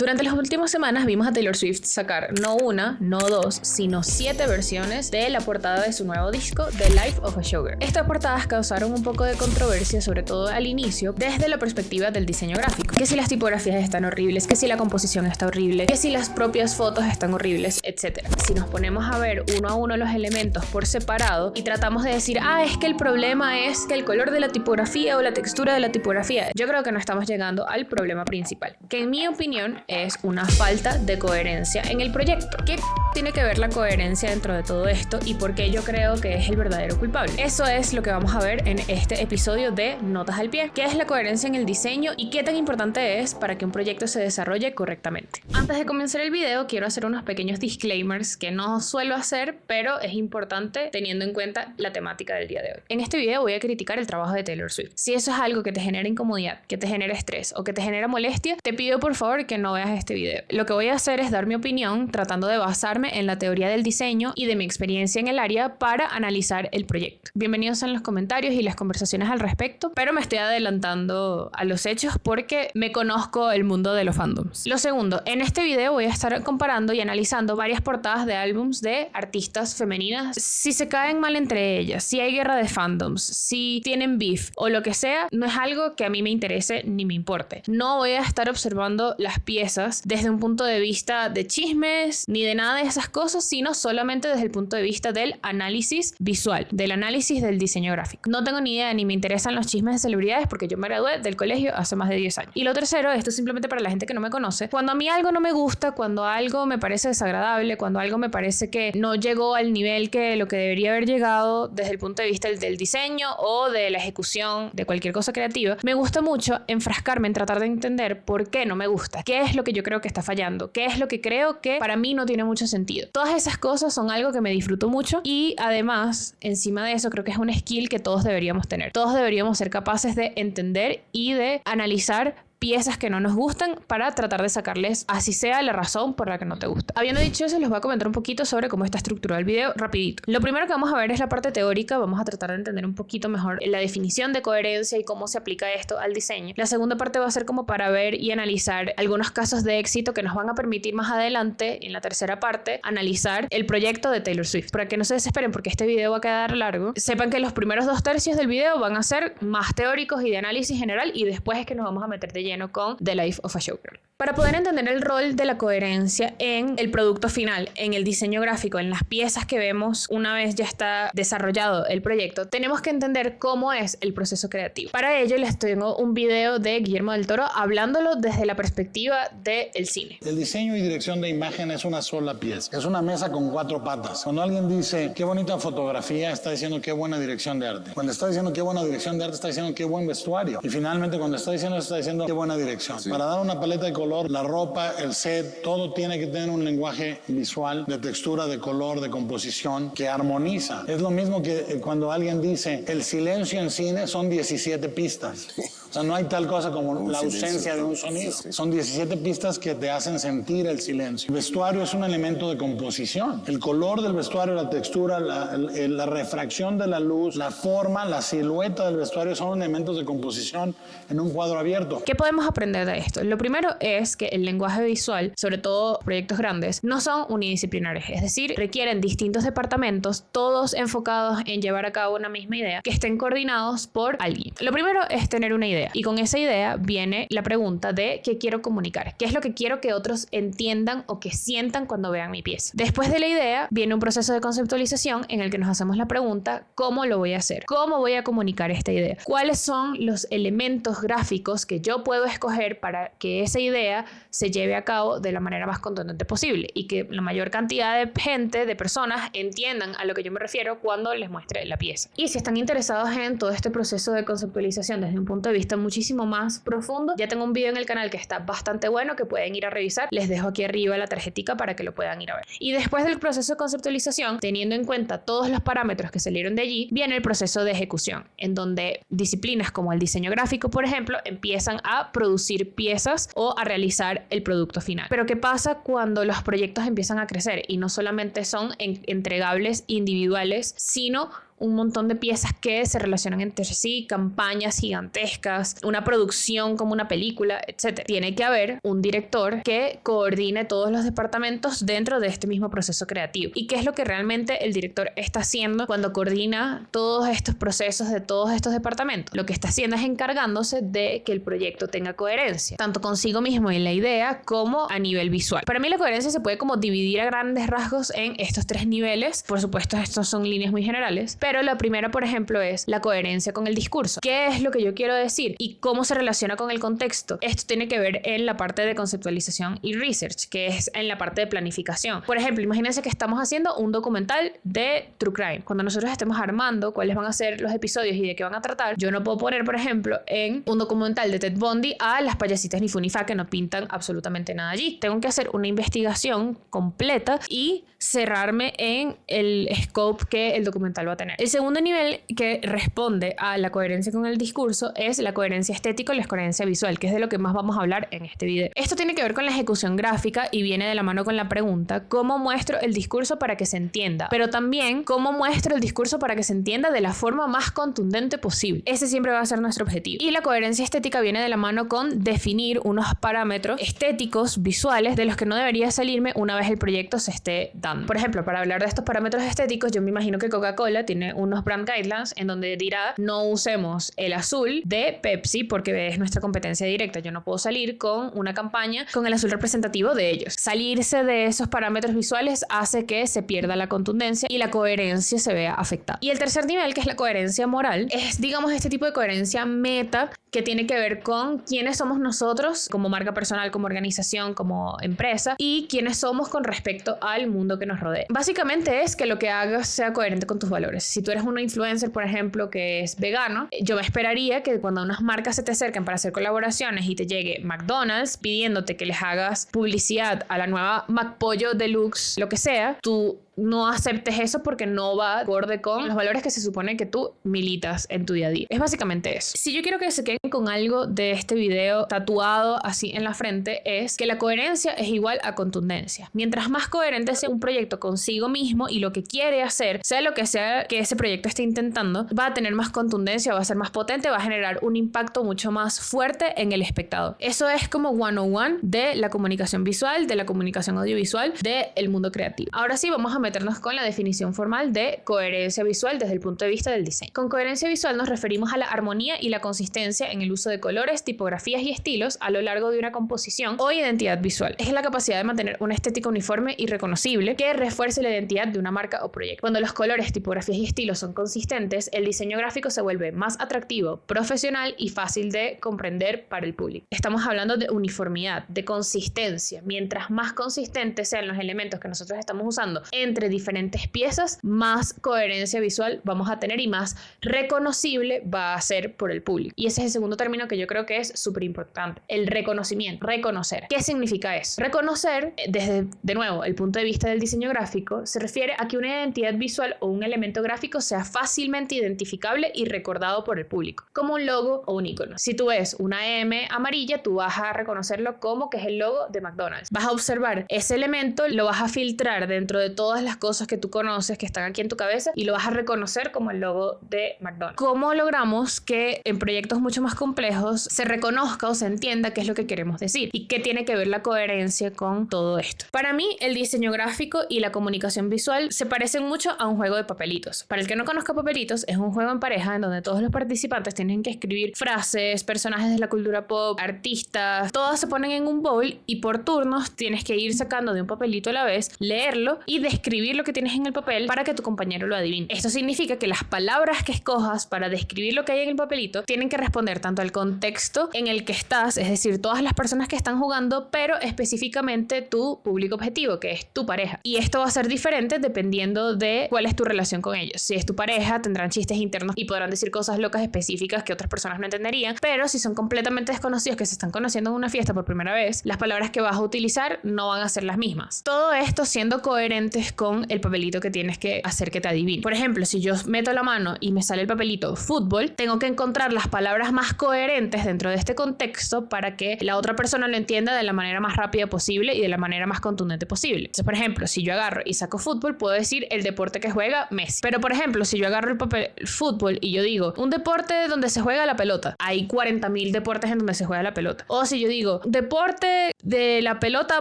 Durante las últimas semanas vimos a Taylor Swift sacar no una, no dos, sino 7 versiones de la portada de su nuevo disco, The Life of a Showgirl. Estas portadas causaron un poco de controversia, sobre todo al inicio, desde la perspectiva del diseño gráfico. Que si las tipografías están horribles, que si la composición está horrible, que si las propias fotos están horribles, etc. Si nos ponemos a ver uno a uno los elementos por separado y tratamos de decir, es que el problema es que el color de la tipografía o la textura de la tipografía, yo creo que no estamos llegando al problema principal, que en mi opinión es una falta de coherencia en el proyecto. ¿Qué tiene que ver la coherencia dentro de todo esto y por qué yo creo que es el verdadero culpable? Eso es lo que vamos a ver en este episodio de Notas al Pie. ¿Qué es la coherencia en el diseño y qué tan importante es para que un proyecto se desarrolle correctamente? Antes de comenzar el video, quiero hacer unos pequeños disclaimers que no suelo hacer, pero es importante teniendo en cuenta la temática del día de hoy. En este video voy a criticar el trabajo de Taylor Swift. Si eso es algo que te genera incomodidad, que te genera estrés o que te genera molestia, te pido por favor que no veas este video. Lo que voy a hacer es dar mi opinión tratando de basarme en la teoría del diseño y de mi experiencia en el área para analizar el proyecto. Bienvenidos en los comentarios y las conversaciones al respecto, pero me estoy adelantando a los hechos porque me conozco el mundo de los fandoms. Lo segundo, en este video voy a estar comparando y analizando varias portadas de álbums de artistas femeninas. Si se caen mal entre ellas, si hay guerra de fandoms, si tienen beef o lo que sea, no es algo que a mí me interese ni me importe. No voy a estar observando las piezas desde un punto de vista de chismes ni de nada de esas cosas, sino solamente desde el punto de vista del análisis visual, del análisis del diseño gráfico. No tengo ni idea ni me interesan los chismes de celebridades porque yo me gradué del colegio hace más de 10 años. Y lo tercero, esto es simplemente para la gente que no me conoce, cuando a mí algo no me gusta, cuando algo me parece desagradable, cuando algo me parece que no llegó al nivel que lo que debería haber llegado desde el punto de vista del diseño o de la ejecución de cualquier cosa creativa, me gusta mucho enfrascarme en tratar de entender por qué no me gusta, qué es lo que yo creo que está fallando, qué es lo que creo que para mí no tiene mucho sentido. Todas esas cosas son algo que me disfruto mucho y además, encima de eso, creo que es un skill que todos deberíamos tener. Todos deberíamos ser capaces de entender y de analizar piezas que no nos gustan para tratar de sacarles así sea la razón por la que no te gusta. Habiendo dicho eso, les voy a comentar un poquito sobre cómo está estructurado el video rapidito. Lo primero que vamos a ver es la parte teórica. Vamos a tratar de entender un poquito mejor la definición de coherencia y cómo se aplica esto al diseño. La segunda parte va a ser como para ver y analizar algunos casos de éxito que nos van a permitir más adelante, en la tercera parte, analizar el proyecto de Taylor Swift. Para que no se desesperen porque este video va a quedar largo, sepan que los primeros 2/3 del video van a ser más teóricos y de análisis general y después es que nos vamos a meter de lleno con The Life of a Showgirl. Para poder entender el rol de la coherencia en el producto final, en el diseño gráfico, en las piezas que vemos una vez ya está desarrollado el proyecto, tenemos que entender cómo es el proceso creativo. Para ello les tengo un video de Guillermo del Toro hablándolo desde la perspectiva del cine. El diseño y dirección de imagen es una sola pieza. Es una mesa con 4 patas. Cuando alguien dice qué bonita fotografía, está diciendo qué buena dirección de arte. Cuando está diciendo qué buena dirección de arte, está diciendo qué buen vestuario. Y finalmente cuando está diciendo eso, está diciendo qué buena dirección. Sí. Para dar una paleta de color, la ropa, el set, todo tiene que tener un lenguaje visual, de textura, de color, de composición, que armoniza. Es lo mismo que cuando alguien dice el silencio en cine son 17 pistas. O sea, no hay tal cosa como la ausencia de un sonido. Son 17 pistas que te hacen sentir el silencio. El vestuario es un elemento de composición. El color del vestuario, la textura, la refracción de la luz, la forma, la silueta del vestuario son elementos de composición en un cuadro abierto. ¿Qué podemos aprender de esto? Lo primero es que el lenguaje visual, sobre todo proyectos grandes, no son unidisciplinares. Es decir, requieren distintos departamentos, todos enfocados en llevar a cabo una misma idea, que estén coordinados por alguien. Lo primero es tener una idea. Y con esa idea viene la pregunta de qué quiero comunicar, qué es lo que quiero que otros entiendan o que sientan cuando vean mi pieza. Después de la idea viene un proceso de conceptualización en el que nos hacemos la pregunta, ¿cómo lo voy a hacer? ¿Cómo voy a comunicar esta idea? ¿Cuáles son los elementos gráficos que yo puedo escoger para que esa idea se lleve a cabo de la manera más contundente posible y que la mayor cantidad de gente, de personas, entiendan a lo que yo me refiero cuando les muestre la pieza? Y si están interesados en todo este proceso de conceptualización desde un punto de vista muchísimo más profundo, ya tengo un video en el canal que está bastante bueno que pueden ir a revisar. Les dejo aquí arriba la tarjetica para que lo puedan ir a ver. Y después del proceso de conceptualización, teniendo en cuenta todos los parámetros que salieron de allí, viene el proceso de ejecución, en donde disciplinas como el diseño gráfico, por ejemplo, empiezan a producir piezas o a realizar el producto final. Pero ¿qué pasa cuando los proyectos empiezan a crecer y no solamente son entregables individuales, sino un montón de piezas que se relacionan entre sí, campañas gigantescas, una producción como una película, etc. Tiene que haber un director que coordine todos los departamentos dentro de este mismo proceso creativo. ¿Y qué es lo que realmente el director está haciendo cuando coordina todos estos procesos de todos estos departamentos? Lo que está haciendo es encargándose de que el proyecto tenga coherencia, tanto consigo mismo y la idea como a nivel visual. Para mí la coherencia se puede como dividir a grandes rasgos en estos 3 niveles. Por supuesto, estos son líneas muy generales, pero la primera, por ejemplo, es la coherencia con el discurso. ¿Qué es lo que yo quiero decir y cómo se relaciona con el contexto? Esto tiene que ver en la parte de conceptualización y research, que es en la parte de planificación. Por ejemplo, imagínense que estamos haciendo un documental de True Crime. Cuando nosotros estemos armando cuáles van a ser los episodios y de qué van a tratar, yo no puedo poner, por ejemplo, en un documental de Ted Bundy a las payasitas ni fu ni fa que no pintan absolutamente nada allí. Tengo que hacer una investigación completa y cerrarme en el scope que el documental va a tener. El segundo nivel que responde a la coherencia con el discurso es la coherencia estética y la coherencia visual, que es de lo que más vamos a hablar en este video. Esto tiene que ver con la ejecución gráfica y viene de la mano con la pregunta: ¿cómo muestro el discurso para que se entienda? Pero también, ¿cómo muestro el discurso para que se entienda de la forma más contundente posible? Ese siempre va a ser nuestro objetivo. Y la coherencia estética viene de la mano con definir unos parámetros estéticos, visuales, de los que no debería salirme una vez el proyecto se esté dando. Por ejemplo, para hablar de estos parámetros estéticos, yo me imagino que Coca-Cola tiene unos brand guidelines en donde dirá: no usemos el azul de Pepsi porque es nuestra competencia directa. Yo no puedo salir con una campaña con el azul representativo de ellos. Salirse de esos parámetros visuales hace que se pierda la contundencia y la coherencia se vea afectada. Y el tercer nivel, que es la coherencia moral, es, digamos, este tipo de coherencia meta que tiene que ver con quiénes somos nosotros como marca personal, como organización, como empresa, y quiénes somos con respecto al mundo que nos rodea. Básicamente es que lo que hagas sea coherente con tus valores. Si tú eres una influencer, por ejemplo, que es vegano, yo me esperaría que cuando unas marcas se te acerquen para hacer colaboraciones y te llegue McDonald's pidiéndote que les hagas publicidad a la nueva McPollo Deluxe, lo que sea, tú no aceptes eso porque no va acorde con los valores que se supone que tú militas en tu día a día. Es básicamente eso. Si yo quiero que se queden con algo de este video tatuado así en la frente, es que la coherencia es igual a contundencia. Mientras más coherente sea un proyecto consigo mismo y lo que quiere hacer, sea lo que sea que ese proyecto esté intentando, va a tener más contundencia, va a ser más potente, va a generar un impacto mucho más fuerte en el espectador. Eso es como 101 de la comunicación visual, de la comunicación audiovisual, del mundo creativo. Ahora sí, vamos a meternos con la definición formal de coherencia visual desde el punto de vista del diseño. Con coherencia visual nos referimos a la armonía y la consistencia en el uso de colores, tipografías y estilos a lo largo de una composición o identidad visual. Es la capacidad de mantener una estética uniforme y reconocible que refuerce la identidad de una marca o proyecto. Cuando los colores, tipografías y estilos son consistentes, el diseño gráfico se vuelve más atractivo, profesional y fácil de comprender para el público. Estamos hablando de uniformidad, de consistencia. Mientras más consistentes sean los elementos que nosotros estamos usando entre diferentes piezas, más coherencia visual vamos a tener y más reconocible va a ser por el público. Y ese es el segundo término que yo creo que es súper importante, el reconocimiento, reconocer. ¿Qué significa eso? Reconocer, desde, de nuevo, el punto de vista del diseño gráfico, se refiere a que una identidad visual o un elemento gráfico sea fácilmente identificable y recordado por el público, como un logo o un icono. Si tú ves una M amarilla, tú vas a reconocerlo como que es el logo de McDonald's. Vas a observar ese elemento, lo vas a filtrar dentro de todas las cosas que tú conoces que están aquí en tu cabeza y lo vas a reconocer como el logo de McDonald's. ¿Cómo logramos que en proyectos mucho más complejos se reconozca o se entienda qué es lo que queremos decir y qué tiene que ver la coherencia con todo esto? Para mí, el diseño gráfico y la comunicación visual se parecen mucho a un juego de papelitos. Para el que no conozca papelitos, es un juego en pareja en donde todos los participantes tienen que escribir frases, personajes de la cultura pop, artistas, todas se ponen en un bowl y por turnos tienes que ir sacando de un papelito a la vez, leerlo y describir lo que tienes en el papel para que tu compañero lo adivine. Esto significa que las palabras que escojas para describir lo que hay en el papelito tienen que responder tanto al contexto en el que estás, es decir, todas las personas que están jugando, pero específicamente tu público objetivo, que es tu pareja. Y esto va a ser diferente dependiendo de cuál es tu relación con ellos. Si es tu pareja, tendrán chistes internos y podrán decir cosas locas específicas que otras personas no entenderían, pero si son completamente desconocidos que se están conociendo en una fiesta por primera vez, las palabras que vas a utilizar no van a ser las mismas. Todo esto siendo coherentes con el papelito que tienes que hacer que te adivine. Por ejemplo, si yo meto la mano y me sale el papelito fútbol, tengo que encontrar las palabras más coherentes dentro de este contexto para que la otra persona lo entienda de la manera más rápida posible y de la manera más contundente posible. Entonces, por ejemplo, si yo agarro y saco fútbol, puedo decir el deporte que juega Messi. Pero, por ejemplo, si yo agarro el fútbol y yo digo un deporte donde se juega la pelota, hay 40.000 deportes en donde se juega la pelota. O si yo digo deporte de la pelota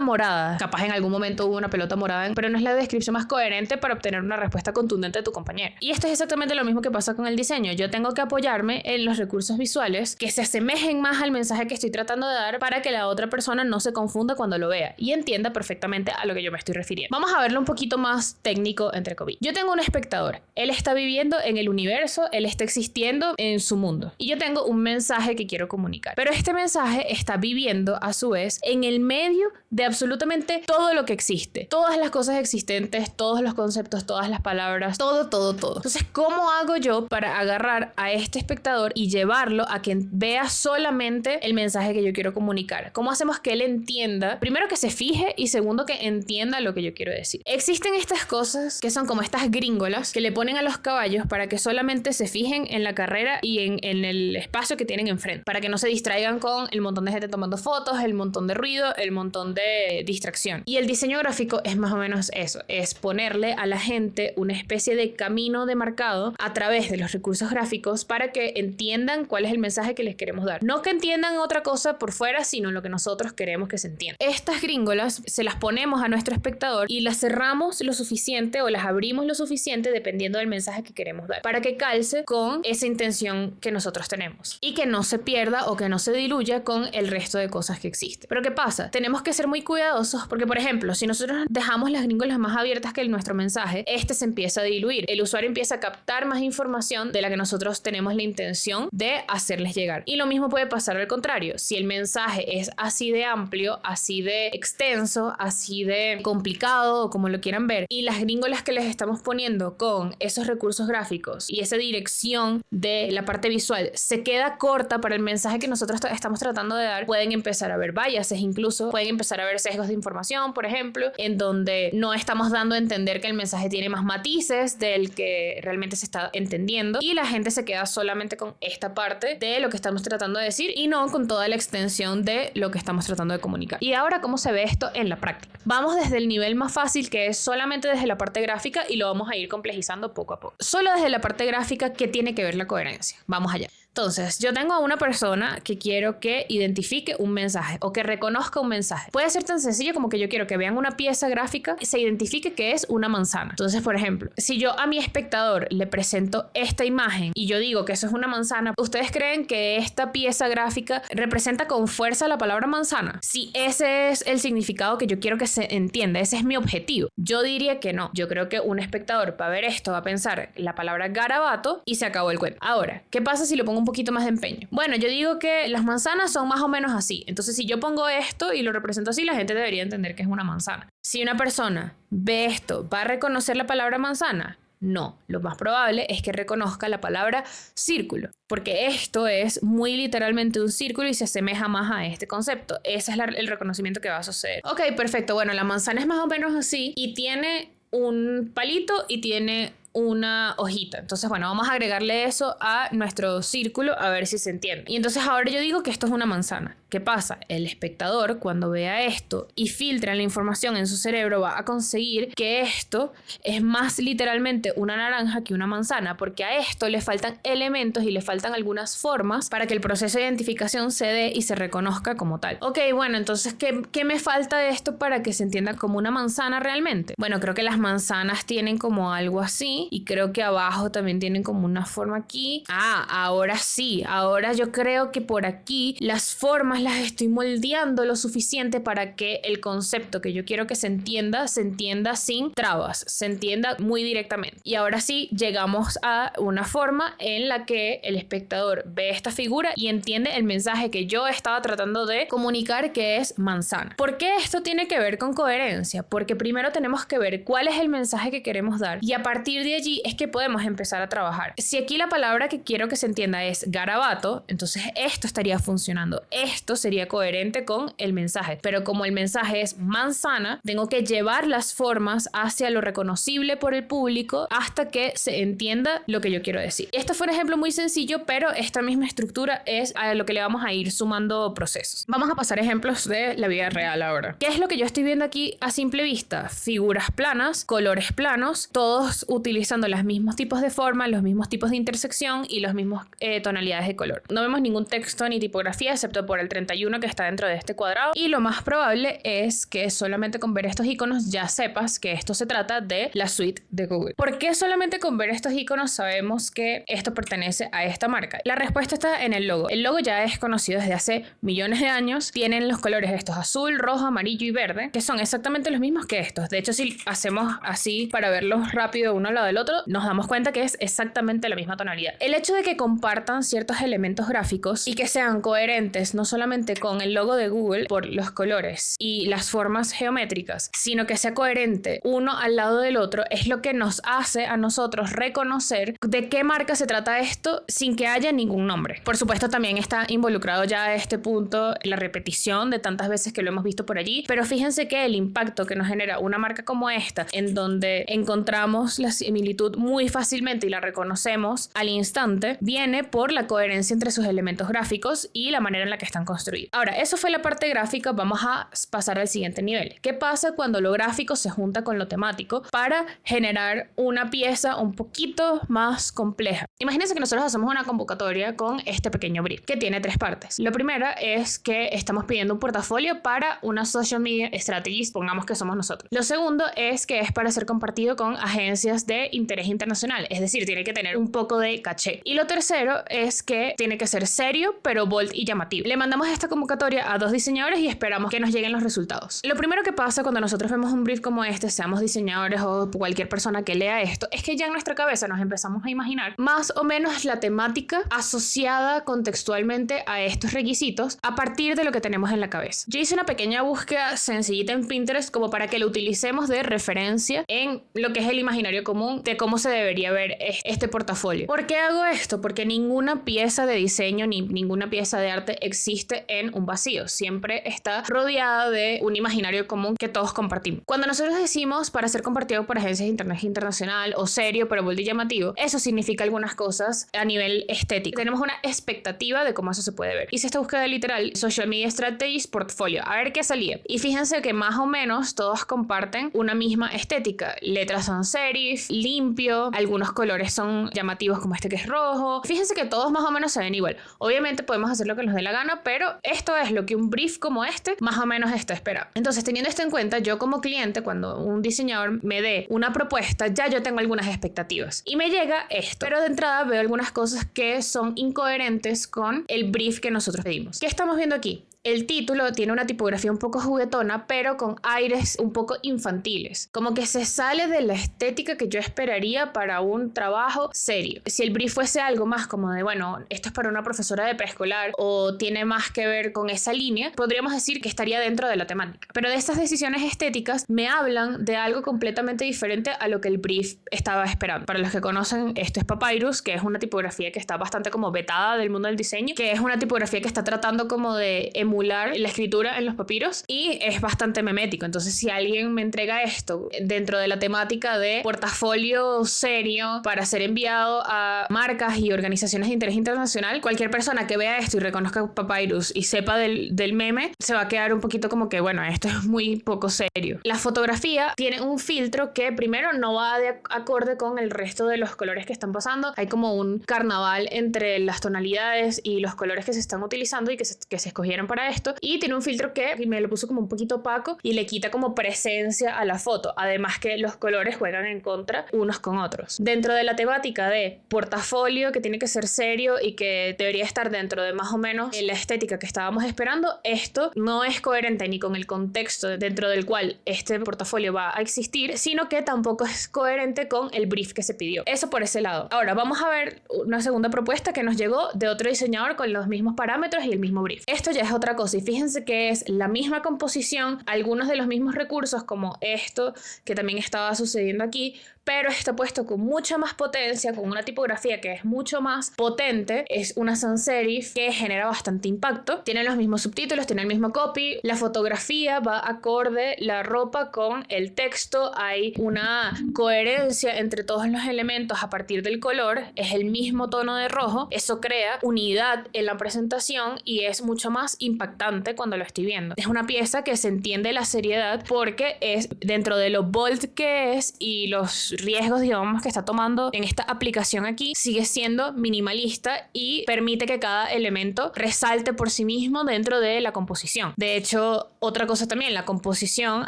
morada, capaz en algún momento hubo una pelota morada, pero no es la descripción más coherente para obtener una respuesta contundente de tu compañero. Y esto es exactamente lo mismo que pasa con el diseño. Yo tengo que apoyarme en los recursos visuales que se asemejen más al mensaje que estoy tratando de dar para que la otra persona no se confunda cuando lo vea y entienda perfectamente a lo que yo me estoy refiriendo. Vamos a verlo un poquito más técnico, entre comillas. Yo tengo un espectador. Él está viviendo en el universo, él está existiendo en su mundo. Y yo tengo un mensaje que quiero comunicar. Pero este mensaje está viviendo, a su vez, en el medio de absolutamente todo lo que existe. Todas las cosas existentes, todos los conceptos, todas las palabras, todo. Entonces, ¿cómo hago yo para agarrar a este espectador y llevarlo a que vea solamente el mensaje que yo quiero comunicar? ¿Cómo hacemos que él entienda? Primero, que se fije, y segundo, que entienda lo que yo quiero decir. Existen estas cosas que son como estas gringolas que le ponen a los caballos para que solamente se fijen en la carrera y en el espacio que tienen enfrente, para que no se distraigan con el montón de gente tomando fotos, el montón de ruido, el montón de distracción. Y el diseño gráfico es más o menos eso, es ponerle a la gente una especie de camino demarcado a través de los recursos gráficos para que entiendan cuál es el mensaje que les queremos dar. No que entiendan otra cosa por fuera, sino lo que nosotros queremos que se entienda. Estas gringolas se las ponemos a nuestro espectador y las cerramos lo suficiente o las abrimos lo suficiente dependiendo del mensaje que queremos dar, para que calce con esa intención que nosotros tenemos y que no se pierda o que no se diluya con el resto de cosas que existen. Pero ¿qué pasa? Tenemos que ser muy cuidadosos porque, por ejemplo, si nosotros dejamos las gringolas más abiertas que nuestro mensaje, este se empieza a diluir. El usuario empieza a captar más información de la que nosotros tenemos la intención de hacerles llegar. Y lo mismo puede pasar al contrario. Si el mensaje es así de amplio, así de extenso, así de complicado, o como lo quieran ver, y las gringolas que les estamos poniendo con esos recursos gráficos y esa dirección de la parte visual se queda corta para el mensaje que nosotros estamos tratando de dar, pueden empezar a ver biases, incluso pueden empezar a ver sesgos de información, por ejemplo, en donde no estamos dando a entender que el mensaje tiene más matices del que realmente se está entendiendo, y la gente se queda solamente con esta parte de lo que estamos tratando de decir y no con toda la extensión de lo que estamos tratando de comunicar. Y ahora, ¿cómo se ve esto en la práctica? Vamos desde el nivel más fácil, que es solamente desde la parte gráfica, y lo vamos a ir complejizando poco a poco. Solo desde la parte gráfica, ¿qué tiene que ver la coherencia? Vamos allá. Entonces, yo tengo a una persona que quiero que identifique un mensaje o que reconozca un mensaje. Puede ser tan sencillo como que yo quiero que vean una pieza gráfica y se identifique que es una manzana. Entonces, por ejemplo, si yo a mi espectador le presento esta imagen y yo digo que eso es una manzana, ¿ustedes creen que esta pieza gráfica representa con fuerza la palabra manzana? Si ese es el significado que yo quiero que se entienda, ese es mi objetivo. Yo diría que no. Yo creo que un espectador para ver esto va a pensar la palabra garabato y se acabó el cuento. Ahora, ¿qué pasa si lo pongo un poquito más de empeño? Bueno, yo digo que las manzanas son más o menos así. Entonces, si yo pongo esto y lo represento así, la gente debería entender que es una manzana. Si una persona ve esto, ¿va a reconocer la palabra manzana? No, lo más probable es que reconozca la palabra círculo, porque esto es muy literalmente un círculo y se asemeja más a este concepto. Ese es el reconocimiento que va a suceder. Ok, perfecto. Bueno, la manzana es más o menos así y tiene un palito y tiene una hojita. Entonces, bueno, vamos a agregarle eso a nuestro círculo a ver si se entiende. Y entonces ahora yo digo que esto es una manzana. ¿Qué pasa? El espectador, cuando vea esto y filtra la información en su cerebro, va a conseguir que esto es más literalmente una naranja que una manzana, porque a esto le faltan elementos y le faltan algunas formas para que el proceso de identificación se dé y se reconozca como tal. Ok, bueno, entonces, ¿qué me falta de esto para que se entienda como una manzana realmente? Bueno, creo que las manzanas tienen como algo así, y creo que abajo también tienen como una forma aquí. Ahora sí, ahora yo creo que por aquí las formas las estoy moldeando lo suficiente para que el concepto que yo quiero que se entienda sin trabas, se entienda muy directamente. Y ahora sí llegamos a una forma en la que el espectador ve esta figura y entiende el mensaje que yo estaba tratando de comunicar, que es manzana. ¿Por qué esto tiene que ver con coherencia? Porque primero tenemos que ver cuál es el mensaje que queremos dar y a partir de de allí es que podemos empezar a trabajar. Si aquí la palabra que quiero que se entienda es garabato, entonces esto estaría funcionando. Esto sería coherente con el mensaje. Pero como el mensaje es manzana, tengo que llevar las formas hacia lo reconocible por el público hasta que se entienda lo que yo quiero decir. Esto fue un ejemplo muy sencillo, pero esta misma estructura es a lo que le vamos a ir sumando procesos. Vamos a pasar ejemplos de la vida real ahora. ¿Qué es lo que yo estoy viendo aquí a simple vista? Figuras planas, colores planos, todos utilizando los mismos tipos de forma, los mismos tipos de intersección y los mismos tonalidades de color. No vemos ningún texto ni tipografía excepto por el 31 que está dentro de este cuadrado, y lo más probable es que solamente con ver estos iconos ya sepas que esto se trata de la suite de Google. ¿Por qué solamente con ver estos iconos sabemos que esto pertenece a esta marca? La respuesta está en el logo. El logo ya es conocido desde hace millones de años. Tienen los colores estos azul, rojo, amarillo y verde, que son exactamente los mismos que estos. De hecho, si hacemos así para verlos rápido uno al lado del otro, nos damos cuenta que es exactamente la misma tonalidad. El hecho de que compartan ciertos elementos gráficos y que sean coherentes no solamente con el logo de Google por los colores y las formas geométricas, sino que sea coherente uno al lado del otro, es lo que nos hace a nosotros reconocer de qué marca se trata esto sin que haya ningún nombre. Por supuesto, también está involucrado ya a este punto la repetición de tantas veces que lo hemos visto por allí, pero fíjense que el impacto que nos genera una marca como esta, en donde encontramos la similitud muy fácilmente y la reconocemos al instante, viene por la coherencia entre sus elementos gráficos y la manera en la que están construidos. Ahora, eso fue la parte gráfica. Vamos a pasar al siguiente nivel. ¿Qué pasa cuando lo gráfico se junta con lo temático para generar una pieza un poquito más compleja? Imagínense que nosotros hacemos una convocatoria con este pequeño brief que tiene 3 partes. La primera es que estamos pidiendo un portafolio para una social media strategist, pongamos que somos nosotros. Lo segundo es que es para ser compartido con agencias de interés internacional, es decir, tiene que tener un poco de caché. Y lo tercero es que tiene que ser serio, pero bold y llamativo. Le mandamos esta convocatoria a 2 diseñadores y esperamos que nos lleguen los resultados. Lo primero que pasa cuando nosotros vemos un brief como este, seamos diseñadores o cualquier persona que lea esto, es que ya en nuestra cabeza nos empezamos a imaginar más o menos la temática asociada contextualmente a estos requisitos a partir de lo que tenemos en la cabeza. Yo hice una pequeña búsqueda sencillita en Pinterest como para que lo utilicemos de referencia en lo que es el imaginario común de cómo se debería ver este portafolio. ¿Por qué hago esto? Porque ninguna pieza de diseño ni ninguna pieza de arte existe en un vacío. Siempre está rodeada de un imaginario común que todos compartimos. Cuando nosotros decimos para ser compartido por agencias de internet internacional o serio pero bold y llamativo, eso significa algunas cosas a nivel estético. Tenemos una expectativa de cómo eso se puede ver. Hice esta búsqueda literal, Social Media Strategies Portfolio, a ver qué salía. Y fíjense que más o menos todos comparten una misma estética. Letras son serif, limpio, algunos colores son llamativos como este que es rojo. Fíjense que todos más o menos se ven igual. Obviamente podemos hacer lo que nos dé la gana, pero esto es lo que un brief como este más o menos está esperando. Entonces, teniendo esto en cuenta, yo como cliente, cuando un diseñador me dé una propuesta, ya yo tengo algunas expectativas. Y me llega esto. Pero de entrada veo algunas cosas que son incoherentes con el brief que nosotros pedimos. ¿Qué estamos viendo aquí? El título tiene una tipografía un poco juguetona, pero con aires un poco infantiles. Como que se sale de la estética que yo esperaría para un trabajo serio. Si el brief fuese algo más como de, bueno, esto es para una profesora de preescolar o tiene más que ver con esa línea, podríamos decir que estaría dentro de la temática. Pero de estas decisiones estéticas me hablan de algo completamente diferente a lo que el brief estaba esperando. Para los que conocen, esto es Papyrus, que es una tipografía que está bastante como vetada del mundo del diseño, que es una tipografía que está tratando como de emular la escritura en los papiros y es bastante memético. Entonces, si alguien me entrega esto dentro de la temática de portafolio serio para ser enviado a marcas y organizaciones de interés internacional, cualquier persona que vea esto y reconozca Papyrus y sepa del meme, se va a quedar un poquito como que, bueno, esto es muy poco serio. La fotografía tiene un filtro que primero no va de acorde con el resto de los colores que están pasando. Hay como un carnaval entre las tonalidades y los colores que se están utilizando y que se escogieron para esto, y tiene un filtro que me lo puso como un poquito opaco y le quita como presencia a la foto, además que los colores juegan en contra unos con otros. Dentro de la temática de portafolio, que tiene que ser serio y que debería estar dentro de más o menos la estética que estábamos esperando, esto no es coherente ni con el contexto dentro del cual este portafolio va a existir, sino que tampoco es coherente con el brief que se pidió. Eso por ese lado. Ahora vamos a ver una segunda propuesta que nos llegó de otro diseñador con los mismos parámetros y el mismo brief. Esto ya es otra otra cosa. Y fíjense que es la misma composición, algunos de los mismos recursos como esto que también estaba sucediendo aquí, pero está puesto con mucha más potencia, con una tipografía que es mucho más potente. Es una sans serif que genera bastante impacto. Tiene los mismos subtítulos, tiene el mismo copy. La fotografía va acorde la ropa con el texto. Hay una coherencia entre todos los elementos a partir del color. Es el mismo tono de rojo. Eso crea unidad en la presentación y es mucho más impactante cuando lo estoy viendo. Es una pieza que se entiende la seriedad porque es dentro de lo bold que es y los riesgos, digamos, que está tomando en esta aplicación aquí, sigue siendo minimalista y permite que cada elemento resalte por sí mismo dentro de la composición. De hecho, otra cosa también, la composición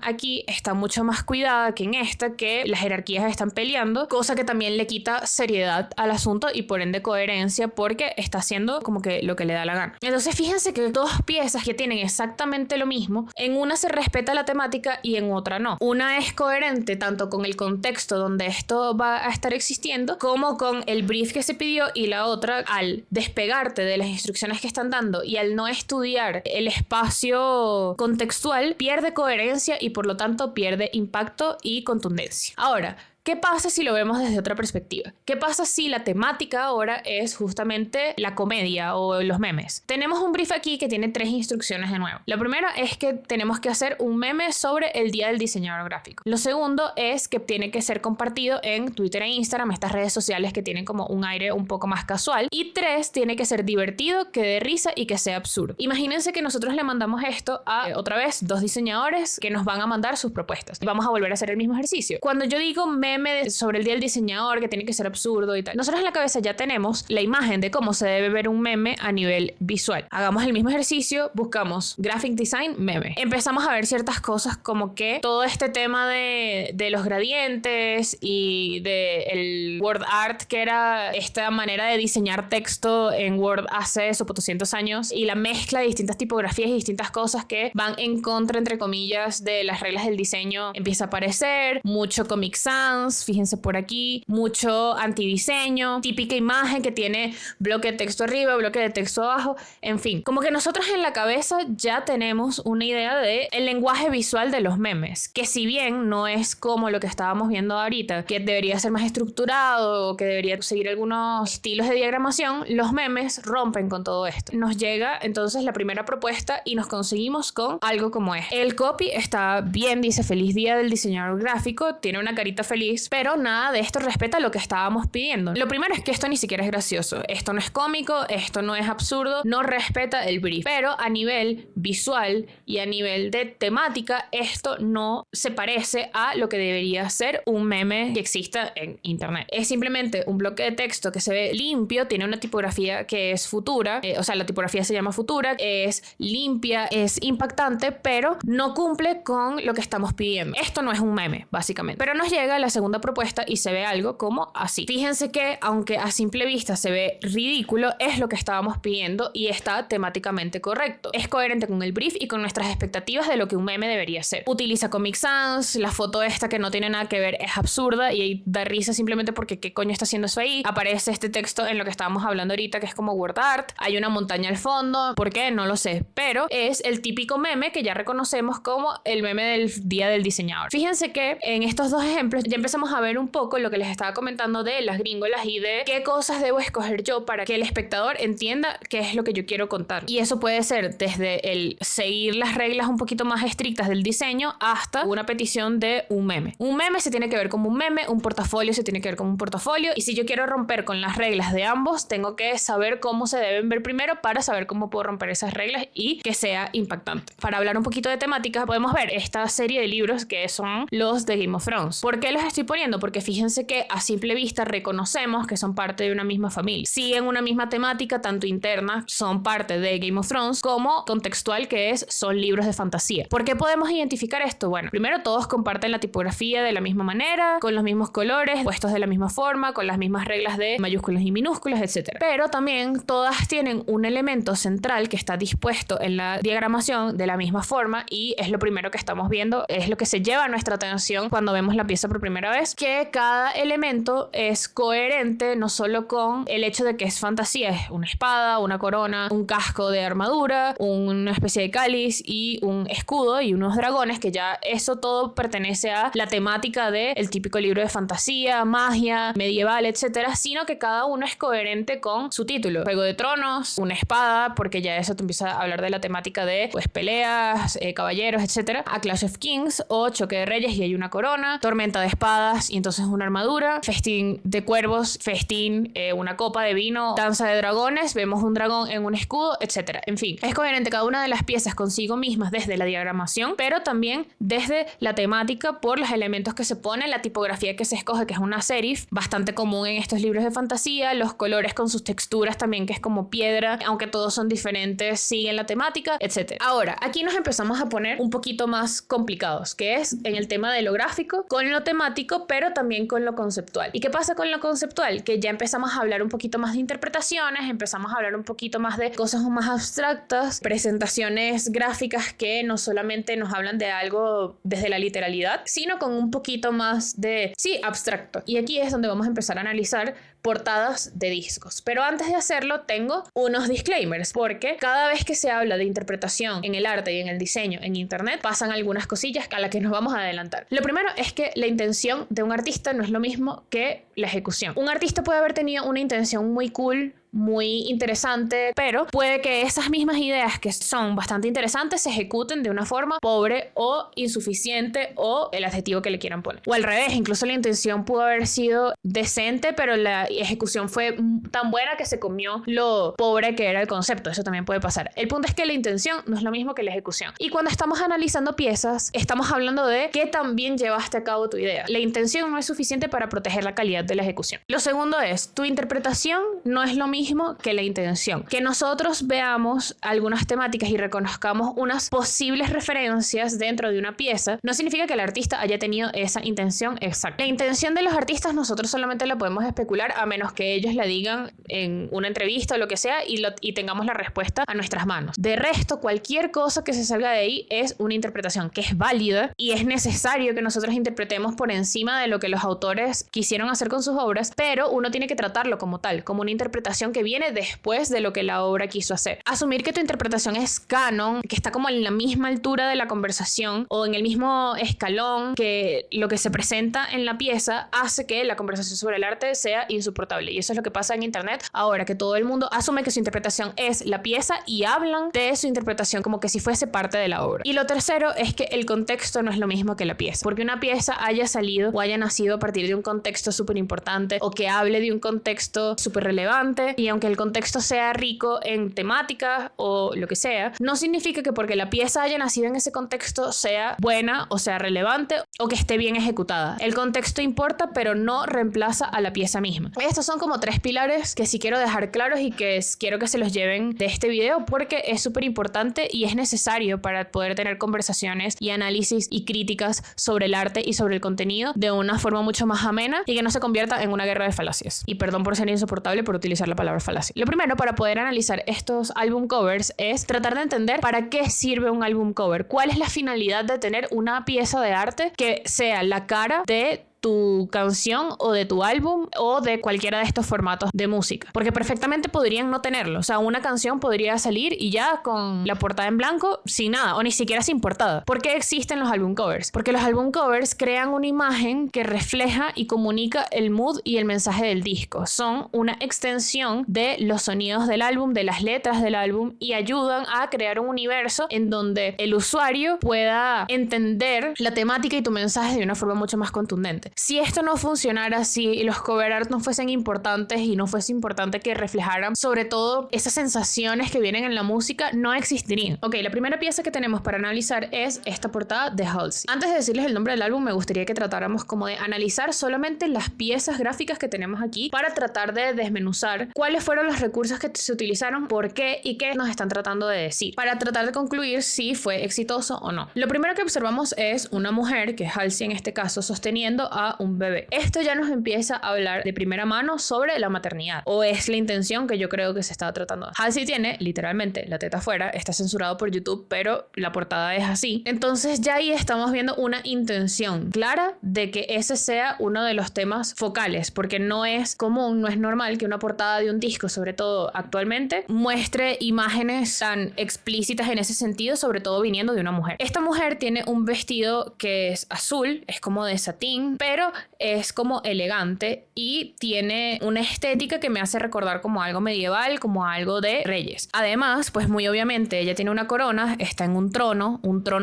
aquí está mucho más cuidada que en esta, que las jerarquías están peleando, cosa que también le quita seriedad al asunto y por ende coherencia, porque está haciendo como que lo que le da la gana. Entonces fíjense que dos piezas que tienen exactamente lo mismo, en una se respeta la temática y en otra no. Una es coherente tanto con el contexto donde esto va a estar existiendo como con el brief que se pidió, y la otra, al despegarte de las instrucciones que están dando y al no estudiar el espacio contextual, pierde coherencia y por lo tanto pierde impacto y contundencia. Ahora, ¿qué pasa si lo vemos desde otra perspectiva? ¿Qué pasa si la temática ahora es justamente la comedia o los memes? Tenemos un brief aquí que tiene 3 instrucciones de nuevo. La primera es que tenemos que hacer un meme sobre el Día del Diseñador Gráfico. Lo segundo es que tiene que ser compartido en Twitter e Instagram, estas redes sociales que tienen como un aire un poco más casual. Y 3, tiene que ser divertido, que dé risa y que sea absurdo. Imagínense que nosotros le mandamos esto a, otra vez, 2 diseñadores que nos van a mandar sus propuestas. Vamos a volver a hacer el mismo ejercicio. Cuando yo digo meme sobre el Día del Diseñador, que tiene que ser absurdo y tal, nosotros en la cabeza ya tenemos la imagen de cómo se debe ver un meme a nivel visual. Hagamos el mismo ejercicio, buscamos graphic design, meme. Empezamos a ver ciertas cosas como que todo este tema de los gradientes y del word art, que era esta manera de diseñar texto en Word hace 200 años, y la mezcla de distintas tipografías y distintas cosas que van en contra, entre comillas, de las reglas del diseño, empieza a aparecer. Mucho Comic Sans, fíjense por aquí, mucho antidiseño, típica imagen que tiene bloque de texto arriba, bloque de texto abajo, en fin, como que nosotros en la cabeza ya tenemos una idea de el lenguaje visual de los memes, que si bien no es como lo que estábamos viendo ahorita, que debería ser más estructurado o que debería seguir algunos estilos de diagramación, los memes rompen con todo esto. Nos llega entonces la primera propuesta y nos conseguimos con algo como es. El copy está bien, dice feliz día del diseñador gráfico, tiene una carita feliz, pero nada de esto respeta lo que estábamos pidiendo. Lo primero es que esto ni siquiera es gracioso, esto no es cómico, esto no es absurdo, no respeta el brief, pero a nivel visual y a nivel de temática esto no se parece a lo que debería ser un meme que exista en internet. Es simplemente un bloque de texto que se ve limpio, tiene una tipografía que es futura, o sea, la tipografía se llama futura, es limpia, es impactante, pero no cumple con lo que estamos pidiendo. Esto no es un meme, básicamente. Pero nos llega la segunda propuesta y se ve algo como así. Fíjense que aunque a simple vista se ve ridículo, es lo que estábamos pidiendo y está temáticamente correcto. Es coherente con el brief y con nuestras expectativas de lo que un meme debería ser. Utiliza Comic Sans, la foto esta que no tiene nada que ver es absurda y da risa simplemente porque ¿qué coño está haciendo eso ahí? Aparece este texto en lo que estábamos hablando ahorita que es como word art, hay una montaña al fondo, ¿por qué? No lo sé, pero es el típico meme que ya reconocemos como el meme del Día del Diseñador. Fíjense que en estos dos ejemplos ya empezamos a ver un poco lo que les estaba comentando de las gringolas y de qué cosas debo escoger yo para que el espectador entienda qué es lo que yo quiero contar. Y eso puede ser desde el seguir las reglas un poquito más estrictas del diseño hasta una petición de un meme. Un meme se tiene que ver como un meme, un portafolio se tiene que ver como un portafolio, y si yo quiero romper con las reglas de ambos, tengo que saber cómo se deben ver primero para saber cómo puedo romper esas reglas y que sea impactante. Para hablar un poquito de temática, podemos ver esta serie de libros que son los de Game of Thrones. ¿Por qué los estoy poniendo? Porque fíjense que a simple vista reconocemos que son parte de una misma familia. Siguen una misma temática, tanto interna, son parte de Game of Thrones, como contextual, que es, son libros de fantasía. ¿Por qué podemos identificar esto? Bueno, primero todos comparten la tipografía de la misma manera, con los mismos colores, puestos de la misma forma, con las mismas reglas de mayúsculas y minúsculas, etc. Pero también todas tienen un elemento central que está dispuesto en la diagramación de la misma forma y es lo primero que estamos viendo, es lo que se lleva a nuestra atención cuando vemos la pieza por primera vez que cada elemento es coherente no solo con el hecho de que es fantasía, es una espada, una corona, un casco de armadura, una especie de cáliz y un escudo y unos dragones, que ya eso todo pertenece a la temática del típico libro de fantasía, magia, medieval, etcétera, sino que cada uno es coherente con su título. Juego de Tronos, una espada, porque ya eso te empieza a hablar de la temática de pues peleas, caballeros, etcétera. A Clash of Kings o Choque de Reyes y hay una corona, Tormenta de espadas y entonces una armadura, Festín de cuervos, festín, una copa de vino, Danza de dragones, vemos un dragón en un escudo, etcétera. En fin, es coherente cada una de las piezas consigo mismas desde la diagramación, pero también desde la temática por los elementos que se ponen, la tipografía que se escoge, que es una serif, bastante común en estos libros de fantasía, los colores con sus texturas también, que es como piedra, aunque todos son diferentes, siguen la temática, etcétera. Ahora, aquí nos empezamos a poner un poquito más complicados, que es en el tema de lo gráfico, con lo temático, pero también con lo conceptual. ¿Y qué pasa con lo conceptual? Que ya empezamos a hablar un poquito más de interpretaciones, empezamos a hablar un poquito más de cosas más abstractas, presentaciones gráficas que no solamente nos hablan de algo desde la literalidad, sino con un poquito más de, sí, abstracto. Y aquí es donde vamos a empezar a analizar portadas de discos. Pero antes de hacerlo tengo unos disclaimers, porque cada vez que se habla de interpretación en el arte y en el diseño en internet pasan algunas cosillas a las que nos vamos a adelantar. Lo primero es que la intención de un artista no es lo mismo que la ejecución. Un artista puede haber tenido una intención muy cool, muy interesante, pero puede que esas mismas ideas que son bastante interesantes se ejecuten de una forma pobre o insuficiente o el adjetivo que le quieran poner. O al revés, incluso la intención pudo haber sido decente, pero la ejecución fue tan buena que se comió lo pobre que era el concepto. Eso también puede pasar. El punto es que la intención no es lo mismo que la ejecución. Y cuando estamos analizando piezas, estamos hablando de qué tan bien llevaste a cabo tu idea. La intención no es suficiente para proteger la calidad de la ejecución. Lo segundo es, tu interpretación no es lo mismo que la intención. Que nosotros veamos algunas temáticas y reconozcamos unas posibles referencias dentro de una pieza no significa que el artista haya tenido esa intención exacta. La intención de los artistas nosotros solamente la podemos especular a menos que ellos la digan en una entrevista o lo que sea y tengamos la respuesta a nuestras manos. De resto, cualquier cosa que se salga de ahí es una interpretación que es válida y es necesario que nosotros interpretemos por encima de lo que los autores quisieron hacer con sus obras, pero uno tiene que tratarlo como tal, como una interpretación que viene después de lo que la obra quiso hacer. Asumir que tu interpretación es canon, que está como en la misma altura de la conversación o en el mismo escalón que lo que se presenta en la pieza, hace que la conversación sobre el arte sea insoportable. Y eso es lo que pasa en internet ahora, que todo el mundo asume que su interpretación es la pieza y hablan de su interpretación como que si fuese parte de la obra. Y lo tercero es que el contexto no es lo mismo que la pieza, porque una pieza haya salido o haya nacido a partir de un contexto súper importante o que hable de un contexto súper relevante, y aunque el contexto sea rico en temática o lo que sea, no significa que porque la pieza haya nacido en ese contexto sea buena o sea relevante o que esté bien ejecutada. El contexto importa, pero no reemplaza a la pieza misma. Estos son como 3 pilares que sí quiero dejar claros y que quiero que se los lleven de este video porque es súper importante y es necesario para poder tener conversaciones y análisis y críticas sobre el arte y sobre el contenido de una forma mucho más amena y que no se convierta en una guerra de falacias. Y perdón por ser insoportable por utilizar la palabra falacia. Lo primero para poder analizar estos álbum covers es tratar de entender para qué sirve un álbum cover, cuál es la finalidad de tener una pieza de arte que sea la cara de tu canción o de tu álbum o de cualquiera de estos formatos de música, porque perfectamente podrían no tenerlo. O sea, una canción podría salir y ya con la portada en blanco sin nada o ni siquiera sin portada. ¿Por qué existen los álbum covers? Porque los álbum covers crean una imagen que refleja y comunica el mood y el mensaje del disco. Son una extensión de los sonidos del álbum, de las letras del álbum, y ayudan a crear un universo en donde el usuario pueda entender la temática y tu mensaje de una forma mucho más contundente. Si esto no funcionara, si los cover art no fuesen importantes y no fuese importante que reflejaran sobre todo esas sensaciones que vienen en la música, no existirían. Ok, la primera pieza que tenemos para analizar es esta portada de Halsey. Antes de decirles el nombre del álbum, me gustaría que tratáramos como de analizar solamente las piezas gráficas que tenemos aquí para tratar de desmenuzar cuáles fueron los recursos que se utilizaron, por qué y qué nos están tratando de decir, para tratar de concluir si fue exitoso o no. Lo primero que observamos es una mujer, que es Halsey en este caso, sosteniendo a un bebé. Esto ya nos empieza a hablar de primera mano sobre la maternidad, o es la intención que yo creo que se estaba tratando. Halsey tiene literalmente la teta afuera, está censurado por YouTube, pero la portada es así. Entonces ya ahí estamos viendo una intención clara de que ese sea uno de los temas focales, porque no es común, no es normal que una portada de un disco, sobre todo actualmente, muestre imágenes tan explícitas en ese sentido, sobre todo viniendo de una mujer. Esta mujer tiene un vestido que es azul, es como de satín, pero es como elegante y tiene una estética que me hace recordar como algo medieval, como algo de reyes. Además, pues muy obviamente ella tiene una corona, está en un trono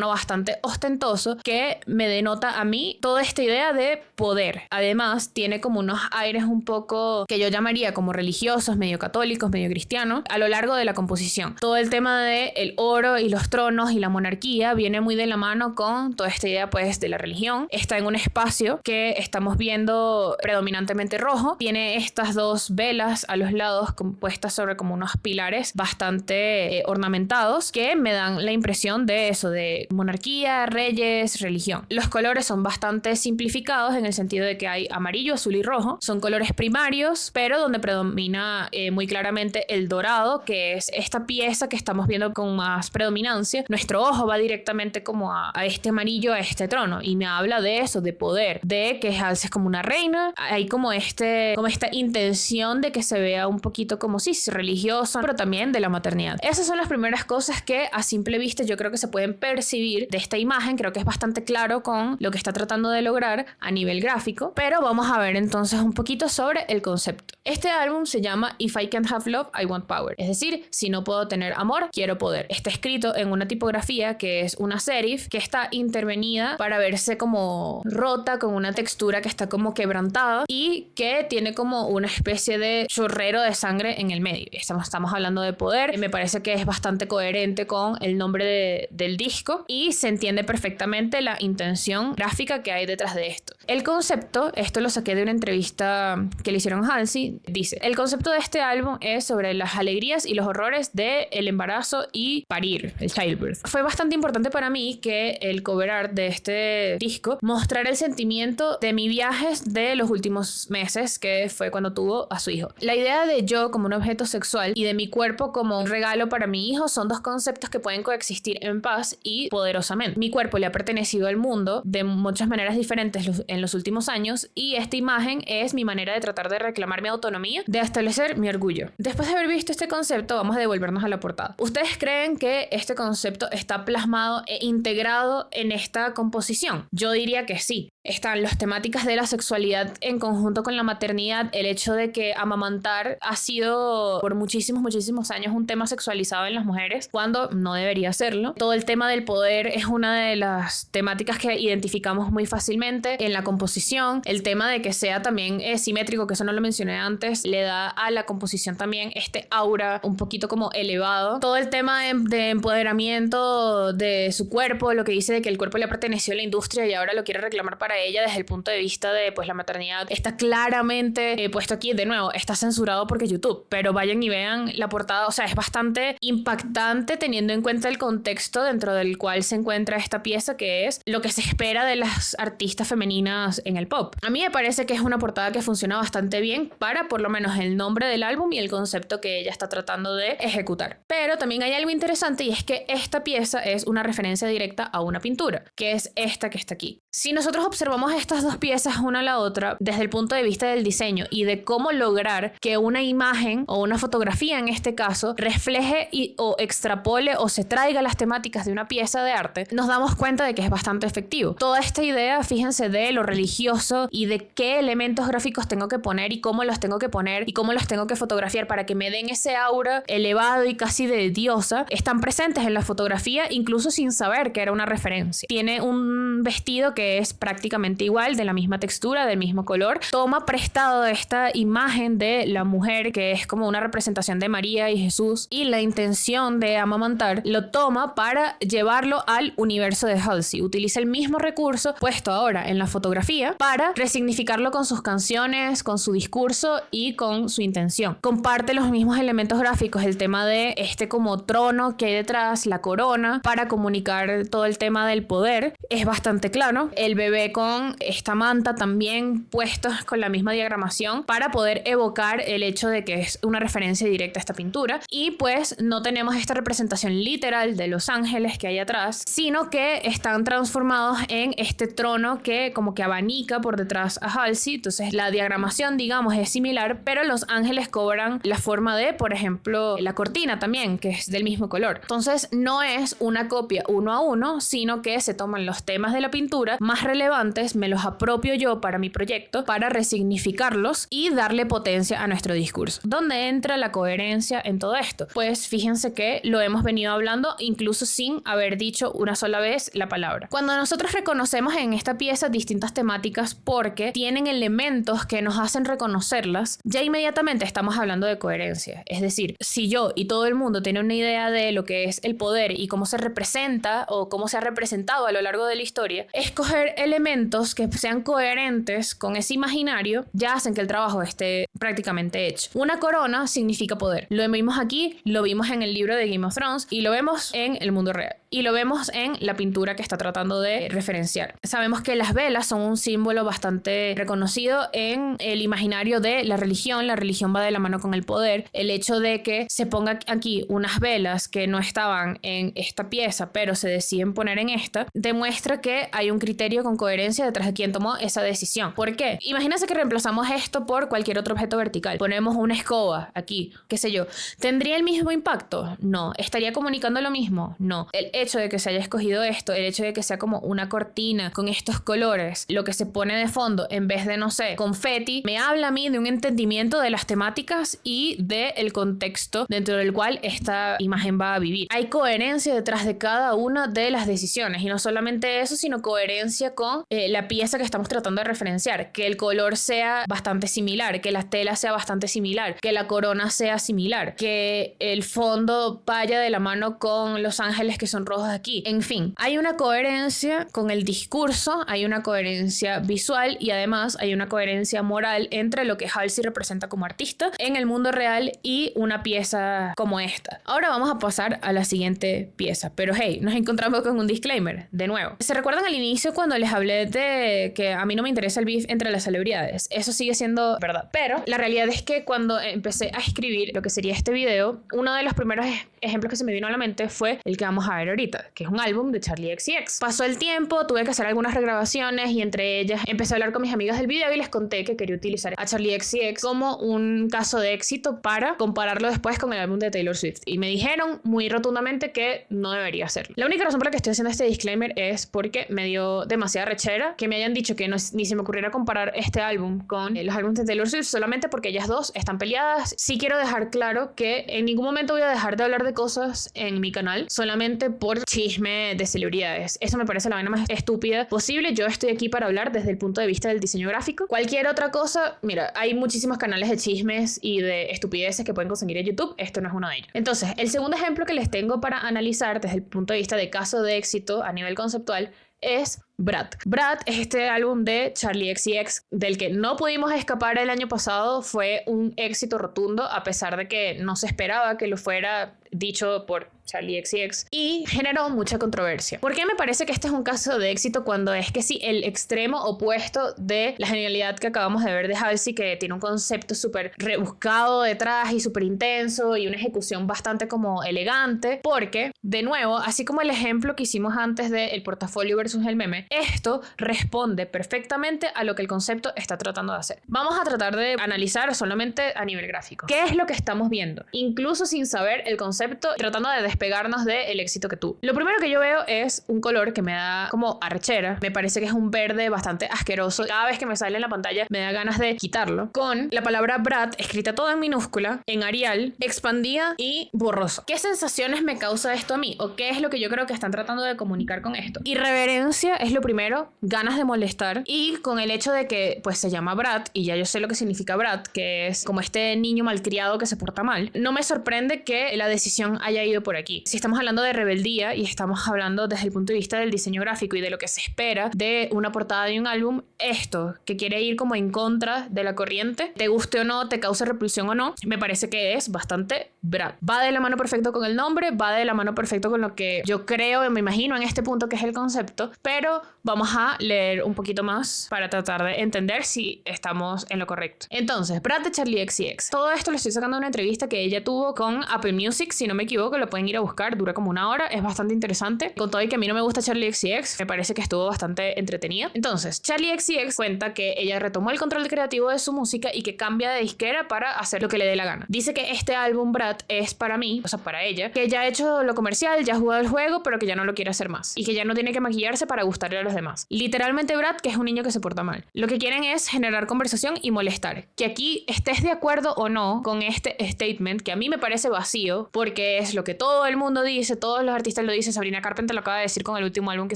bastante ostentoso que me denota a mí toda esta idea de poder. Además, tiene como unos aires un poco que yo llamaría como religiosos, medio católicos, medio cristianos, a lo largo de la composición. Todo el tema de el oro y los tronos y la monarquía viene muy de la mano con toda esta idea pues de la religión. Está en un espacio que estamos viendo predominantemente rojo. Tiene estas dos velas a los lados compuestas sobre como unos pilares bastante ornamentados que me dan la impresión de eso, de monarquía, reyes, religión. Los colores son bastante simplificados en el sentido de que hay amarillo, azul y rojo. Son colores primarios, pero donde predomina muy claramente el dorado, que es esta pieza que estamos viendo con más predominancia. Nuestro ojo va directamente como a este amarillo, a este trono, y me habla de eso, de poder, de que Halsey es como una reina. Hay como esta intención de que se vea un poquito como sí, religiosa, pero también de la maternidad. Esas son las primeras cosas que a simple vista yo creo que se pueden percibir de esta imagen. Creo que es bastante claro con lo que está tratando de lograr a nivel gráfico, pero vamos a ver entonces un poquito sobre el concepto. Este álbum se llama If I Can't Have Love, I Want Power, es decir, si no puedo tener amor, quiero poder. Está escrito en una tipografía que es una serif que está intervenida para verse como rota, con una textura que está como quebrantada y que tiene como una especie de chorrero de sangre en el medio. Estamos hablando de poder. Me parece que es bastante coherente con el nombre del disco y se entiende perfectamente la intención gráfica que hay detrás de esto. El concepto, esto lo saqué de una entrevista que le hicieron a Halsey, dice: el concepto de este álbum es sobre las alegrías y los horrores del embarazo y parir, el childbirth. Fue bastante importante para mí que el cover art de este disco mostrara el sentimiento de mis viajes de los últimos meses, que fue cuando tuvo a su hijo. La idea de yo como un objeto sexual y de mi cuerpo como un regalo para mi hijo son dos conceptos que pueden coexistir en paz y poderosamente. Mi cuerpo le ha pertenecido al mundo de muchas maneras diferentes en los últimos años y esta imagen es mi manera de tratar de reclamar mi autonomía, de establecer mi orgullo. Después de haber visto este concepto, vamos a devolvernos a la portada. ¿Ustedes creen que este concepto está plasmado e integrado en esta composición? Yo diría que sí. Están las temáticas de la sexualidad en conjunto con la maternidad, el hecho de que amamantar ha sido por muchísimos años un tema sexualizado en las mujeres cuando no debería serlo. Todo el tema del poder es una de las temáticas que identificamos muy fácilmente en la composición. El tema de que sea también simétrico, que eso no lo mencioné antes, le da a la composición también este aura un poquito como elevado. Todo el tema de empoderamiento de su cuerpo, lo que dice de que el cuerpo le perteneció a la industria y ahora lo quiere reclamar para ella desde el punto de vista de pues la maternidad, está claramente puesto aquí. De nuevo, está censurado porque YouTube, pero vayan y vean la portada. O sea, es bastante impactante teniendo en cuenta el contexto dentro del cual se encuentra esta pieza, que es lo que se espera de las artistas femeninas en el pop. A mí me parece que es una portada que funciona bastante bien para por lo menos el nombre del álbum y el concepto que ella está tratando de ejecutar. Pero también hay algo interesante, y es que esta pieza es una referencia directa a una pintura, que es esta que está aquí. Si nosotros observamos estas dos piezas una a la otra desde el punto de vista del diseño y de cómo lograr que una imagen o una fotografía en este caso refleje o extrapole o se traiga las temáticas de una pieza de arte, nos damos cuenta de que es bastante efectivo. Toda esta idea, fíjense, de lo religioso y de qué elementos gráficos tengo que poner y cómo los tengo que poner y cómo los tengo que fotografiar para que me den ese aura elevado y casi de diosa, están presentes en la fotografía incluso sin saber que era una referencia. Tiene un vestido que es prácticamente igual, de la misma textura, del mismo color. Toma prestado esta imagen de la mujer, que es como una representación de María y Jesús, y la intención de amamantar lo toma para llevarlo al universo de Halsey. Utiliza el mismo recurso puesto ahora en la fotografía para resignificarlo con sus canciones, con su discurso y con su intención. Comparte los mismos elementos gráficos, el tema de este como trono que hay detrás, la corona, para comunicar todo el tema del poder. Es bastante claro fondo, el bebé con esta manta también puestos con la misma diagramación para poder evocar el hecho de que es una referencia directa a esta pintura. Y pues no tenemos esta representación literal de los ángeles que hay atrás, sino que están transformados en este trono que como que abanica por detrás a Halsey. Entonces la diagramación, digamos, es similar, pero los ángeles cobran la forma de, por ejemplo, la cortina también, que es del mismo color. Entonces no es una copia uno a uno, sino que se toman los temas de la pintura más relevantes, me los apropio yo para mi proyecto, para resignificarlos y darle potencia a nuestro discurso. ¿Dónde entra la coherencia en todo esto? Pues fíjense que lo hemos venido hablando incluso sin haber dicho una sola vez la palabra. Cuando nosotros reconocemos en esta pieza distintas temáticas porque tienen elementos que nos hacen reconocerlas, ya inmediatamente estamos hablando de coherencia. Es decir, si yo y todo el mundo tiene una idea de lo que es el poder y cómo se representa o cómo se ha representado a lo largo de la historia, escoger elementos que sean coherentes con ese imaginario ya hacen que el trabajo esté prácticamente hecho. Una corona significa poder. Lo vimos aquí, lo vimos en el libro de Game of Thrones y lo vemos en el mundo real. Y lo vemos en la pintura que está tratando de referenciar. Sabemos que las velas son un símbolo bastante reconocido en el imaginario de la religión. La religión va de la mano con el poder. El hecho de que se ponga aquí unas velas que no estaban en esta pieza, pero se deciden poner en esta, demuestra que hay un criterio con coherencia detrás de quien tomó esa decisión. ¿Por qué? Imagínense que reemplazamos esto por cualquier otro objeto vertical. Ponemos una escoba aquí, qué sé yo. ¿Tendría el mismo impacto? No. ¿Estaría comunicando lo mismo? No. El hecho de que se haya escogido esto, el hecho de que sea como una cortina con estos colores, lo que se pone de fondo en vez de, no sé, confeti, me habla a mí de un entendimiento de las temáticas y del contexto dentro del cual esta imagen va a vivir. Hay coherencia detrás de cada una de las decisiones y no solamente eso, sino coherencia con la pieza que estamos tratando de referenciar, que el color sea bastante similar, que la tela sea bastante similar, que la corona sea similar, que el fondo vaya de la mano con los ángeles que son rojos aquí. En fin, hay una coherencia con el discurso, hay una coherencia visual y además hay una coherencia moral entre lo que Halsey representa como artista en el mundo real y una pieza como esta. Ahora vamos a pasar a la siguiente pieza, pero hey, nos encontramos con un disclaimer, de nuevo. ¿Se recuerdan al inicio cuando les hablé de que a mí no me interesa el beef entre las celebridades? Eso sigue siendo verdad, pero la realidad es que cuando empecé a escribir lo que sería este video, uno de los primeros ejemplos que se me vino a la mente fue el que vamos a ver ahorita, que es un álbum de Charli XCX. Pasó el tiempo, tuve que hacer algunas regrabaciones y entre ellas empecé a hablar con mis amigas del video y les conté que quería utilizar a Charli XCX como un caso de éxito para compararlo después con el álbum de Taylor Swift. Y me dijeron muy rotundamente que no debería hacerlo. La única razón por la que estoy haciendo este disclaimer es porque me dio demasiada rechera que me hayan dicho que ni se me ocurriera comparar este álbum con los álbumes de Taylor Swift solamente porque ellas dos están peleadas. Sí quiero dejar claro que en ningún momento voy a dejar de hablar de cosas en mi canal solamente por chisme de celebridades. Eso me parece la vaina más estúpida posible. Yo estoy aquí para hablar desde el punto de vista del diseño gráfico. Cualquier otra cosa, mira, hay muchísimos canales de chismes y de estupideces que pueden conseguir en YouTube. Esto no es uno de ellos. Entonces, el segundo ejemplo que les tengo para analizar desde el punto de vista de caso de éxito a nivel conceptual es Brat. Brat es este álbum de Charli XCX del que no pudimos escapar el año pasado. Fue un éxito rotundo a pesar de que no se esperaba que lo fuera dicho por Charli XCX y generó mucha controversia. ¿Por qué me parece que este es un caso de éxito cuando es que sí, el extremo opuesto de la genialidad que acabamos de ver de Halsey, que tiene un concepto súper rebuscado detrás y súper intenso y una ejecución bastante como elegante? Porque, de nuevo, así como el ejemplo que hicimos antes del portafolio versus el meme, esto responde perfectamente a lo que el concepto está tratando de hacer. Vamos a tratar de analizar solamente a nivel gráfico. ¿Qué es lo que estamos viendo? Incluso sin saber el concepto, tratando de despegarnos del éxito que tuvo. Lo primero que yo veo es un color que me da como arrechera. Me parece que es un verde bastante asqueroso. Cada vez que me sale en la pantalla me da ganas de quitarlo. Con la palabra Brat escrita toda en minúscula, en Arial, expandida y borrosa. ¿Qué sensaciones me causa esto a mí? ¿O qué es lo que yo creo que están tratando de comunicar con esto? Irreverencia es lo primero, ganas de molestar, y con el hecho de que pues se llama Brat y ya yo sé lo que significa Brat, que es como este niño malcriado que se porta mal. No me sorprende que la decisión decisión haya ido por aquí. Si estamos hablando de rebeldía y estamos hablando desde el punto de vista del diseño gráfico y de lo que se espera de una portada de un álbum, esto que quiere ir como en contra de la corriente, te guste o no, te cause repulsión o no, me parece que es bastante Brad. Va de la mano perfecto con el nombre, va de la mano perfecto con lo que yo creo y me imagino en este punto que es el concepto, pero vamos a leer un poquito más para tratar de entender si estamos en lo correcto. Entonces, Brad de Charli XCX. Todo esto lo estoy sacando de una entrevista que ella tuvo con Apple Music, si no me equivoco, lo pueden ir a buscar, dura como 1 hora, es bastante interesante. Con todo y que a mí no me gusta Charli XCX, me parece que estuvo bastante entretenida. Entonces, Charli XCX cuenta que ella retomó el control creativo de su música y que cambia de disquera para hacer lo que le dé la gana. Dice que este álbum, Brad, es para mí, o sea, para ella, que ya ha hecho lo comercial, ya ha jugado el juego, pero que ya no lo quiere hacer más y que ya no tiene que maquillarse para gustarle a los demás. Literalmente Brad, que es un niño que se porta mal. Lo que quieren es generar conversación y molestar. Que aquí estés de acuerdo o no con este statement, que a mí me parece vacío, porque es lo que todo el mundo dice, todos los artistas lo dicen, Sabrina Carpenter lo acaba de decir con el último álbum que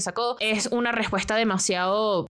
sacó, es una respuesta demasiado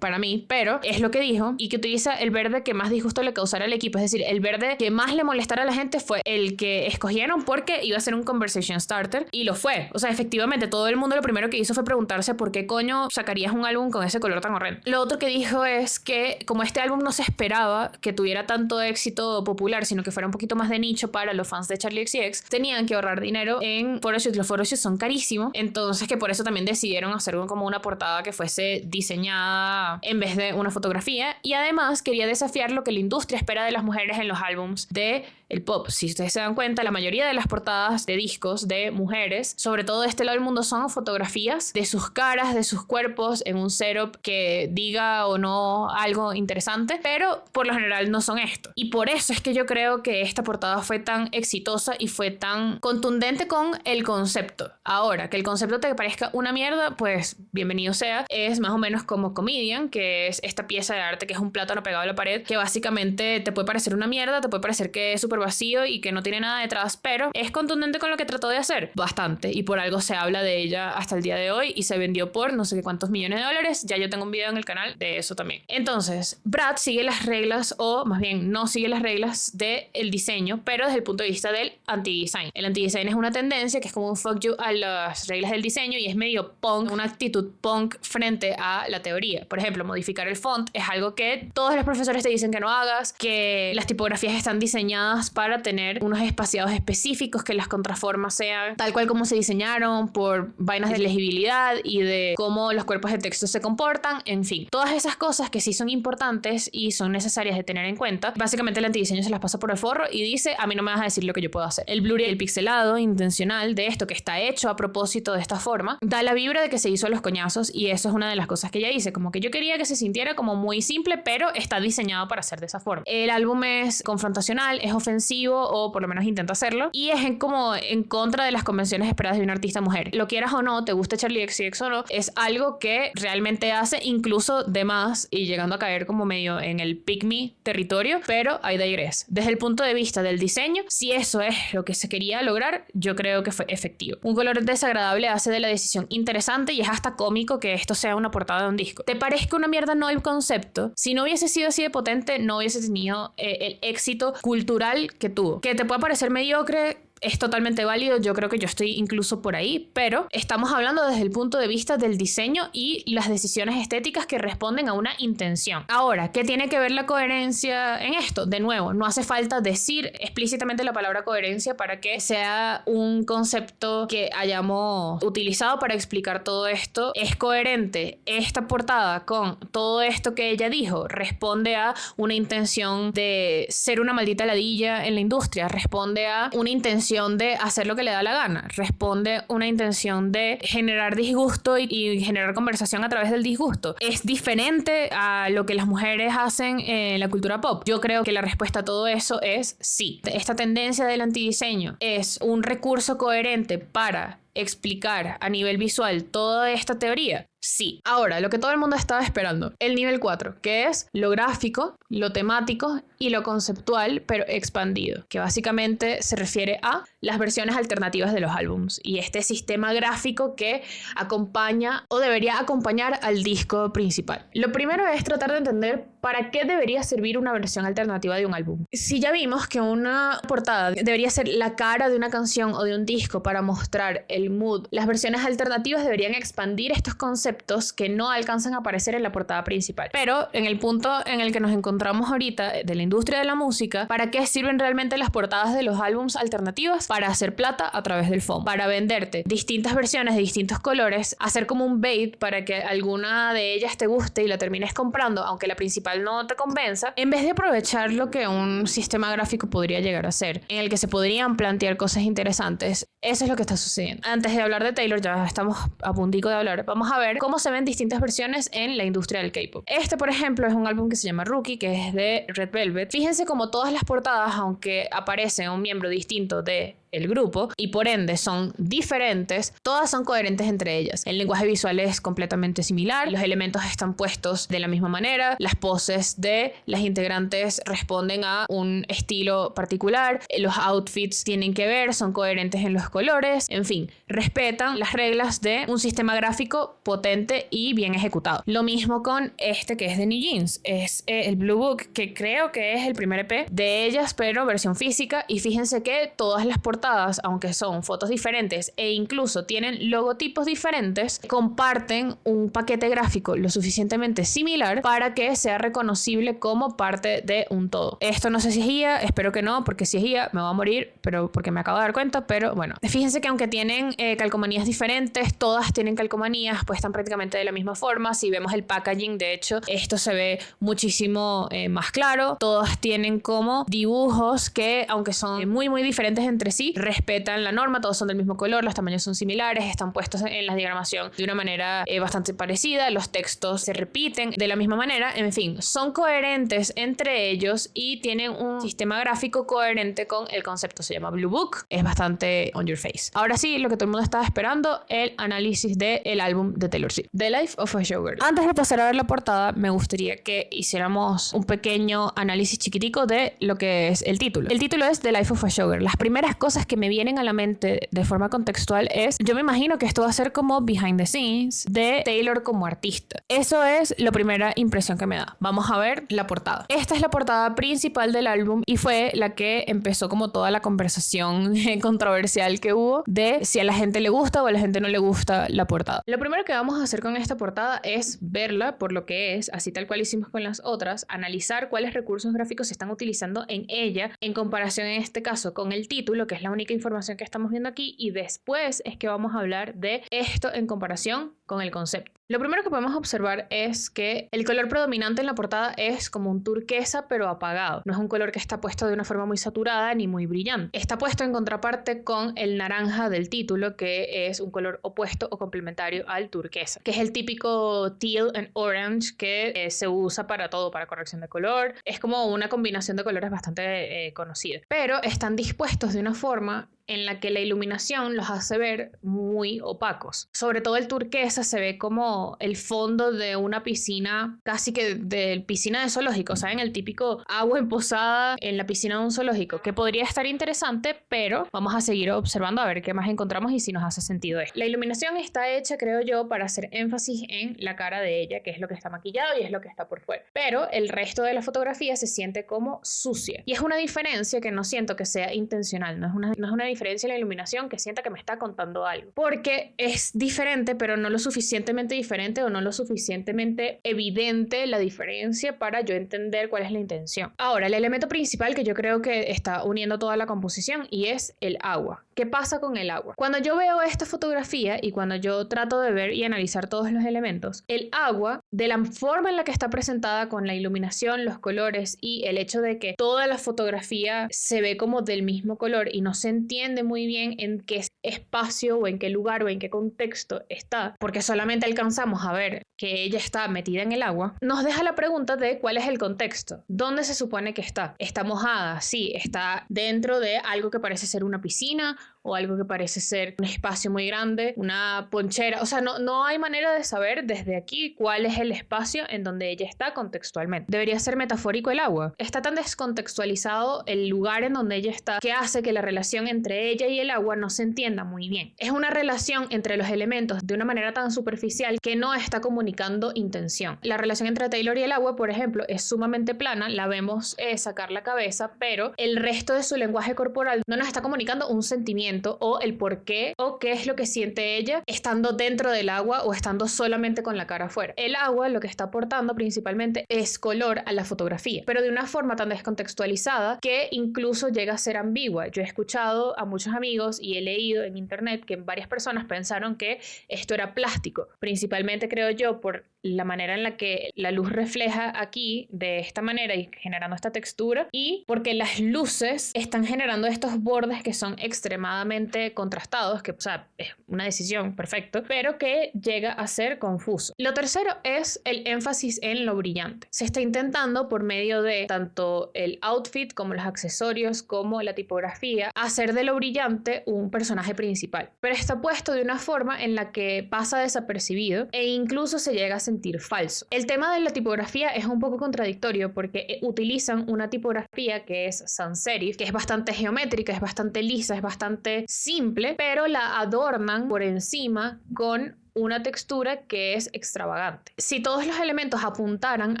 para mí, pero es lo que dijo, y que utiliza el verde que más disgusto le causara al equipo, es decir, el verde que más le molestara a la gente fue el que escogieron porque iba a ser un conversation starter, y lo fue. O sea, efectivamente todo el mundo lo primero que hizo fue preguntarse por qué coño sacarías un álbum con ese color tan horrendo. Lo otro que dijo es que como este álbum no se esperaba que tuviera tanto éxito popular, sino que fuera un poquito más de nicho para los fans de Charli XCX, tenían que ahorrar dinero en photoshoots. Los photoshoots son carísimos, entonces que por eso también decidieron hacer como una portada que fuese diseñada en vez de una fotografía, y además quería desafiar lo que la industria espera de las mujeres en los álbums de el pop. Si ustedes se dan cuenta, la mayoría de las portadas de discos de mujeres, sobre todo de este lado del mundo, son fotografías de sus caras, de sus cuerpos, en un setup que diga o no algo interesante, pero por lo general no son esto. Y por eso es que yo creo que esta portada fue tan exitosa y fue tan contundente con el concepto. Ahora, que el concepto te parezca una mierda, pues bienvenido sea. Es más o menos como Comedian, que es esta pieza de arte que es un plátano pegado a la pared, que básicamente te puede parecer una mierda, te puede parecer que es súper vacío y que no tiene nada detrás, pero es contundente con lo que trató de hacer. Bastante. Y por algo se habla de ella hasta el día de hoy y se vendió por no sé qué cuántos millones de dólares. Ya yo tengo un video en el canal de eso también. Entonces, Brad sigue las reglas, o más bien no sigue las reglas del diseño, pero desde el punto de vista del anti-design. El anti-design es una tendencia que es como un fuck you a las reglas del diseño y es medio punk, una actitud punk frente a la teoría. Por ejemplo, modificar el font es algo que todos los profesores te dicen que no hagas, que las tipografías están diseñadas para tener unos espaciados específicos, que las contraformas sean tal cual como se diseñaron por vainas de legibilidad y de cómo los cuerpos de texto se comportan, en fin. Todas esas cosas que sí son importantes y son necesarias de tener en cuenta, básicamente el antidiseño se las pasa por el forro y dice, a mí no me vas a decir lo que yo puedo hacer. El blur y el pixelado intencional de esto, que está hecho a propósito de esta forma, da la vibra de que se hizo a los coñazos, y eso es una de las cosas que ella dice, como que yo quería que se sintiera como muy simple, pero está diseñado para ser de esa forma. El álbum es confrontacional, es ofensivo, o por lo menos intenta hacerlo, y es como en contra de las convenciones esperadas de una artista mujer. Lo quieras o no, te guste Charli XCX o no, es algo que realmente hace incluso de más y llegando a caer como medio en el pick me territorio, pero I digress. Desde el punto de vista del diseño, si eso es lo que se quería lograr, yo creo que fue efectivo. Un color desagradable hace de la decisión interesante y es hasta cómico que esto sea una portada de un disco. ¿Te parezca una mierda no el concepto? Si no hubiese sido así de potente, no hubiese tenido el éxito cultural que tuvo. Que te pueda parecer mediocre, es totalmente válido, yo creo que yo estoy incluso por ahí, pero estamos hablando desde el punto de vista del diseño y las decisiones estéticas que responden a una intención. Ahora, ¿qué tiene que ver la coherencia en esto? De nuevo, no hace falta decir explícitamente la palabra coherencia para que sea un concepto que hayamos utilizado para explicar todo esto. ¿Es coherente esta portada con todo esto que ella dijo? ¿Responde a una intención de ser una maldita ladilla en la industria? ¿Responde a una intención de hacer lo que le da la gana? ¿Responde una intención de generar disgusto y generar conversación a través del disgusto? ¿Es diferente a lo que las mujeres hacen en la cultura pop? Yo creo que la respuesta a todo eso es sí. Esta tendencia del antidiseño es un recurso coherente para explicar a nivel visual toda esta teoría. Sí. Ahora, lo que todo el mundo estaba esperando, el nivel 4, que es lo gráfico, lo temático y lo conceptual, pero expandido, que básicamente se refiere a las versiones alternativas de los álbums y este sistema gráfico que acompaña o debería acompañar al disco principal. Lo primero es tratar de entender ¿para qué debería servir una versión alternativa de un álbum? Si ya vimos que una portada debería ser la cara de una canción o de un disco para mostrar el mood, las versiones alternativas deberían expandir estos conceptos que no alcanzan a aparecer en la portada principal. Pero en el punto en el que nos encontramos ahorita de la industria de la música, ¿para qué sirven realmente las portadas de los álbums alternativas? Para hacer plata a través del FOMO, para venderte distintas versiones de distintos colores, hacer como un bait para que alguna de ellas te guste y la termines comprando, aunque la principal no te convenza, en vez de aprovechar lo que un sistema gráfico podría llegar a ser, en el que se podrían plantear cosas interesantes. Eso es lo que está sucediendo. Antes de hablar de Taylor, ya estamos a puntico de hablar, vamos a ver cómo se ven distintas versiones en la industria del K-pop. Este, por ejemplo, es un álbum que se llama Rookie, que es de Red Velvet. Fíjense como todas las portadas, aunque aparece un miembro distinto de el grupo y por ende son diferentes, todas son coherentes entre ellas. El lenguaje visual es completamente similar, los elementos están puestos de la misma manera, las poses de las integrantes responden a un estilo particular, los outfits tienen que ver, son coherentes en los colores, en fin, respetan las reglas de un sistema gráfico potente y bien ejecutado. Lo mismo con este que es de New Jeans, es el Blue Book, que creo que es el primer EP de ellas, pero versión física, y fíjense que todas las portadas, aunque son fotos diferentes e incluso tienen logotipos diferentes, comparten un paquete gráfico lo suficientemente similar para que sea reconocible como parte de un todo. Esto no sé si es IA, espero que no, porque si es IA me voy a morir, pero porque me acabo de dar cuenta, pero bueno. Fíjense que aunque tienen calcomanías diferentes, todas tienen calcomanías, pues están prácticamente de la misma forma. Si vemos el packaging, de hecho, esto se ve muchísimo más claro. Todas tienen como dibujos que, aunque son muy diferentes entre sí, respetan la norma, todos son del mismo color, los tamaños son similares, están puestos en la diagramación de una manera bastante parecida, los textos se repiten de la misma manera, en fin, son coherentes entre ellos y tienen un sistema gráfico coherente con el concepto. Se llama Blue Book, es bastante on your face. Ahora sí, lo que todo el mundo estaba esperando, el análisis del álbum de Taylor Swift, The Life of a Showgirl. Antes de pasar a ver la portada, me gustaría que hiciéramos un pequeño análisis chiquitico de lo que es el título. El título es The Life of a Showgirl. Las primeras cosas que me vienen a la mente de forma contextual es, yo me imagino que esto va a ser como behind the scenes de Taylor como artista. Eso es la primera impresión que me da. Vamos a ver la portada. Esta es la portada principal del álbum y fue la que empezó como toda la conversación controversial que hubo de si a la gente le gusta o a la gente no le gusta la portada. Lo primero que vamos a hacer con esta portada es verla por lo que es, así tal cual hicimos con las otras, analizar cuáles recursos gráficos se están utilizando en ella en comparación en este caso con el título, que es la única información que estamos viendo aquí, y después es que vamos a hablar de esto en comparación con el concepto. Lo primero que podemos observar es que el color predominante en la portada es como un turquesa pero apagado. No es un color que está puesto de una forma muy saturada ni muy brillante. Está puesto en contraparte con el naranja del título, que es un color opuesto o complementario al turquesa, que es el típico teal and orange que se usa para todo, para corrección de color. Es como una combinación de colores bastante conocida. Pero están dispuestos de una forma en la que la iluminación los hace ver muy opacos. Sobre todo el turquesa se ve como el fondo de una piscina, casi que de piscina de zoológico, ¿saben? El típico agua emposada en la piscina de un zoológico, que podría estar interesante, pero vamos a seguir observando a ver qué más encontramos y si nos hace sentido esto. La iluminación está hecha, creo yo, para hacer énfasis en la cara de ella, que es lo que está maquillado y es lo que está por fuera. Pero el resto de la fotografía se siente como sucia. Y es una diferencia que no siento que sea intencional, no es una diferencia en la iluminación que sienta que me está contando algo, porque es diferente, pero no lo suficientemente diferente o no lo suficientemente evidente la diferencia para yo entender cuál es la intención. Ahora, el elemento principal que yo creo que está uniendo toda la composición y es el agua. ¿Qué pasa con el agua? Cuando yo veo esta fotografía y cuando yo trato de ver y analizar todos los elementos, el agua, de la forma en la que está presentada con la iluminación, los colores y el hecho de que toda la fotografía se ve como del mismo color y no se entiende muy bien en qué espacio o en qué lugar o en qué contexto está, porque solamente alcanzamos a ver que ella está metida en el agua, nos deja la pregunta de cuál es el contexto. ¿Dónde se supone que está? ¿Está mojada? Sí, está dentro de algo que parece ser una piscina o algo que parece ser un espacio muy grande, una ponchera. O sea, no hay manera de saber desde aquí cuál es el espacio en donde ella está contextualmente. Debería ser metafórico el agua. Está tan descontextualizado el lugar en donde ella está que hace que la relación entre ella y el agua no se entienda entienda muy bien. Es una relación entre los elementos de una manera tan superficial que no está comunicando intención. La relación entre Taylor y el agua, por ejemplo, es sumamente plana, la vemos sacar la cabeza, pero el resto de su lenguaje corporal no nos está comunicando un sentimiento o el por qué o qué es lo que siente ella estando dentro del agua o estando solamente con la cara afuera. El agua lo que está aportando principalmente es color a la fotografía, pero de una forma tan descontextualizada que incluso llega a ser ambigua. Yo he escuchado a muchos amigos y he leído en internet que varias personas pensaron que esto era plástico, principalmente creo yo por la manera en la que la luz refleja aquí de esta manera y generando esta textura, y porque las luces están generando estos bordes que son extremadamente contrastados, que, o sea, es una decisión, perfecto, pero que llega a ser confuso. Lo tercero es el énfasis en lo brillante. Se está intentando por medio de tanto el outfit como los accesorios como la tipografía hacer de lo brillante un personaje principal, pero está puesto de una forma en la que pasa desapercibido e incluso se llega a sentir falso. El tema de la tipografía es un poco contradictorio porque utilizan una tipografía que es sans serif, que es bastante geométrica, es bastante lisa, es bastante simple, pero la adornan por encima con una textura que es extravagante. Si todos los elementos apuntaran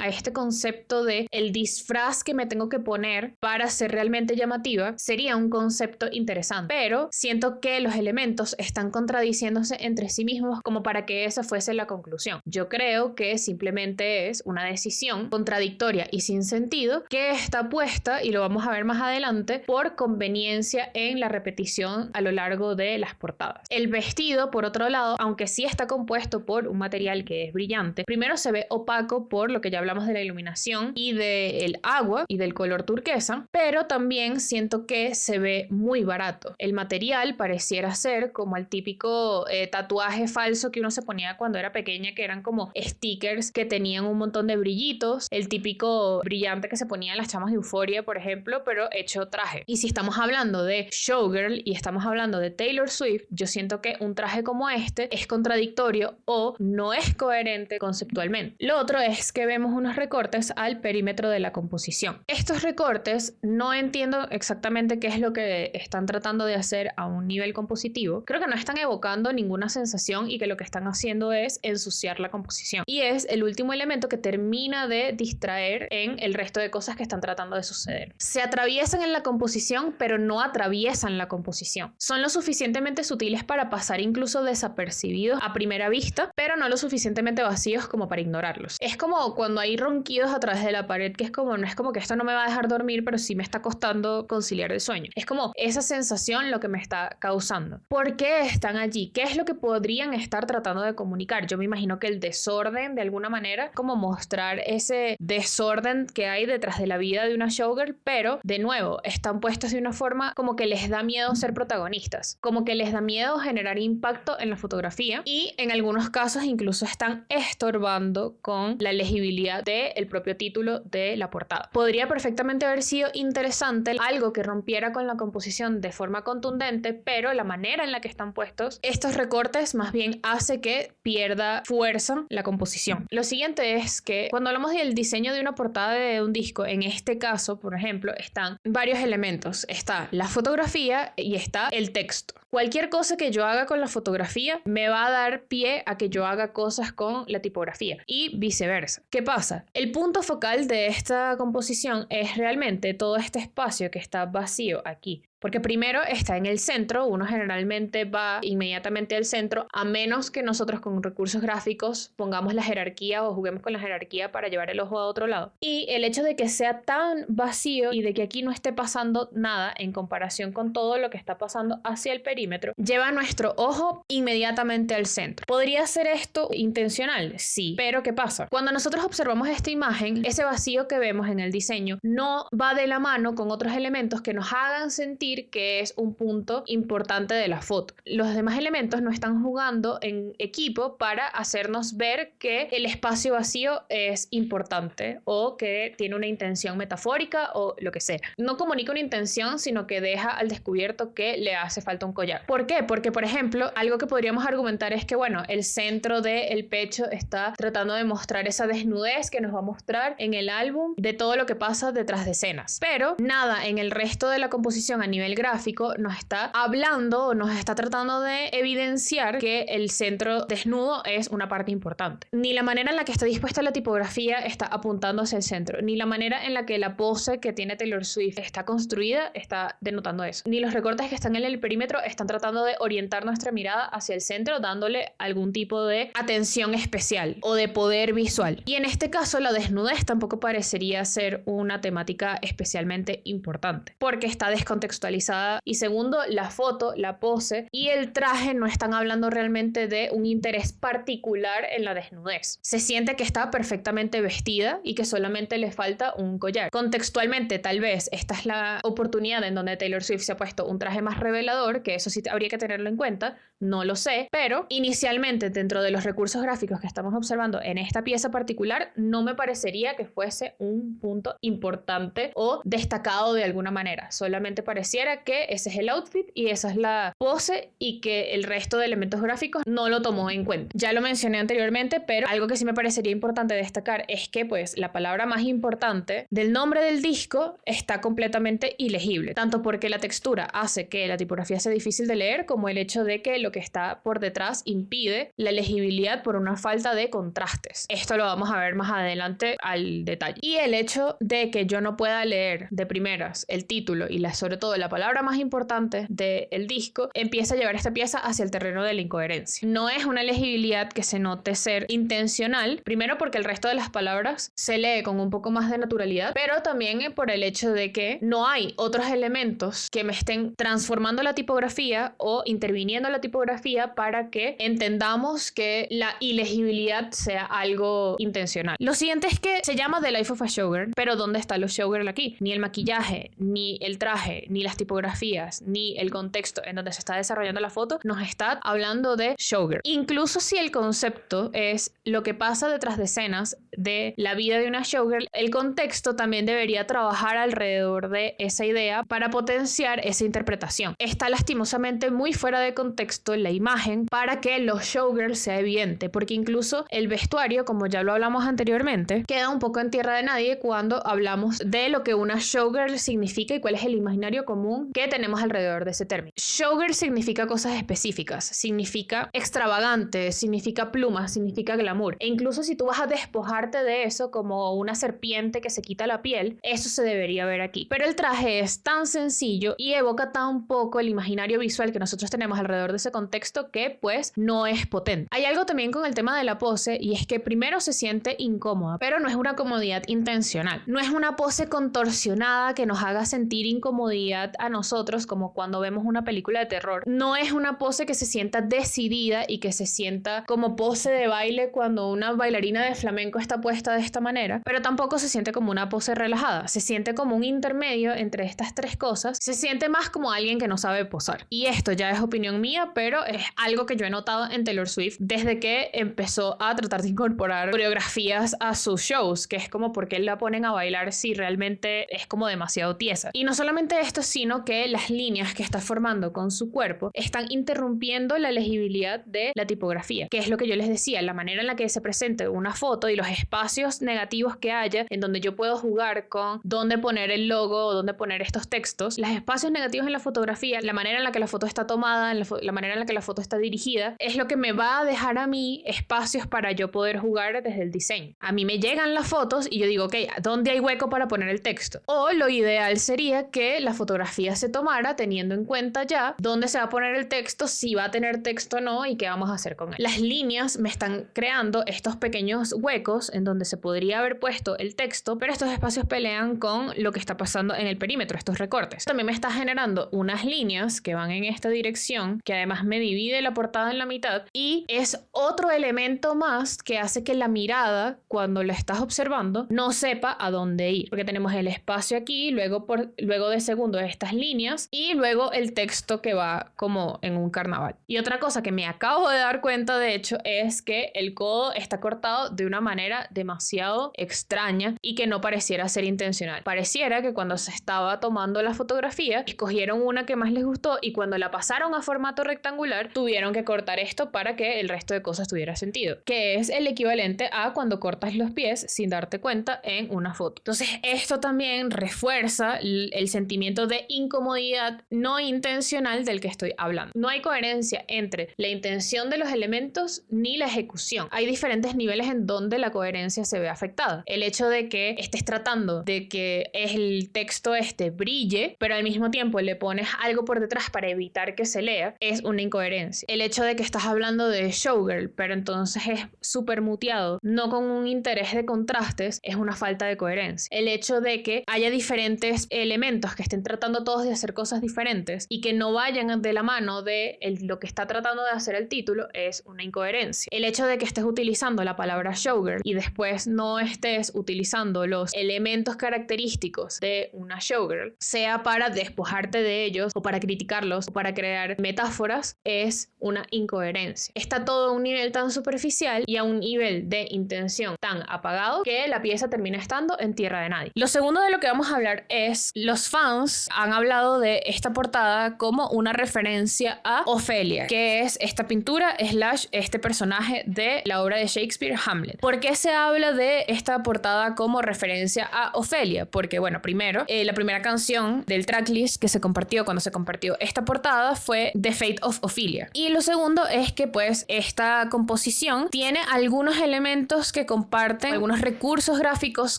a este concepto de el disfraz que me tengo que poner para ser realmente llamativa, sería un concepto interesante, pero siento que los elementos están contradiciéndose entre sí mismos como para que esa fuese la conclusión. Yo creo que simplemente es una decisión contradictoria y sin sentido que está puesta, y lo vamos a ver más adelante, por conveniencia en la repetición a lo largo de las portadas. El vestido, por otro lado, aunque sí está compuesto por un material que es brillante, primero se ve opaco por lo que ya hablamos de la iluminación y del agua y del color turquesa, pero también siento que se ve muy barato. El material pareciera ser como el típico tatuaje falso que uno se ponía cuando era pequeña, que eran como stickers que tenían un montón de brillitos, el típico brillante que se ponían las chamas de Euphoria, por ejemplo, pero hecho traje. Y si estamos hablando de Showgirl y estamos hablando de Taylor Swift, yo siento que un traje como este es contradictorio o no es coherente conceptualmente. Lo otro es que vemos unos recortes al perímetro de la composición. Estos recortes no entiendo exactamente qué es lo que están tratando de hacer a un nivel compositivo. Creo que no están evocando ninguna sensación y que lo que están haciendo es ensuciar la composición. Y es el último elemento que termina de distraer en el resto de cosas que están tratando de suceder. Se atraviesan en la composición, pero no atraviesan la composición. Son lo suficientemente sutiles para pasar incluso desapercibidos a primera vista, pero no lo suficientemente vacíos como para ignorarlos. Es como cuando hay ronquidos a través de la pared, que es como, no es como que esto no me va a dejar dormir, pero sí me está costando conciliar el sueño. Es como esa sensación lo que me está causando. ¿Por qué están allí? ¿Qué es lo que podrían estar tratando de comunicar? Yo me imagino que el desorden, de alguna manera, como mostrar ese desorden que hay detrás de la vida de una showgirl, pero, de nuevo, están puestos de una forma como que les da miedo ser protagonistas, como que les da miedo generar impacto en la fotografía y en algunos casos incluso están estorbando con la legibilidad del propio título de la portada. Podría perfectamente haber sido interesante algo que rompiera con la composición de forma contundente, pero la manera en la que están puestos estos recortes más bien hace que pierda fuerza la composición. Lo siguiente es que cuando hablamos del diseño de una portada de un disco, en este caso, por ejemplo, están varios elementos. Está la fotografía y está el texto. Cualquier cosa que yo haga con la fotografía me va a dar pie a que yo haga cosas con la tipografía y viceversa. ¿Qué pasa? El punto focal de esta composición es realmente todo este espacio que está vacío aquí. Porque primero está en el centro, uno generalmente va inmediatamente al centro, a menos que nosotros con recursos gráficos pongamos la jerarquía o juguemos con la jerarquía para llevar el ojo a otro lado. Y el hecho de que sea tan vacío y de que aquí no esté pasando nada en comparación con todo lo que está pasando hacia el perímetro, lleva nuestro ojo inmediatamente al centro. ¿Podría ser esto intencional? Sí, pero ¿qué pasa? Cuando nosotros observamos esta imagen, ese vacío que vemos en el diseño no va de la mano con otros elementos que nos hagan sentir que es un punto importante de la foto. Los demás elementos no están jugando en equipo para hacernos ver que el espacio vacío es importante o que tiene una intención metafórica o lo que sea. No comunica una intención, sino que deja al descubierto que le hace falta un collar. ¿Por qué? Porque, por ejemplo, algo que podríamos argumentar es que, bueno, el centro del pecho está tratando de mostrar esa desnudez que nos va a mostrar en el álbum de todo lo que pasa detrás de escenas. Pero nada en el resto de la composición a nivel nivel gráfico nos está hablando, nos está tratando de evidenciar que el centro desnudo es una parte importante. Ni la manera en la que está dispuesta la tipografía está apuntando hacia el centro, ni la manera en la que la pose que tiene Taylor Swift está construida está denotando eso, ni los recortes que están en el perímetro están tratando de orientar nuestra mirada hacia el centro, dándole algún tipo de atención especial o de poder visual. Y en este caso la desnudez tampoco parecería ser una temática especialmente importante, porque está descontextualizada, y segundo, la foto, la pose y el traje no están hablando realmente de un interés particular en la desnudez. Se siente que está perfectamente vestida y que solamente le falta un collar. Contextualmente, tal vez esta es la oportunidad en donde Taylor Swift se ha puesto un traje más revelador, que eso sí habría que tenerlo en cuenta, no lo sé, pero inicialmente dentro de los recursos gráficos que estamos observando en esta pieza particular, no me parecería que fuese un punto importante o destacado de alguna manera. Solamente pareciera que ese es el outfit y esa es la pose y que el resto de elementos gráficos no lo tomó en cuenta. Ya lo mencioné anteriormente, pero algo que sí me parecería importante destacar es que pues la palabra más importante del nombre del disco está completamente ilegible, tanto porque la textura hace que la tipografía sea difícil de leer, como el hecho de que lo que está por detrás impide la legibilidad por una falta de contrastes. Esto lo vamos a ver más adelante al detalle. Y el hecho de que yo no pueda leer de primeras el título y sobre todo la palabra más importante del disco empieza a llevar esta pieza hacia el terreno de la incoherencia. No es una legibilidad que se note ser intencional, primero porque el resto de las palabras se lee con un poco más de naturalidad, pero también por el hecho de que no hay otros elementos que me estén transformando la tipografía o interviniendo la tipografía para que entendamos que la ilegibilidad sea algo intencional. Lo siguiente es que se llama The Life of a Showgirl, pero ¿dónde está los showgirl aquí? Ni el maquillaje, ni el traje, ni las tipografías, ni el contexto en donde se está desarrollando la foto nos está hablando de showgirl. Incluso si el concepto es lo que pasa detrás de escenas de la vida de una showgirl, el contexto también debería trabajar alrededor de esa idea para potenciar esa interpretación. Está lastimosamente muy fuera de contexto la imagen para que los showgirls sea evidente, porque incluso el vestuario, como ya lo hablamos anteriormente, queda un poco en tierra de nadie cuando hablamos de lo que una showgirl significa y cuál es el imaginario común que tenemos alrededor de ese término. Showgirl significa cosas específicas, significa extravagante, significa plumas, significa glamour, e incluso si tú vas a despojarte de eso como una serpiente que se quita la piel, eso se debería ver aquí. Pero el traje es tan sencillo y evoca tan poco el imaginario visual que nosotros tenemos alrededor de ese contexto que pues no es potente. Hay algo también con el tema de la pose, y es que primero se siente incómoda, pero no es una comodidad intencional. No es una pose contorsionada que nos haga sentir incomodidad a nosotros como cuando vemos una película de terror. No es una pose que se sienta decidida y que se sienta como pose de baile cuando una bailarina de flamenco está puesta de esta manera, pero tampoco se siente como una pose relajada. Se siente como un intermedio entre estas tres cosas. Se siente más como alguien que no sabe posar. Y esto ya es opinión mía, pero es algo que yo he notado en Taylor Swift desde que empezó a tratar de incorporar coreografías a sus shows, que es como por qué la ponen a bailar si realmente es como demasiado tiesa. Y no solamente esto, sino que las líneas que está formando con su cuerpo están interrumpiendo la legibilidad de la tipografía, que es lo que yo les decía, la manera en la que se presente una foto y los espacios negativos que haya en donde yo puedo jugar con dónde poner el logo o dónde poner estos textos. Los espacios negativos en la fotografía, la manera en la que la foto está tomada, la manera en la que la foto está dirigida, es lo que me va a dejar a mí espacios para yo poder jugar desde el diseño. A mí me llegan las fotos y yo digo, ok, ¿dónde hay hueco para poner el texto? O lo ideal sería que la fotografía se tomara teniendo en cuenta ya dónde se va a poner el texto, si va a tener texto o no y qué vamos a hacer con él. Las líneas me están creando estos pequeños huecos en donde se podría haber puesto el texto, pero estos espacios pelean con lo que está pasando en el perímetro, estos recortes. También me está generando unas líneas que van en esta dirección, que además me divide la portada en la mitad, y es otro elemento más que hace que la mirada, cuando la estás observando, no sepa a dónde ir, porque tenemos el espacio aquí, luego de segundo estas líneas y luego el texto que va como en un carnaval. Y otra cosa que me acabo de dar cuenta, de hecho, es que el codo está cortado de una manera demasiado extraña y que no pareciera ser intencional. Pareciera que cuando se estaba tomando la fotografía escogieron una que más les gustó y cuando la pasaron a formato rectangular rectangular, tuvieron que cortar esto para que el resto de cosas tuviera sentido, que es el equivalente a cuando cortas los pies sin darte cuenta en una foto. Entonces esto también refuerza el sentimiento de incomodidad no intencional del que estoy hablando. No hay coherencia entre la intención de los elementos ni la ejecución. Hay diferentes niveles en donde la coherencia se ve afectada. El hecho de que estés tratando de que el texto brille, pero al mismo tiempo le pones algo por detrás para evitar que se lea, es una incoherencia. El hecho de que estás hablando de showgirl, pero entonces es súper muteado, no con un interés de contrastes, es una falta de coherencia. El hecho de que haya diferentes elementos que estén tratando todos de hacer cosas diferentes y que no vayan de la mano de lo que está tratando de hacer el título es una incoherencia. El hecho de que estés utilizando la palabra showgirl y después no estés utilizando los elementos característicos de una showgirl, sea para despojarte de ellos o para criticarlos o para crear metáforas, es una incoherencia. Está todo a un nivel tan superficial y a un nivel de intención tan apagado que la pieza termina estando en tierra de nadie. Lo segundo de lo que vamos a hablar es, los fans han hablado de esta portada como una referencia a Ofelia, que es esta pintura / este personaje de la obra de Shakespeare, Hamlet. ¿Por qué se habla de esta portada como referencia a Ofelia? Porque, bueno, primero, la primera canción del tracklist que se compartió cuando se compartió esta portada fue The Fate of Ophelia. Y lo segundo es que, pues, esta composición tiene algunos elementos que comparten, algunos recursos gráficos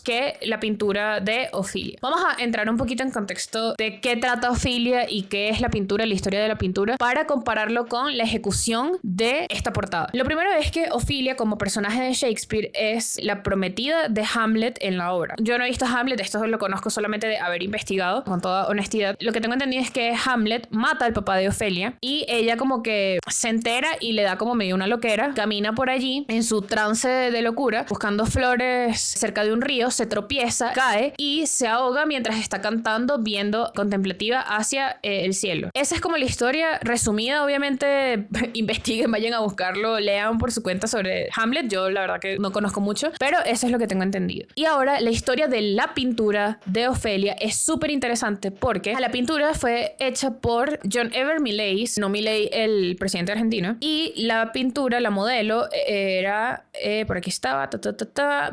que la pintura de Ophelia. Vamos a entrar un poquito en contexto de qué trata Ophelia y qué es la pintura, la historia de la pintura, para compararlo con la ejecución de esta portada. Lo primero es que Ophelia, como personaje de Shakespeare, es la prometida de Hamlet en la obra. Yo no he visto Hamlet, esto lo conozco solamente de haber investigado, con toda honestidad. Lo que tengo entendido es que Hamlet mata al papá de Ofelia y ella como que se entera y le da como medio una loquera, camina por allí en su trance de locura, buscando flores cerca de un río, se tropieza, cae y se ahoga mientras está cantando, viendo contemplativa hacia el cielo. Esa es como la historia resumida. Obviamente investiguen, vayan a buscarlo, lean por su cuenta sobre Hamlet. Yo la verdad que no conozco mucho, pero eso es lo que tengo entendido. Y ahora la historia de la pintura de Ofelia es súper interesante porque la pintura fue hecha por John Ever Millais, no Milei el presidente argentino, y la pintura, la modelo era, por aquí estaba,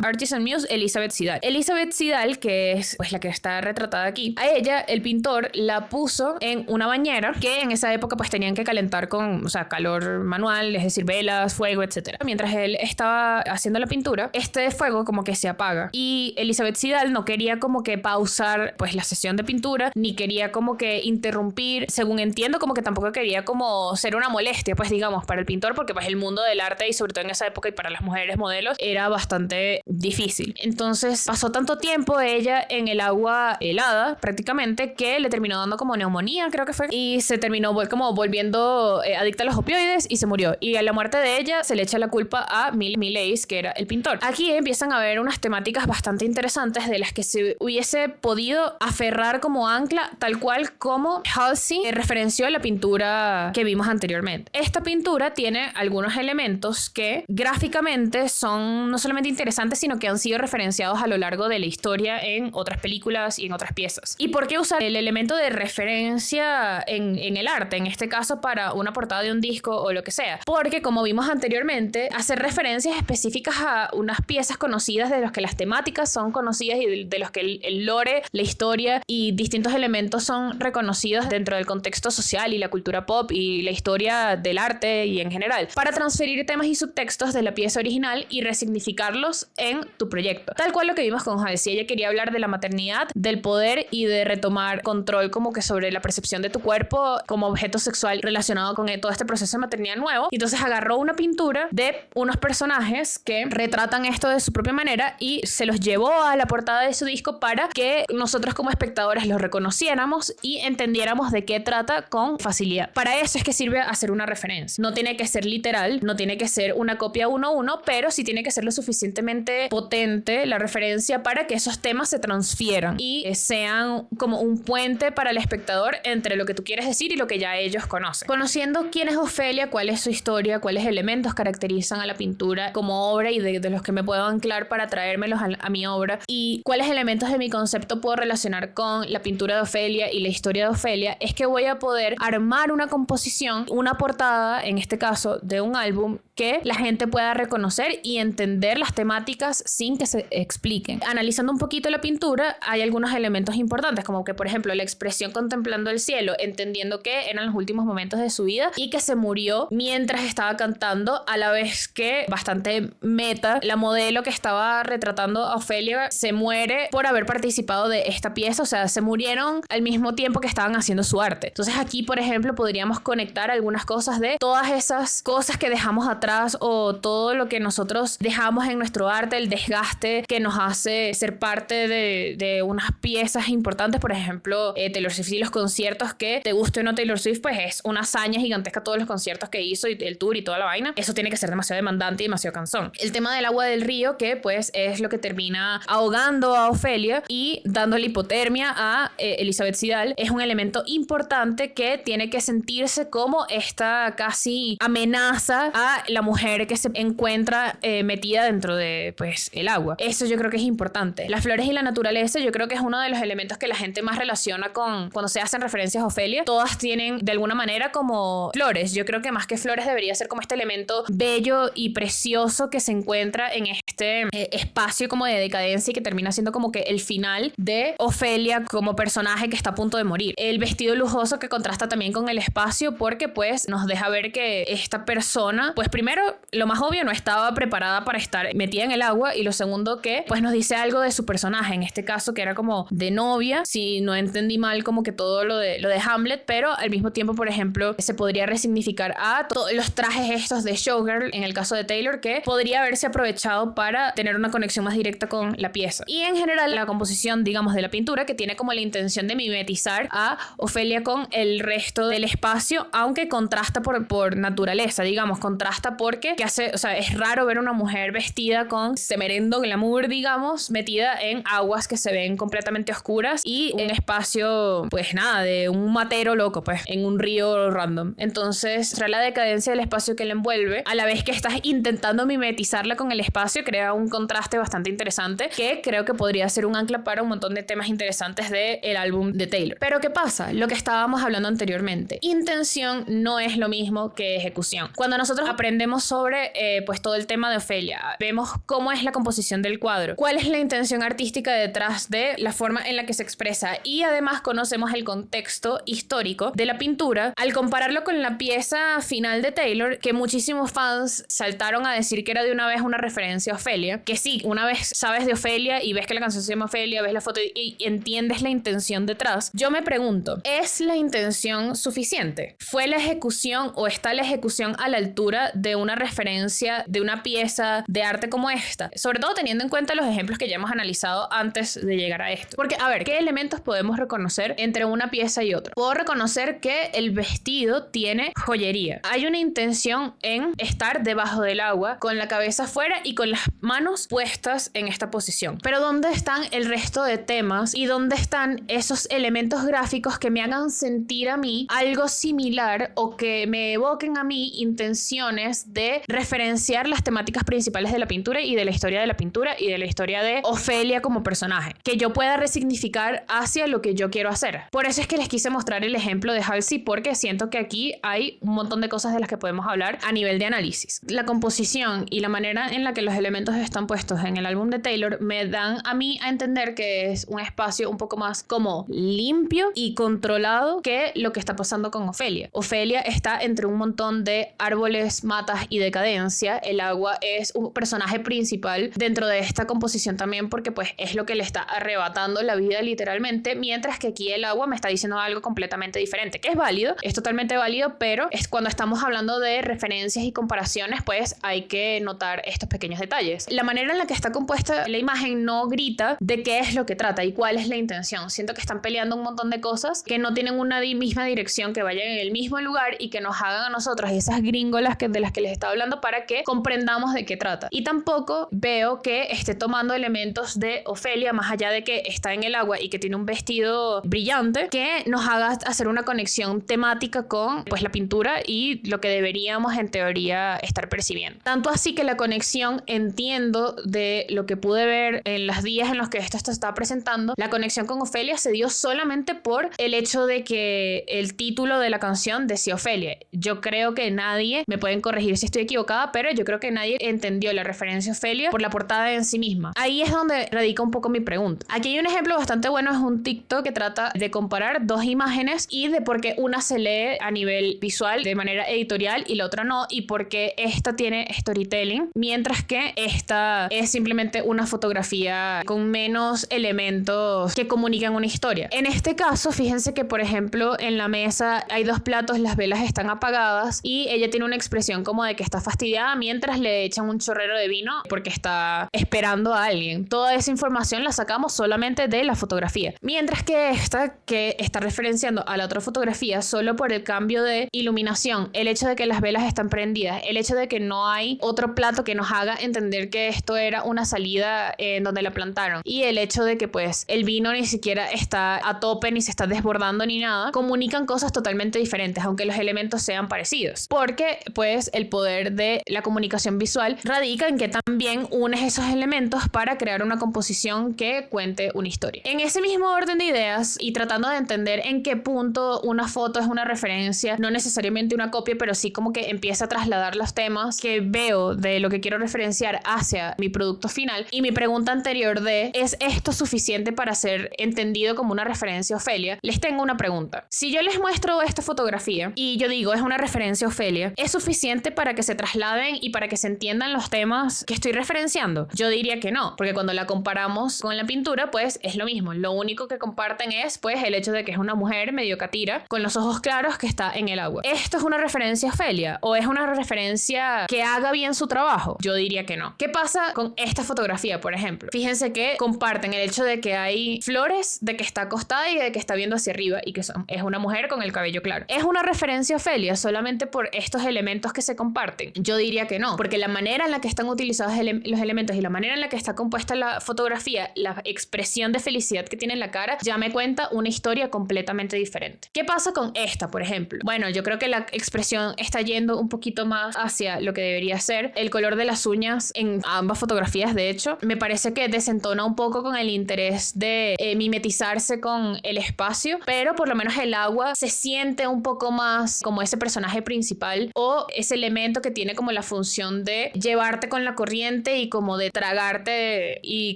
Artisan Muse Elizabeth Sidal. Elizabeth Sidal, que es pues la que está retratada aquí, a ella el pintor la puso en una bañera que en esa época pues tenían que calentar con, o sea, calor manual, es decir, velas, fuego, etc. Mientras él estaba haciendo la pintura, este fuego como que se apaga y Elizabeth Sidal no quería como que pausar pues la sesión de pintura, ni quería como que interrumpir, según entiendo, como que tampoco quería como ser una molestia pues digamos para el pintor, porque pues el mundo del arte y sobre todo en esa época y para las mujeres modelos era bastante difícil. Entonces pasó tanto tiempo ella en el agua helada prácticamente que le terminó dando como neumonía, creo que fue, y se terminó como volviendo adicta a los opioides y se murió. Y a la muerte de ella se le echa la culpa a Millais, que era el pintor. Aquí empiezan a haber unas temáticas bastante interesantes de las que se hubiese podido aferrar como ancla, tal cual como Halsey referenció la pintura que vimos anteriormente. Esta pintura tiene algunos elementos que gráficamente son no solamente interesantes, sino que han sido referenciados a lo largo de la historia en otras películas y en otras piezas. ¿Y por qué usar el elemento de referencia en el arte, en este caso para una portada de un disco o lo que sea? Porque, como vimos anteriormente, hacer referencias específicas a unas piezas conocidas de los que las temáticas son conocidas y de los que el lore, la historia y distintos elementos son reconocidos dentro del contexto social y la cultura pop y la historia del arte y en general, para transferir temas y subtextos de la pieza original y resignificarlos en tu proyecto. Tal cual lo que vimos con Halsey. Ella quería hablar de la maternidad, del poder y de retomar control como que sobre la percepción de tu cuerpo como objeto sexual relacionado con todo este proceso de maternidad nuevo. Entonces agarró una pintura de unos personajes que retratan esto de su propia manera y se los llevó a la portada de su disco para que nosotros como espectadores los reconociéramos y entendiéramos de qué trata con facilidad. Para eso es que sirve hacer una referencia. No tiene que ser literal, no tiene que ser una copia 1:1, pero sí tiene que ser lo suficientemente potente la referencia para que esos temas se transfieran y sean como un puente para el espectador entre lo que tú quieres decir y lo que ya ellos conocen. Conociendo quién es Ofelia, cuál es su historia, cuáles elementos caracterizan a la pintura como obra y de los que me puedo anclar para traérmelos a mi obra, y cuáles elementos de mi concepto puedo relacionar con la pintura de Ofelia y la historia de Ofelia, es que voy a poder armar una composición composición, una portada, en este caso, de un álbum que la gente pueda reconocer y entender las temáticas sin que se expliquen. Analizando un poquito la pintura, hay algunos elementos importantes, como que, por ejemplo, la expresión contemplando el cielo, entendiendo que eran los últimos momentos de su vida y que se murió mientras estaba cantando, a la vez que, bastante meta, la modelo que estaba retratando a Ofelia se muere por haber participado de esta pieza, o sea, se murieron al mismo tiempo que estaban haciendo su arte. Entonces aquí, por ejemplo, podríamos conectar algunas cosas de todas esas cosas que dejamos atrás o todo lo que nosotros dejamos en nuestro arte, el desgaste que nos hace ser parte de unas piezas importantes. Por ejemplo, Taylor Swift y los conciertos, que te guste o no Taylor Swift, pues es una hazaña gigantesca todos los conciertos que hizo y el tour y toda la vaina. Eso tiene que ser demasiado demandante y demasiado cansón. El tema del agua del río, que pues es lo que termina ahogando a Ofelia y dándole hipotermia a Elizabeth Siddal, es un elemento importante que tiene que sentirse como esta casi amenaza a la mujer que se encuentra metida dentro de pues el agua. Eso yo creo que es importante. Las flores y la naturaleza yo creo que es uno de los elementos que la gente más relaciona con cuando se hacen referencias a Ofelia. Todas tienen de alguna manera como flores. Yo creo que más que flores debería ser como este elemento bello y precioso que se encuentra en este espacio como de decadencia y que termina siendo como que el final de Ofelia como personaje que está a punto de morir. El vestido lujoso que contrasta también con el espacio, porque pues nos deja ver que esta persona, pues primero, lo más obvio, no estaba preparada para estar metida en el agua, y lo segundo, que pues nos dice algo de su personaje, en este caso que era como de novia, si no entendí mal como que todo lo de Hamlet, pero al mismo tiempo, por ejemplo, se podría resignificar a todos los trajes estos de Showgirl, en el caso de Taylor, que podría haberse aprovechado para tener una conexión más directa con la pieza. Y en general la composición, digamos, de la pintura, que tiene como la intención de mimetizar a Ofelia con el resto del espacio, aunque contrasta por naturaleza, digamos, contrasta porque que hace, o sea, es raro ver una mujer vestida con semerendo glamour, digamos, metida en aguas que se ven completamente oscuras y un espacio, pues nada, de un matero loco, pues, en un río random. Entonces, trae la decadencia del espacio que la envuelve, a la vez que estás intentando mimetizarla con el espacio, crea un contraste bastante interesante que creo que podría ser un ancla para un montón de temas interesantes del álbum de Taylor. Pero ¿qué pasa? Lo que estábamos hablando anteriormente. Intención no es lo mismo que ejecución. Cuando nosotros aprendemos sobre pues todo el tema de Ofelia, vemos cómo es la composición del cuadro, cuál es la intención artística detrás de la forma en la que se expresa, y además conocemos el contexto histórico de la pintura. Al compararlo con la pieza final de Taylor, que muchísimos fans saltaron a decir que era de una vez una referencia a Ofelia, que sí, una vez sabes de Ofelia y ves que la canción se llama Ofelia, ves la foto y entiendes la intención detrás, yo me pregunto, ¿es la intención suficiente? ¿Fue la ejecución o está la ejecución a la altura de una referencia de una pieza de arte como esta? Sobre todo teniendo en cuenta los ejemplos que ya hemos analizado antes de llegar a esto. Porque, a ver, ¿qué elementos podemos reconocer entre una pieza y otra? Puedo reconocer que el vestido tiene joyería. Hay una intención en estar debajo del agua, con la cabeza afuera y con las manos puestas en esta posición. Pero ¿dónde están el resto de temas y dónde están esos elementos gráficos que me hagan sentir a mí algo similar o que me evoquen a mí intenciones de referenciar las temáticas principales de la pintura y de la historia de la pintura y de la historia de Ofelia como personaje, que yo pueda resignificar hacia lo que yo quiero hacer? Por eso es que les quise mostrar el ejemplo de Halsey, porque siento que aquí hay un montón de cosas de las que podemos hablar a nivel de análisis. La composición y la manera en la que los elementos están puestos en el álbum de Taylor me dan a mí a entender que es un espacio un poco más como limpio y controlado que lo que está pasando con Ofelia. Ofelia está entre un montón de árboles, matas y decadencia. El agua es un personaje principal dentro de esta composición también, porque pues es lo que le está arrebatando la vida literalmente, mientras que aquí el agua me está diciendo algo completamente diferente, que es válido, es totalmente válido, pero es cuando estamos hablando de referencias y comparaciones, pues hay que notar estos pequeños detalles. La manera en la que está compuesta la imagen no grita de qué es lo que trata y cuál es la intención. Siento que están peleando un montón de cosas que no tienen una misma dirección, que vayan en el mismo lugar y que nos hagan a nosotros esas gringolas de las que les estaba hablando para que comprendamos de qué trata. Y tampoco veo que esté tomando elementos de Ofelia, más allá de que está en el agua y que tiene un vestido brillante, que nos haga hacer una conexión temática con pues la pintura y lo que deberíamos en teoría estar percibiendo. Tanto así que la conexión, entiendo de lo que pude ver en los días en los que esto se está presentando, la conexión con Ofelia se dio solamente por el hecho de que el título de la canción información de si Ofelia. Yo creo que nadie, me pueden corregir si estoy equivocada, pero yo creo que nadie entendió la referencia a Ofelia por la portada en sí misma. Ahí es donde radica un poco mi pregunta. Aquí hay un ejemplo bastante bueno, es un TikTok que trata de comparar dos imágenes y de por qué una se lee a nivel visual de manera editorial y la otra no, y por qué esta tiene storytelling, mientras que esta es simplemente una fotografía con menos elementos que comunican una historia. En este caso, fíjense que, por ejemplo, en la mesa hay dos platos, las velas están apagadas y ella tiene una expresión como de que está fastidiada mientras le echan un chorrero de vino porque está esperando a alguien. Toda esa información la sacamos solamente de la fotografía, mientras que esta, que está referenciando a la otra fotografía solo por el cambio de iluminación, el hecho de que las velas están prendidas, el hecho de que no hay otro plato que nos haga entender que esto era una salida en donde la plantaron, y el hecho de que pues el vino ni siquiera está a tope ni se está desbordando ni nada, comunican cosas totalmente diferentes aunque los elementos sean parecidos, porque pues el poder de la comunicación visual radica en que también unes esos elementos para crear una composición que cuente una historia. En ese mismo orden de ideas y tratando de entender en qué punto una foto es una referencia, no necesariamente una copia, pero sí como que empieza a trasladar los temas que veo de lo que quiero referenciar hacia mi producto final, y mi pregunta anterior de ¿es esto suficiente para ser entendido como una referencia a Ofelia? Les tengo una pregunta. Si yo les muestro esta fotografía y yo digo es una referencia a Ofelia, ¿es suficiente para que se trasladen y para que se entiendan los temas que estoy referenciando? Yo diría que no, porque cuando la comparamos con la pintura pues es lo mismo. Lo único que comparten es pues el hecho de que es una mujer medio catira con los ojos claros que está en el agua. ¿Esto es una referencia a Ofelia o es una referencia que haga bien su trabajo? Yo diría que no. ¿Qué pasa con esta fotografía, por ejemplo? Fíjense que comparten el hecho de que hay flores, de que está acostada y de que está viendo hacia arriba y que es una mujer con el cabello claro. ¿Es una referencia a Ofelia solamente por estos elementos que se comparten? Yo diría que no, porque la manera en la que están utilizados los elementos y la manera en la que está compuesta la fotografía, la expresión de felicidad que tiene en la cara, ya me cuenta una historia completamente diferente. ¿Qué pasa con esta, por ejemplo? Bueno, yo creo que la expresión está yendo un poquito más hacia lo que debería ser. El color de las uñas en ambas fotografías, de hecho, me parece que desentona un poco con el interés de mimetizarse con el espacio, pero por lo menos el agua se siente un poco más como ese personaje principal o ese elemento que tiene como la función de llevarte con la corriente y como de tragarte y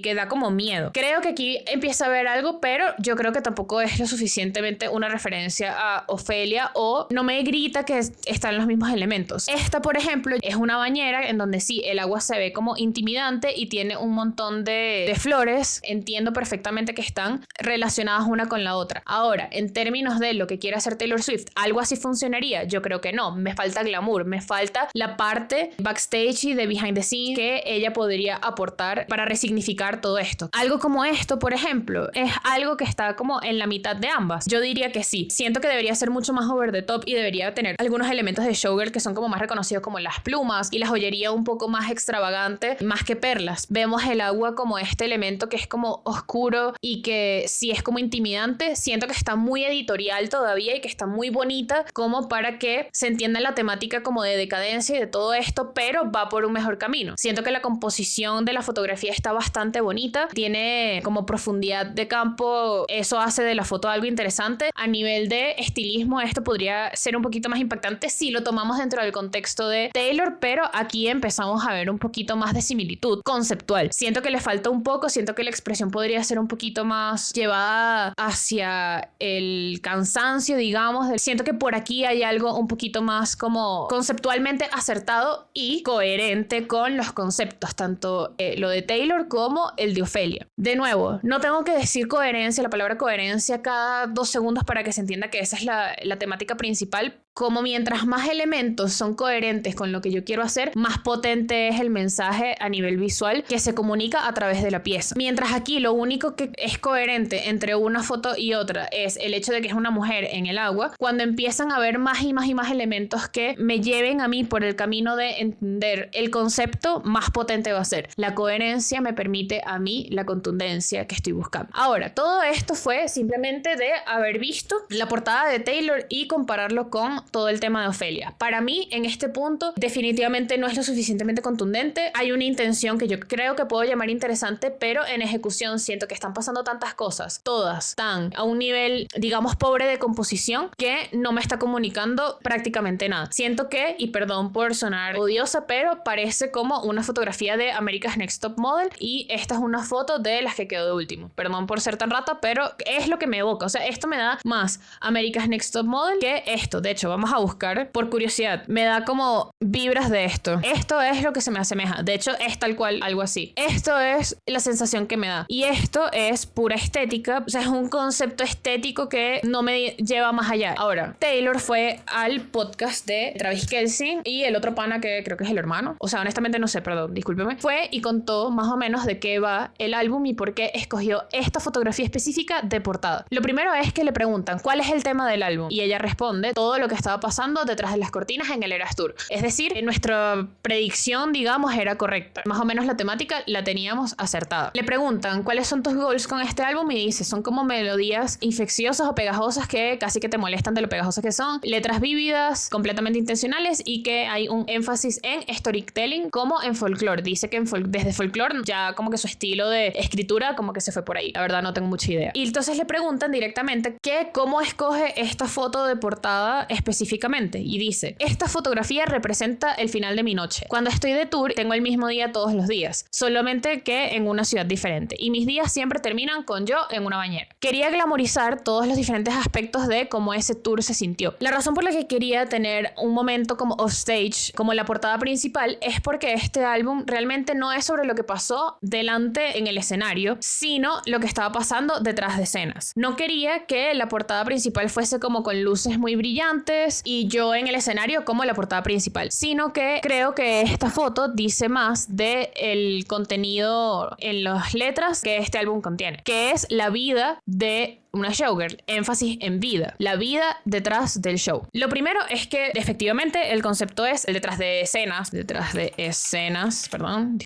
que da como miedo. Creo que aquí empieza a haber algo, pero yo creo que tampoco es lo suficientemente una referencia a Ofelia o no me grita que están los mismos elementos. Esta, por ejemplo, es una bañera en donde sí, el agua se ve como intimidante y tiene un montón de flores. Entiendo perfectamente que están relacionadas una con la otra. Ahora, en términos de lo que quiere hacer Taylor Swift, ¿algo así funcionaría? Yo creo que no. Me falta glamour, me falta la parte backstage y de behind the scenes que ella podría aportar para resignificar todo esto. Algo como esto, por ejemplo, es algo que está como en la mitad de ambas. Yo diría que sí. Siento que debería ser mucho más over the top y debería tener algunos elementos de showgirl que son como más reconocidos, como las plumas y la joyería un poco más extravagante, más que perlas. Vemos el agua como este elemento que es como oscuro y que sí es como intimidante. Siento que está muy editorial todavía y que está muy bonita como para que se entienda la temática como de decadencia y de todo esto, pero va por un mejor camino. Siento que la composición de la fotografía está bastante bonita, tiene como profundidad de campo, eso hace de la foto algo interesante. A nivel de estilismo esto podría ser un poquito más impactante si lo tomamos dentro del contexto de Taylor, pero aquí empezamos a ver un poquito más de similitud conceptual. Siento que le falta un poco, siento que la expresión podría ser un poquito más llevada hacia el cansancio, digamos. Siento que por aquí hay algo un poquito más como conceptualmente acertado y coherente con los conceptos, tanto lo de Taylor como el de Ofelia. De nuevo, no tengo que decir coherencia, la palabra coherencia cada 2 segundos para que se entienda que esa es la temática principal. Como mientras más elementos son coherentes con lo que yo quiero hacer, más potente es el mensaje a nivel visual que se comunica a través de la pieza. Mientras aquí lo único que es coherente entre una foto y otra es el hecho de que es una mujer en el agua, cuando empiezan a haber más y más y más elementos que me lleven a mí por el camino de entender el concepto, más potente va a ser. La coherencia me permite a mí la contundencia que estoy buscando. Ahora, todo esto fue simplemente de haber visto la portada de Taylor y compararlo con todo el tema de Ofelia. Para mí, en este punto, definitivamente no es lo suficientemente contundente. Hay una intención que yo creo que puedo llamar interesante, pero en ejecución siento que están pasando tantas cosas, todas están a un nivel, digamos, pobre de composición, que no me está comunicando prácticamente nada. Siento que, y perdón por sonar odiosa, pero parece como una fotografía de America's Next Top Model, y esta es una foto de las que quedó de último. Perdón por ser tan rata, pero es lo que me evoca. O sea, esto me da más America's Next Top Model que esto. De hecho, vamos a buscar por curiosidad. Me da como vibras de esto. Esto es lo que se me asemeja. De hecho, es tal cual algo así. Esto es la sensación que me da. Y esto es pura estética. O sea, es un concepto estético que no me lleva más allá. Ahora, Taylor fue al podcast de Travis Kelce y el otro pana que creo que es el hermano. O sea, honestamente no sé, perdón, discúlpeme. Fue y contó más o menos de qué va el álbum y por qué escogió esta fotografía específica de portada. Lo primero es que le preguntan ¿cuál es el tema del álbum? Y ella responde todo lo que estaba pasando detrás de las cortinas en el Eras Tour. Es decir, nuestra predicción, digamos, era correcta. Más o menos la temática la teníamos acertada. Le preguntan ¿cuáles son tus goals con este álbum? Y dice, son como melodías infecciosas o pegajosas que casi que te molestan de lo pegajosas que son, letras vívidas, completamente intencionales, y que hay un énfasis en storytelling como en folklore. Dice que desde folklore ya como que su estilo de escritura como que se fue por ahí. La verdad no tengo mucha idea. Y entonces le preguntan directamente que cómo escoge esta foto de portada específicamente, y dice, esta fotografía representa el final de mi noche. Cuando estoy de tour tengo el mismo día todos los días, solamente que en una ciudad diferente, y mis días siempre terminan con yo en una bañera. Quería glamorizar todos los diferentes aspectos de cómo ese tour se sintió. La razón por la que quería tener un momento como offstage, como la portada principal, es porque este álbum realmente no es sobre lo que pasó delante en el escenario, sino lo que estaba pasando detrás de escenas. No quería que la portada principal fuese como con luces muy brillantes y yo en el escenario como la portada principal, sino que creo que esta foto dice más del contenido en las letras que este álbum contiene, que es la vida de una showgirl, énfasis en vida, la vida detrás del show. Lo primero es que efectivamente el concepto es el detrás de escenas,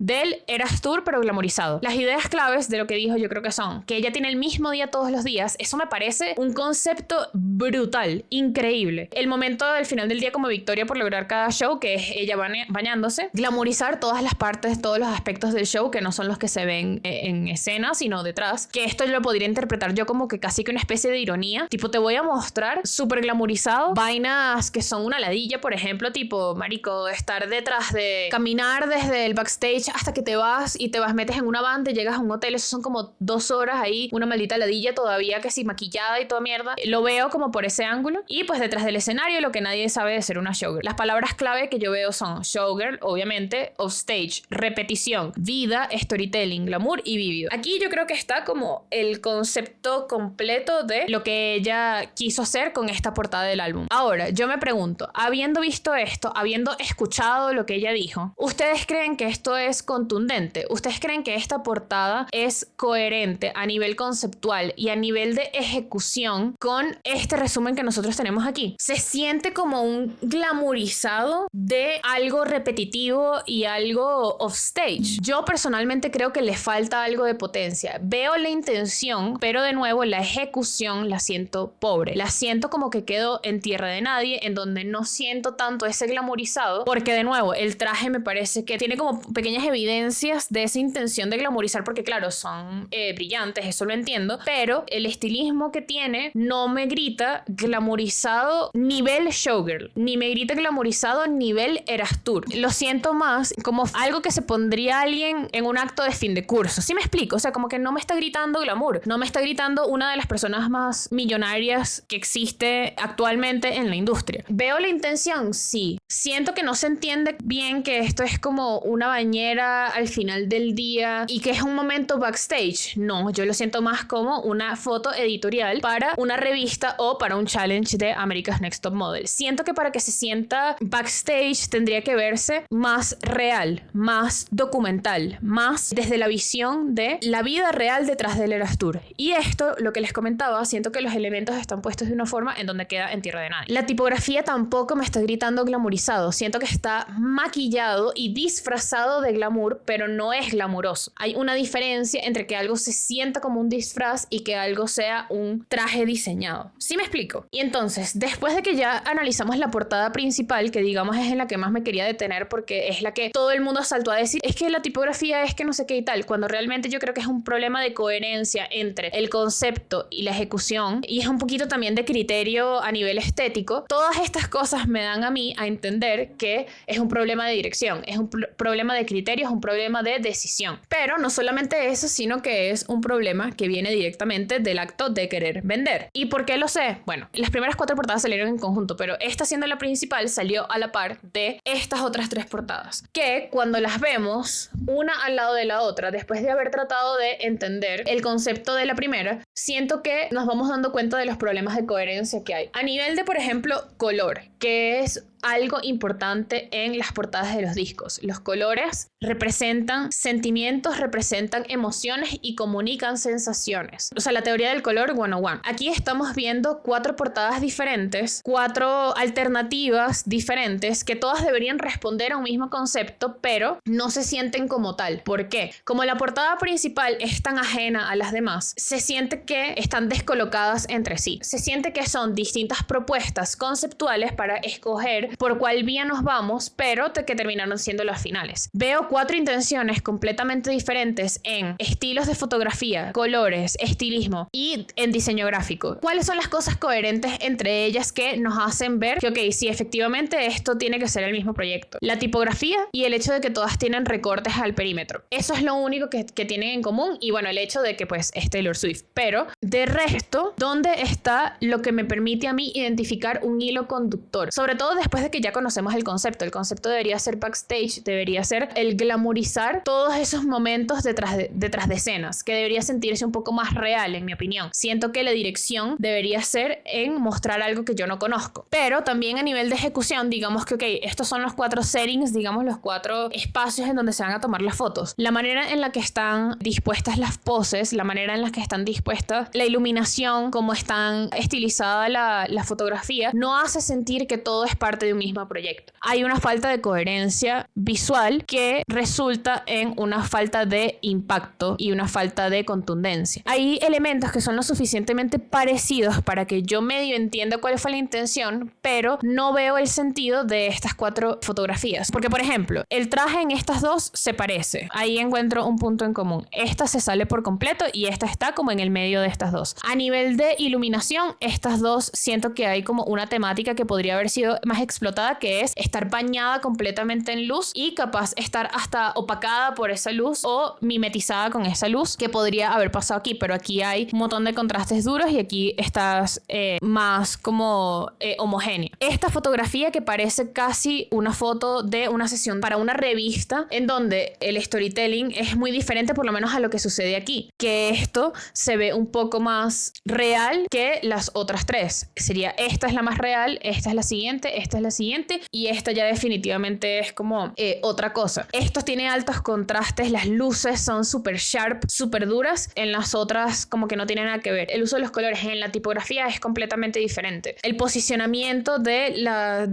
del Eras Tour pero glamorizado. Las ideas claves de lo que dijo yo creo que son que ella tiene el mismo día todos los días. Eso me parece un concepto brutal, increíble. El momento del final del día como victoria por lograr cada show, que es ella bañándose, glamorizar todas las partes, todos los aspectos del show que no son los que se ven en escena, sino detrás, que esto yo lo podría interpretar yo como que casi que una especie de ironía, tipo te voy a mostrar súper glamorizado vainas que son una ladilla, por ejemplo, tipo, marico, estar detrás de caminar desde el backstage hasta que te vas y te metes en una van, y llegas a un hotel, eso son como 2 horas ahí, una maldita ladilla todavía que sí maquillada y toda mierda. Lo veo como por ese ángulo. Y pues detrás del escenario lo que nadie sabe de ser una showgirl. Las palabras clave que yo veo son showgirl, obviamente, offstage, repetición, vida, storytelling, glamour y vívido. Aquí yo creo que está como el concepto completo de lo que ella quiso hacer con esta portada del álbum. Ahora, yo me pregunto, habiendo visto esto, habiendo escuchado lo que ella dijo, ¿ustedes creen que esto es contundente? ¿Ustedes creen que esta portada es coherente a nivel conceptual y a nivel de ejecución con este resumen que nosotros tenemos aquí? Se siente como un glamourizado de algo repetitivo y algo offstage. Yo personalmente creo que le falta algo de potencia. Veo la intención, pero de nuevo la ejecución la siento pobre. La siento como que quedo en tierra de nadie, en donde no siento tanto ese glamourizado, porque de nuevo el traje me parece que tiene como pequeñas evidencias de esa intención de glamourizar, porque claro, son brillantes, eso lo entiendo, pero el estilismo que tiene no me grita glamourizado nivel showgirl, ni me grita glamourizado nivel Eras Tour. Lo siento más como algo que se pondría alguien en un acto de fin de curso. ¿Sí me explico? O sea, como que no me está gritando glamour, no me está gritando una de las personas más millonarias que existe actualmente en la industria. ¿Veo la intención? Sí. Siento que no se entiende bien que esto es como una bañera al final del día y que es un momento backstage. No, yo lo siento más como una foto editorial para una revista o para un challenge de America's Next Top Model. Siento que para que se sienta backstage tendría que verse más real, más documental, más desde la visión de la vida real detrás del Eras Tour. Y esto, lo que les comentaba, siento que los elementos están puestos de una forma en donde queda en tierra de nadie. La tipografía tampoco me está gritando glamurizado, siento que está maquillado y disfrazado de glamour, pero no es glamuroso. Hay una diferencia entre que algo se sienta como un disfraz y que algo sea un traje diseñado. ¿Sí me explico? Y entonces, después de que ya analizamos la portada principal, que digamos es en la que más me quería detener porque es la que todo el mundo saltó a decir, es que la tipografía es que no sé qué y tal, cuando realmente yo creo que es un problema de coherencia entre el concepto y la ejecución, y es un poquito también de criterio a nivel estético. Todas estas cosas me dan a mí a entender que es un problema de dirección, es un problema de criterio, es un problema de decisión. Pero no solamente eso, sino que es un problema que viene directamente del acto de querer vender. ¿Y por qué lo sé? Bueno, las primeras 4 portadas salieron en conjunto, pero esta, siendo la principal, salió a la par de estas otras 3 portadas, que cuando las vemos una al lado de la otra, después de haber tratado de entender el concepto de la primera, siento que nos vamos dando cuenta de los problemas de coherencia que hay. A nivel de, por ejemplo, color, que es algo importante en las portadas de los discos. Los colores representan sentimientos, representan emociones y comunican sensaciones. O sea, la teoría del color 101. Aquí estamos viendo 4 portadas diferentes, 4 alternativas diferentes que todas deberían responder a un mismo concepto, pero no se sienten como tal. ¿Por qué? Como la portada principal es tan ajena a las demás, se siente que están descolocadas entre sí. Se siente que son distintas propuestas conceptuales para escoger por cuál vía nos vamos, pero que terminaron siendo las finales. Veo 4 intenciones completamente diferentes en estilos de fotografía, colores, estilismo y en diseño gráfico. ¿Cuáles son las cosas coherentes entre ellas que nos hacen ver que, ok, sí, efectivamente esto tiene que ser el mismo proyecto? La tipografía y el hecho de que todas tienen recortes al perímetro. Eso es lo único que tienen en común, y bueno, el hecho de que pues es Taylor Swift. Pero de resto, ¿dónde está lo que me permite a mí identificar un hilo conductor? Sobre todo después de que ya conocemos el concepto. El concepto debería ser backstage, debería ser el glamorizar todos esos momentos detrás de escenas, que debería sentirse un poco más real, en mi opinión. Siento que la dirección debería ser en mostrar algo que yo no conozco. Pero también a nivel de ejecución, digamos que, ok, estos son los 4 settings, digamos los 4 espacios en donde se van a tomar las fotos. La manera en la que están dispuestas las poses, la manera en la que están dispuestas la iluminación, cómo están estilizada la fotografía, no hace sentir que todo es parte de un mismo proyecto. Hay una falta de coherencia visual que resulta en una falta de impacto y una falta de contundencia. Hay elementos que son lo suficientemente parecidos para que yo medio entienda cuál fue la intención, pero no veo el sentido de estas 4 fotografías. Porque, por ejemplo, el traje en estas 2 se parece. Ahí encuentro un punto en común. Esta se sale por completo y esta está como en el medio de estas 2. A nivel de iluminación, estas 2 siento que hay como una temática que podría haber sido más explotada, que es estar bañada completamente en luz y capaz estar hasta opacada por esa luz o mimetizada con esa luz, que podría haber pasado aquí, pero aquí hay un montón de contrastes duros y aquí estás más como homogénea. Esta fotografía que parece casi una foto de una sesión para una revista, en donde el storytelling es muy diferente, por lo menos a lo que sucede aquí, que esto se ve un poco más real que las otras 3. Sería, esta es la más real, esta es la siguiente, esta es la siguiente, y esta ya definitivamente es como otra cosa. Esto tiene altos contrastes, las luces son súper sharp, súper duras. En las otras como que no tiene nada que ver. El uso de los colores en la tipografía es completamente diferente. El posicionamiento de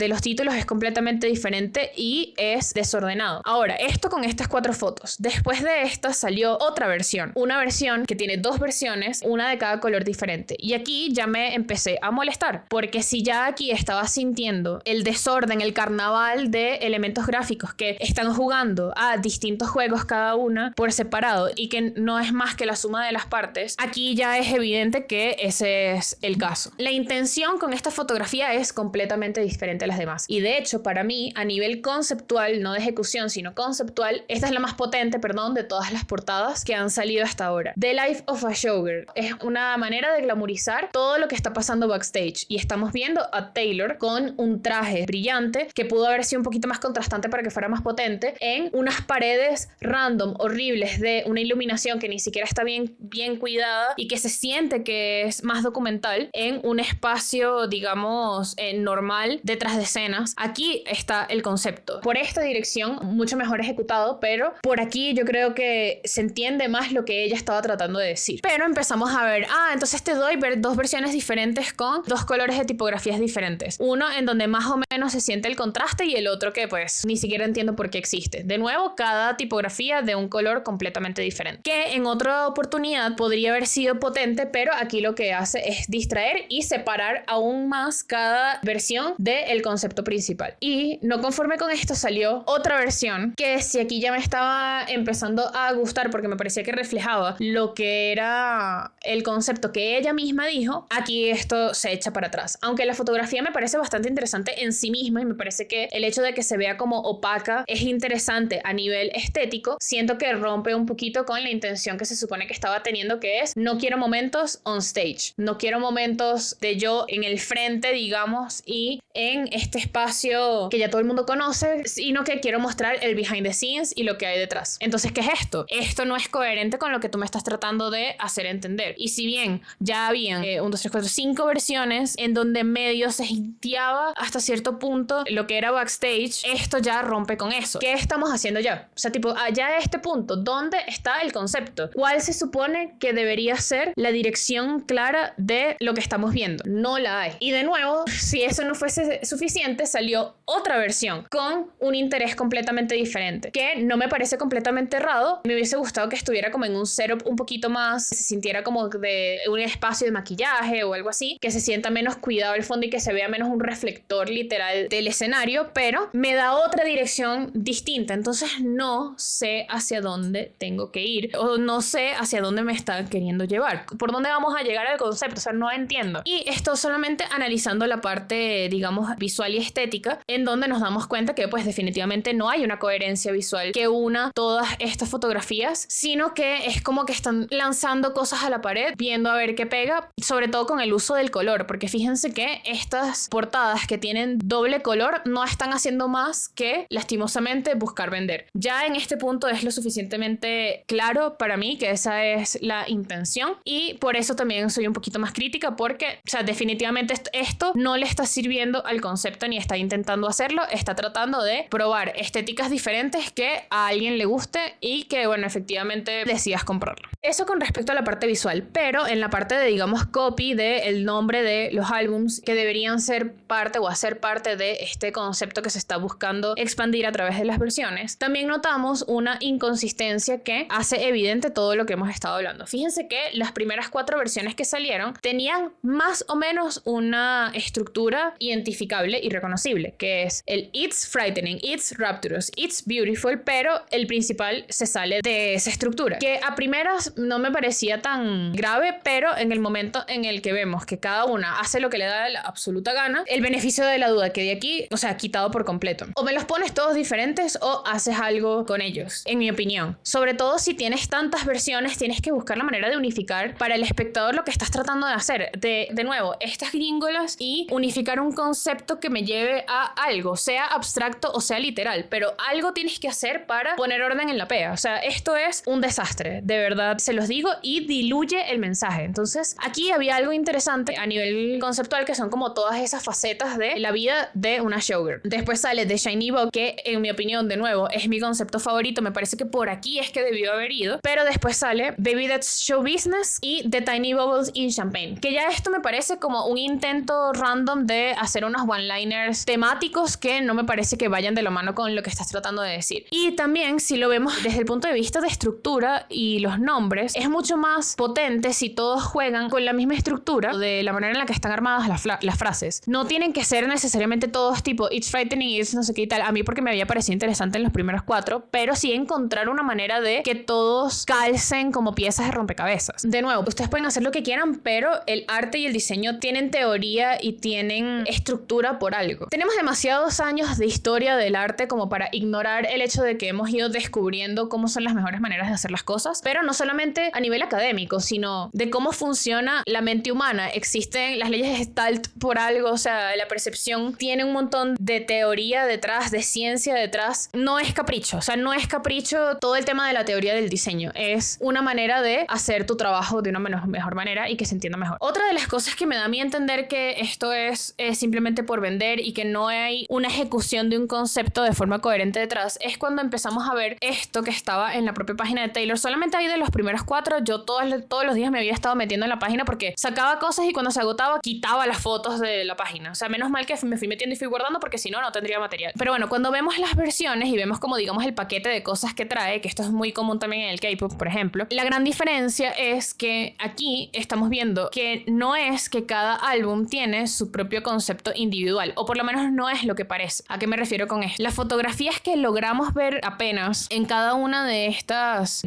los títulos es completamente diferente y es desordenado. Ahora, esto con estas 4 fotos. Después de esta salió otra versión. Una versión que tiene 2 versiones, una de cada color diferente. Y aquí ya me empecé a molestar, porque si ya aquí estaba sintiendo el desorden, el carnaval de elementos gráficos que están jugando a distintos juegos cada una por separado y que no es más que la suma de las partes, aquí ya es evidente que ese es el caso. La intención con esta fotografía es completamente diferente a las demás, y de hecho para mí, a nivel conceptual, no de ejecución sino conceptual, esta es la más potente, de todas las portadas que han salido hasta ahora. The Life of a Showgirl es una manera de glamorizar todo lo que está pasando backstage, y estamos viendo a Taylor con un traje brillante que pudo haber sido un poquito más contrastante para que fuera más potente, en unas paredes random, horribles, de una iluminación que ni siquiera está bien cuidada y que se siente que es más documental, en un espacio, digamos, normal detrás de escenas. Aquí está el concepto. Por esta dirección, mucho mejor ejecutado, pero por aquí yo creo que se entiende más lo que ella estaba tratando de decir. Pero empezamos a ver, entonces te doy dos versiones diferentes con dos colores de tipografías diferentes. Uno en donde más o menos se siente el contraste y el otro que pues ni siquiera entiendo por qué existe. De nuevo, cada tipografía de un color completamente diferente. Que en otra oportunidad podría haber sido potente, pero aquí lo que hace es distraer y separar aún más cada versión del concepto principal. Y no conforme con esto salió otra versión que si aquí ya me estaba empezando a gustar porque me parecía que reflejaba lo que era el concepto que ella misma dijo, aquí esto se echa para atrás. Aunque la fotografía me parece bastante interesante en sí misma y me parece que el hecho de que se vea como opaca es interesante a nivel estético, siento que rompe un poquito con la intención que se supone que estaba teniendo, que es no quiero momentos on stage, no quiero momentos de yo en el frente, digamos, y en este espacio que ya todo el mundo conoce, sino que quiero mostrar el behind the scenes y lo que hay detrás. Entonces, ¿qué es esto? Esto no es coherente con lo que tú me estás tratando de hacer entender. Y si bien ya habían 5 versiones en donde medio se hinteaba hasta cierto punto lo que era backstage, esto ya rompe con eso. ¿Qué estamos haciendo ya? O sea, tipo, ya a este punto, ¿dónde está el concepto? ¿Cuál se supone que debería ser la dirección clara de lo que estamos viendo? No la hay. Y de nuevo, si eso no fuese suficiente, salió otra versión con un interés completamente diferente, que no me parece completamente errado. Me hubiese gustado que estuviera como en un setup un poquito más, se sintiera como de un espacio de maquillaje o algo así, que se sienta menos cuidado el fondo y que se vea menos un reflector literal del escenario, pero me da otra dirección distinta. Entonces no sé hacia dónde tengo que ir o no sé hacia dónde me están queriendo llevar, por dónde vamos a llegar al concepto, o sea, no entiendo. Y esto solamente analizando la parte, digamos, visual y estética, en donde nos damos cuenta que pues definitivamente no hay una coherencia visual que una todas estas fotografías, sino que es como que están lanzando cosas a la pared, viendo a ver qué pega, sobre todo con el uso del color, porque fíjense que estas portadas que tienen doble color no están haciendo más que lastimosamente buscar vender. Ya en este punto es lo suficientemente claro para mí que esa es la intención, y por eso también soy un poquito más crítica, porque, o sea, definitivamente esto no le está sirviendo al concepto ni está intentando hacerlo, está tratando de probar estéticas diferentes que a alguien le guste y que, bueno, efectivamente decidas comprarlo. Eso con respecto a la parte visual, pero en la parte de, digamos, copy del nombre de los álbums que deberían ser parte o hacer parte de este concepto que se está buscando expandir a través de las versiones, también notamos una inconsistencia que hace evidente todo lo que hemos estado hablando. Fíjense que las primeras 4 versiones que salieron tenían más o menos una estructura identificable y reconocible, que es el It's frightening, It's rapturous, It's beautiful, pero el principal se sale de esa estructura, que a primeras no me parecía tan grave, pero en el momento en el que vemos que cada una hace lo que le da la absoluta gana, el beneficio de la duda que de aquí, o sea, quitado por completo. O me los pones todos diferentes o haces algo con ellos, en mi opinión. Sobre todo si tienes tantas versiones, tienes que buscar la manera de unificar para el espectador lo que estás tratando de hacer. De nuevo, estas gringolas, y unificar un concepto que me lleve a algo, sea abstracto o sea literal, pero algo tienes que hacer para poner orden en la pega. O sea, esto es un desastre, de verdad se los digo, y diluye el mensaje. Entonces, aquí había algo interesante a nivel conceptual, que son como todas esas facetas de la vida de una showgirl. Después sale The Shiny Box, que en mi opinión, de nuevo, es mi concepto favorito, me parece que por aquí es que debió haber ido, pero después sale Baby That's Show Business y The Tiny Bubbles in Champagne, que ya esto me parece como un intento random de hacer unos one-liners temáticos que no me parece que vayan de la mano con lo que estás tratando de decir. Y también, si lo vemos desde el punto de vista de estructura y los nombres, es mucho más potente si todos juegan con la misma estructura de la manera en la que están armadas las frases. No tienen que ser necesariamente todos tipo It's frightening, it's no sé qué y tal, a mí porque me había parecido interesante en los primeros 4, pero sí encontrar una manera de que todos calcen como piezas de rompecabezas. De nuevo, ustedes pueden hacer lo que quieran, pero el arte y el diseño tienen teoría y tienen estructura por algo. Tenemos demasiados años de historia del arte como para ignorar el hecho de que hemos ido descubriendo cómo son las mejores maneras de hacer las cosas, pero no solamente a nivel académico, sino de cómo funciona la mente humana. Existen las leyes de Gestalt por algo, o sea, la percepción tiene un montón de teoría detrás, de ciencia detrás. No es capricho, o sea, no es capricho todo el tema de la teoría del diseño. Es una manera de hacer tu trabajo de una mejor manera y que se entienda mejor. Otra de las cosas que me da a mí entender que esto es simplemente por vender y que no hay una ejecución de un concepto de forma coherente detrás es cuando empezamos a ver esto que estaba en la propia página de Taylor. Solamente hay de los primeros 4, yo todos los los días me había estado metiendo en la página porque sacaba cosas y cuando se agotaba quitaba las fotos de la página. O sea, menos mal que me fui metiendo y fui guardando porque si no, no tendría material. Pero bueno, cuando vemos las versiones y vemos como digamos el paquete de cosas que trae, que esto es muy común también en el K-pop, por ejemplo, la gran diferencia es que aquí estamos viendo que no es que cada álbum tiene su propio concepto individual, o por lo menos no es lo que parece. ¿A qué me refiero con esto? Las fotografías que logramos ver apenas en cada una de estos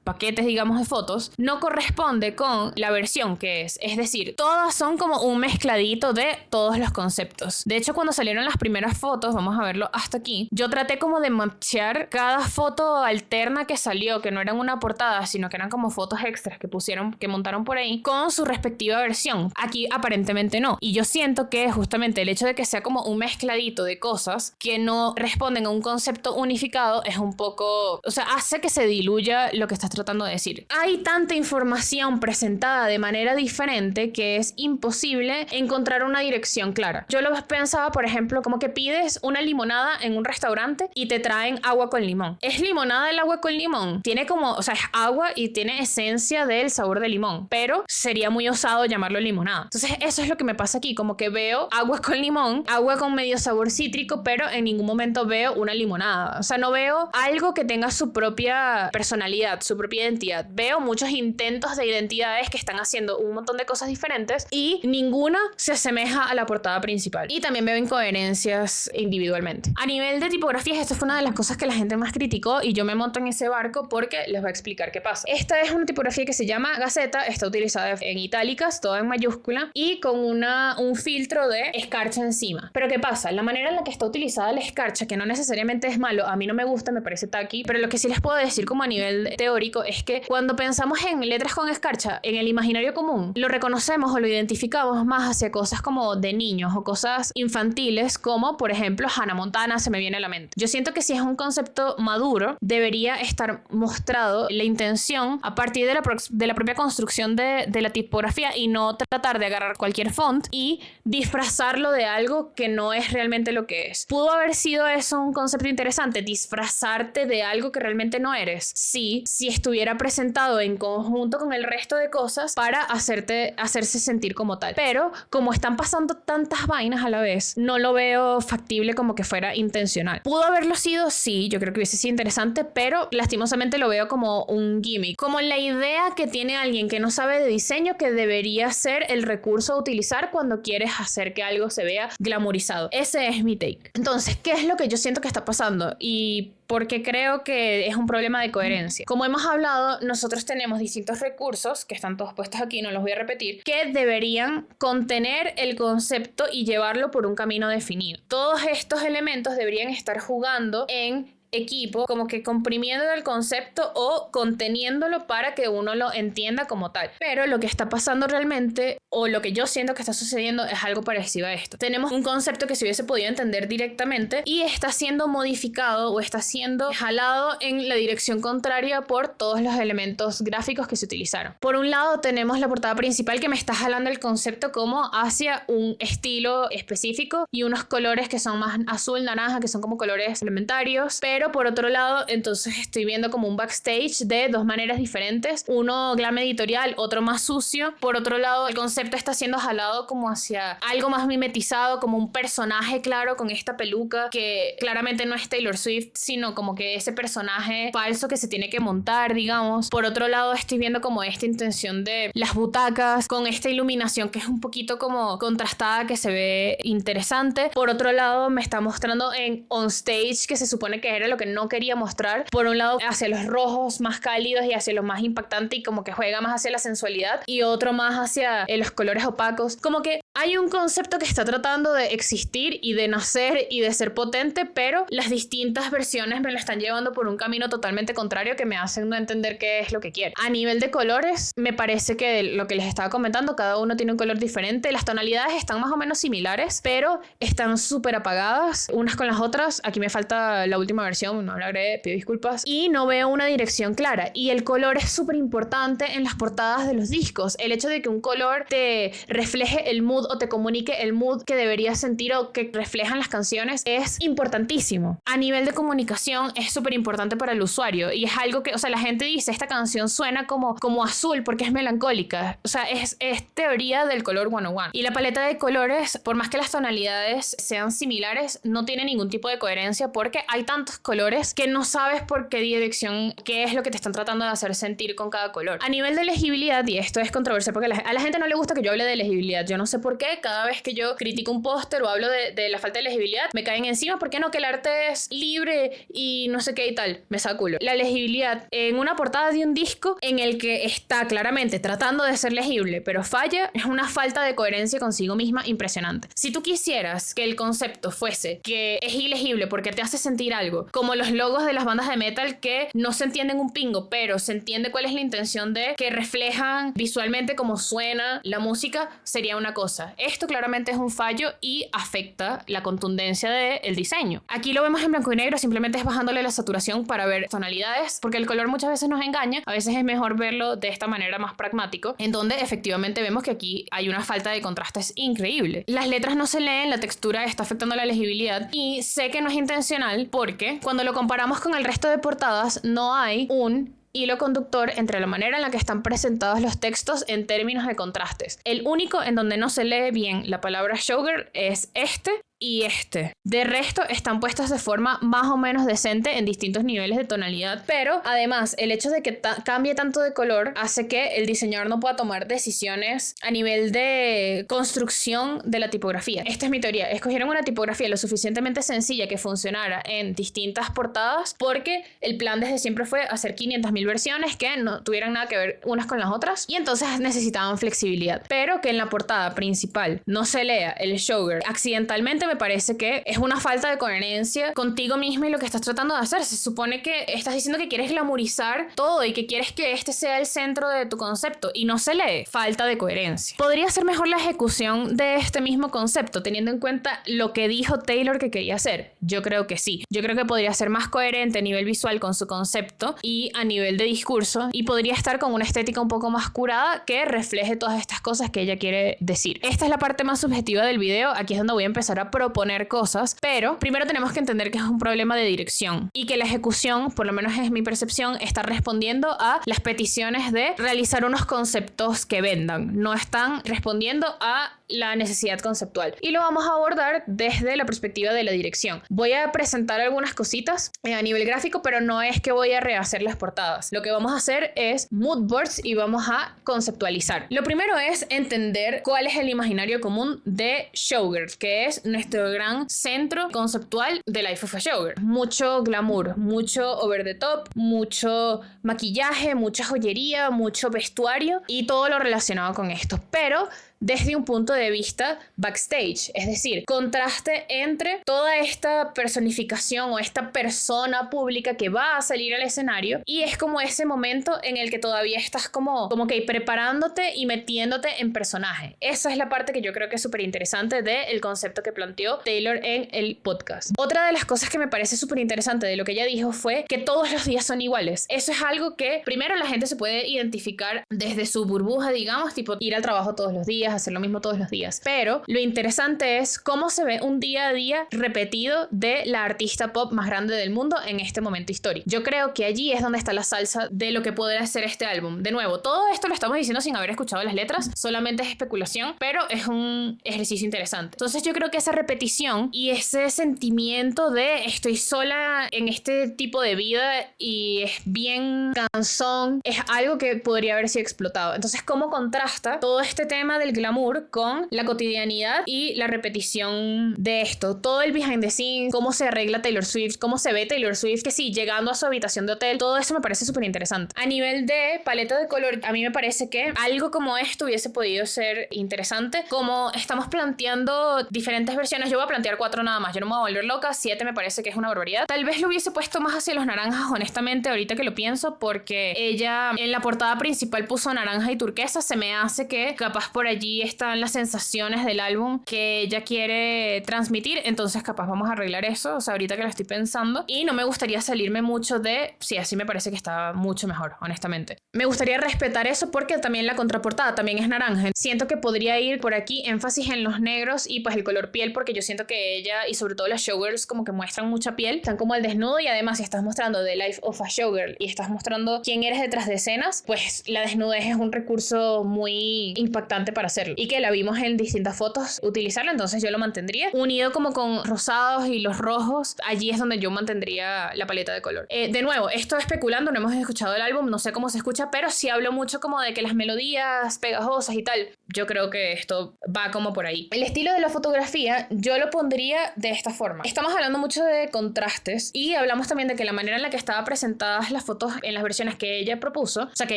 paquetes, digamos, de fotos, no corresponde con la versión que es decir, todas son como un mezcladito de todos los conceptos. De hecho, cuando salieron las primeras fotos, vamos a verlo hasta aquí, yo traté como de matchear cada foto alterna que salió, que no eran una portada, sino que eran como fotos extras que montaron por ahí, con su respectiva versión. Aquí aparentemente no, y yo siento que justamente el hecho de que sea como un mezcladito de cosas que no responden a un concepto unificado es un poco, o sea, hace que se diluya lo que estás tratando de decir. Hay tanta información presentada de manera diferente que es imposible encontrar una dirección clara. Yo lo pensaba, por ejemplo, como que pides una limonada en un restaurante y te traen agua con limón. ¿Es limonada el agua con limón? Tiene como, o sea, es agua y tiene esencia del sabor de limón, pero sería muy osado llamarlo limonada. Entonces eso es lo que me pasa aquí, como que veo agua con limón, agua con medio sabor cítrico, pero en ningún momento veo una limonada. O sea, no veo algo que tenga su propia personalidad, su propia identidad. Veo muchos intentos de identidades que están haciendo un montón de cosas diferentes y ninguna se asemeja a la portada principal. Y también veo incoherencias individualmente. A nivel de tipografías, esto fue una de las cosas que la gente más criticó y yo me monto en ese barco porque les voy a explicar qué pasa. Esta es una tipografía que se llama Gaceta, está utilizada en itálicas, todo en mayúscula y con un filtro de escarcha encima. Pero ¿qué pasa? La manera en la que está utilizada la escarcha, que no necesariamente es malo, a mí no me gusta, me parece tacky, pero lo que sí les puedo decir como a nivel teórico es que cuando pensamos en letras con escarcha en el imaginario común, lo reconocemos o lo identificamos más hacia cosas como de niños o cosas infantiles como por ejemplo Hannah Montana se me viene a la mente. Yo siento que si es un concepto maduro debería estar mostrado la intención a partir de la propia construcción de la tipografía y no tratar de agarrar cualquier font y disfrazarlo de algo que no es realmente lo que es. ¿Pudo haber sido eso un concepto interesante? Disfrazarte de algo que realmente no eres. Sí, si estuviera presentado en conjunto con el resto de cosas para hacerse sentir como tal. Pero como están pasando tantas vainas a la vez, no lo veo factible como que fuera intencional. ¿Pudo haberlo sido? Sí, yo creo que hubiese sido interesante, pero lastimosamente lo veo como un gimmick. Como la idea que tiene alguien que no sabe de diseño que debería ser el recurso a utilizar cuando quieres hacer que algo se vea glamorizado. Ese es mi take. Entonces, ¿qué es lo que yo siento que está pasando? Y porque creo que es un problema de coherencia. Como hemos hablado, nosotros tenemos distintos recursos, que están todos puestos aquí, no los voy a repetir, que deberían contener el concepto y llevarlo por un camino definido. Todos estos elementos deberían estar jugando en equipo, como que comprimiendo el concepto o conteniéndolo para que uno lo entienda como tal. Pero lo que está pasando realmente, o lo que yo siento que está sucediendo, es algo parecido a esto. Tenemos un concepto que se hubiese podido entender directamente y está siendo modificado o está siendo jalado en la dirección contraria por todos los elementos gráficos que se utilizaron. Por un lado tenemos la portada principal que me está jalando el concepto como hacia un estilo específico y unos colores que son más azul, naranja, que son como colores elementarios, pero por otro lado entonces estoy viendo como un backstage de dos maneras diferentes, uno glam editorial, otro más sucio. Por otro lado el concepto está siendo jalado como hacia algo más mimetizado, como un personaje claro con esta peluca que claramente no es Taylor Swift, sino como que ese personaje falso que se tiene que montar, digamos. Por otro lado estoy viendo como esta intención de las butacas con esta iluminación que es un poquito como contrastada, que se ve interesante. Por otro lado me está mostrando en on stage, que se supone que era lo que no quería mostrar, por un lado hacia los rojos más cálidos y hacia los más impactantes y como que juega más hacia la sensualidad, y otro más hacia los colores opacos. Como que hay un concepto que está tratando de existir y de nacer y de ser potente, pero las distintas versiones me lo están llevando por un camino totalmente contrario que me hacen no entender qué es lo que quiero. A nivel de colores, me parece que lo que les estaba comentando, cada uno tiene un color diferente, las tonalidades están más o menos similares, pero están súper apagadas unas con las otras. Aquí me falta la última versión, no la agregué, pido disculpas, y no veo una dirección clara. Y el color es súper importante en las portadas de los discos. El hecho de que un color te refleje el mood o te comunique el mood que deberías sentir o que reflejan las canciones es importantísimo. A nivel de comunicación es súper importante para el usuario y es algo que, o sea, la gente dice, esta canción suena como azul porque es melancólica. O sea, es teoría del color 101. Y la paleta de colores, por más que las tonalidades sean similares, no tiene ningún tipo de coherencia porque hay tantos colores que no sabes por qué dirección, qué es lo que te están tratando de hacer sentir con cada color. A nivel de legibilidad, y esto es controversial porque a la gente no le gusta que yo hable de legibilidad. Yo no sé por qué, cada vez que yo critico un póster o hablo de la falta de legibilidad, me caen encima. ¿Por qué no? Que el arte es libre y no sé qué y tal. Me saco culo. La legibilidad en una portada de un disco en el que está claramente tratando de ser legible, pero falla, es una falta de coherencia consigo misma impresionante. Si tú quisieras que el concepto fuese que es ilegible porque te hace sentir algo, como los logos de las bandas de metal que no se entienden un pingo, pero se entiende cuál es la intención de que reflejan visualmente cómo suena la música, sería una cosa. Esto claramente es un fallo y afecta la contundencia del diseño. Aquí lo vemos en blanco y negro, simplemente es bajándole la saturación para ver tonalidades, porque el color muchas veces nos engaña. A veces es mejor verlo de esta manera más pragmático, en donde efectivamente vemos que aquí hay una falta de contrastes increíble. Las letras no se leen, la textura está afectando la legibilidad y sé que no es intencional porque cuando lo comparamos con el resto de portadas no hay un hilo conductor entre la manera en la que están presentados los textos en términos de contrastes. El único en donde no se lee bien la palabra showgirl es este y este. De resto están puestos de forma más o menos decente en distintos niveles de tonalidad, pero además el hecho de que cambie tanto de color hace que el diseñador no pueda tomar decisiones a nivel de construcción de la tipografía. Esta es mi teoría. Escogieron una tipografía lo suficientemente sencilla que funcionara en distintas portadas porque el plan desde siempre fue hacer 500.000 versiones que no tuvieran nada que ver unas con las otras y entonces necesitaban flexibilidad, pero que en la portada principal no se lea el showgirl accidentalmente me parece que es una falta de coherencia contigo mismo y lo que estás tratando de hacer. Se supone que estás diciendo que quieres glamorizar todo y que quieres que este sea el centro de tu concepto y no se lee. Falta de coherencia. ¿Podría ser mejor la ejecución de este mismo concepto teniendo en cuenta lo que dijo Taylor que quería hacer? Yo creo que sí. Yo creo que podría ser más coherente a nivel visual con su concepto y a nivel de discurso y podría estar con una estética un poco más curada que refleje todas estas cosas que ella quiere decir. Esta es la parte más subjetiva del video. Aquí es donde voy a empezar a proponer cosas, pero primero tenemos que entender que es un problema de dirección y que la ejecución, por lo menos es mi percepción, está respondiendo a las peticiones de realizar unos conceptos que vendan, no están respondiendo a la necesidad conceptual y lo vamos a abordar desde la perspectiva de la dirección. Voy a presentar algunas cositas a nivel gráfico, pero no es que voy a rehacer las portadas. Lo que vamos a hacer es mood boards y vamos a conceptualizar. Lo primero es entender cuál es el imaginario común de Showgirl, que es nuestro gran centro conceptual de Life of a Showgirl. Mucho glamour, mucho over the top, mucho maquillaje, mucha joyería, mucho vestuario y todo lo relacionado con esto, pero desde un punto de vista backstage, es decir, contraste entre toda esta personificación o esta persona pública que va a salir al escenario y es como ese momento en el que todavía estás como que preparándote y metiéndote en personaje. Esa es la parte que yo creo que es súper interesante del concepto que planteó Taylor en el podcast. Otra de las cosas que me parece súper interesante de lo que ella dijo fue que todos los días son iguales. Eso es algo que primero la gente se puede identificar desde su burbuja, digamos, tipo ir al trabajo todos los días, hacer lo mismo todos los días. Pero lo interesante es cómo se ve un día a día repetido de la artista pop más grande del mundo en este momento histórico. Yo creo que allí es donde está la salsa de lo que podría ser este álbum. De nuevo, todo esto lo estamos diciendo sin haber escuchado las letras, solamente es especulación, pero es un ejercicio interesante. Entonces yo creo que esa repetición y ese sentimiento de estoy sola en este tipo de vida y es bien cansón, es algo que podría haber sido explotado. Entonces, ¿cómo contrasta todo este tema del glamour con la cotidianidad y la repetición de esto? Todo el behind the scenes, cómo se arregla Taylor Swift, cómo se ve Taylor Swift, que sí, llegando a su habitación de hotel, todo eso me parece súper interesante. A nivel de paleta de color, a mí me parece que algo como esto hubiese podido ser interesante, como estamos planteando diferentes versiones. Yo voy a plantear 4 nada más, yo no me voy a volver loca, 7 me parece que es una barbaridad. Tal vez lo hubiese puesto más hacia los naranjas, honestamente, ahorita que lo pienso, porque ella en la portada principal puso naranja y turquesa, se me hace que capaz por allí aquí están las sensaciones del álbum que ella quiere transmitir, entonces capaz vamos a arreglar eso, o sea, ahorita que lo estoy pensando, y no me gustaría salirme mucho de, sí, así me parece que está mucho mejor, honestamente. Me gustaría respetar eso porque también la contraportada también es naranja. Siento que podría ir por aquí énfasis en los negros y pues el color piel, porque yo siento que ella y sobre todo las showgirls como que muestran mucha piel, están como al desnudo, y además si estás mostrando The Life of a Showgirl y estás mostrando quién eres detrás de escenas, pues la desnudez es un recurso muy impactante para hacerlo, y que la vimos en distintas fotos utilizarlo, entonces yo lo mantendría unido como con rosados y los rojos. Allí es donde yo mantendría la paleta de color. De nuevo, esto especulando, no hemos escuchado el álbum, no sé cómo se escucha, pero sí hablo mucho como de que las melodías pegajosas y tal, yo creo que esto va como por ahí. El estilo de la fotografía yo lo pondría de esta forma. Estamos hablando mucho de contrastes y hablamos también de que la manera en la que estaban presentadas las fotos en las versiones que ella propuso, o sea que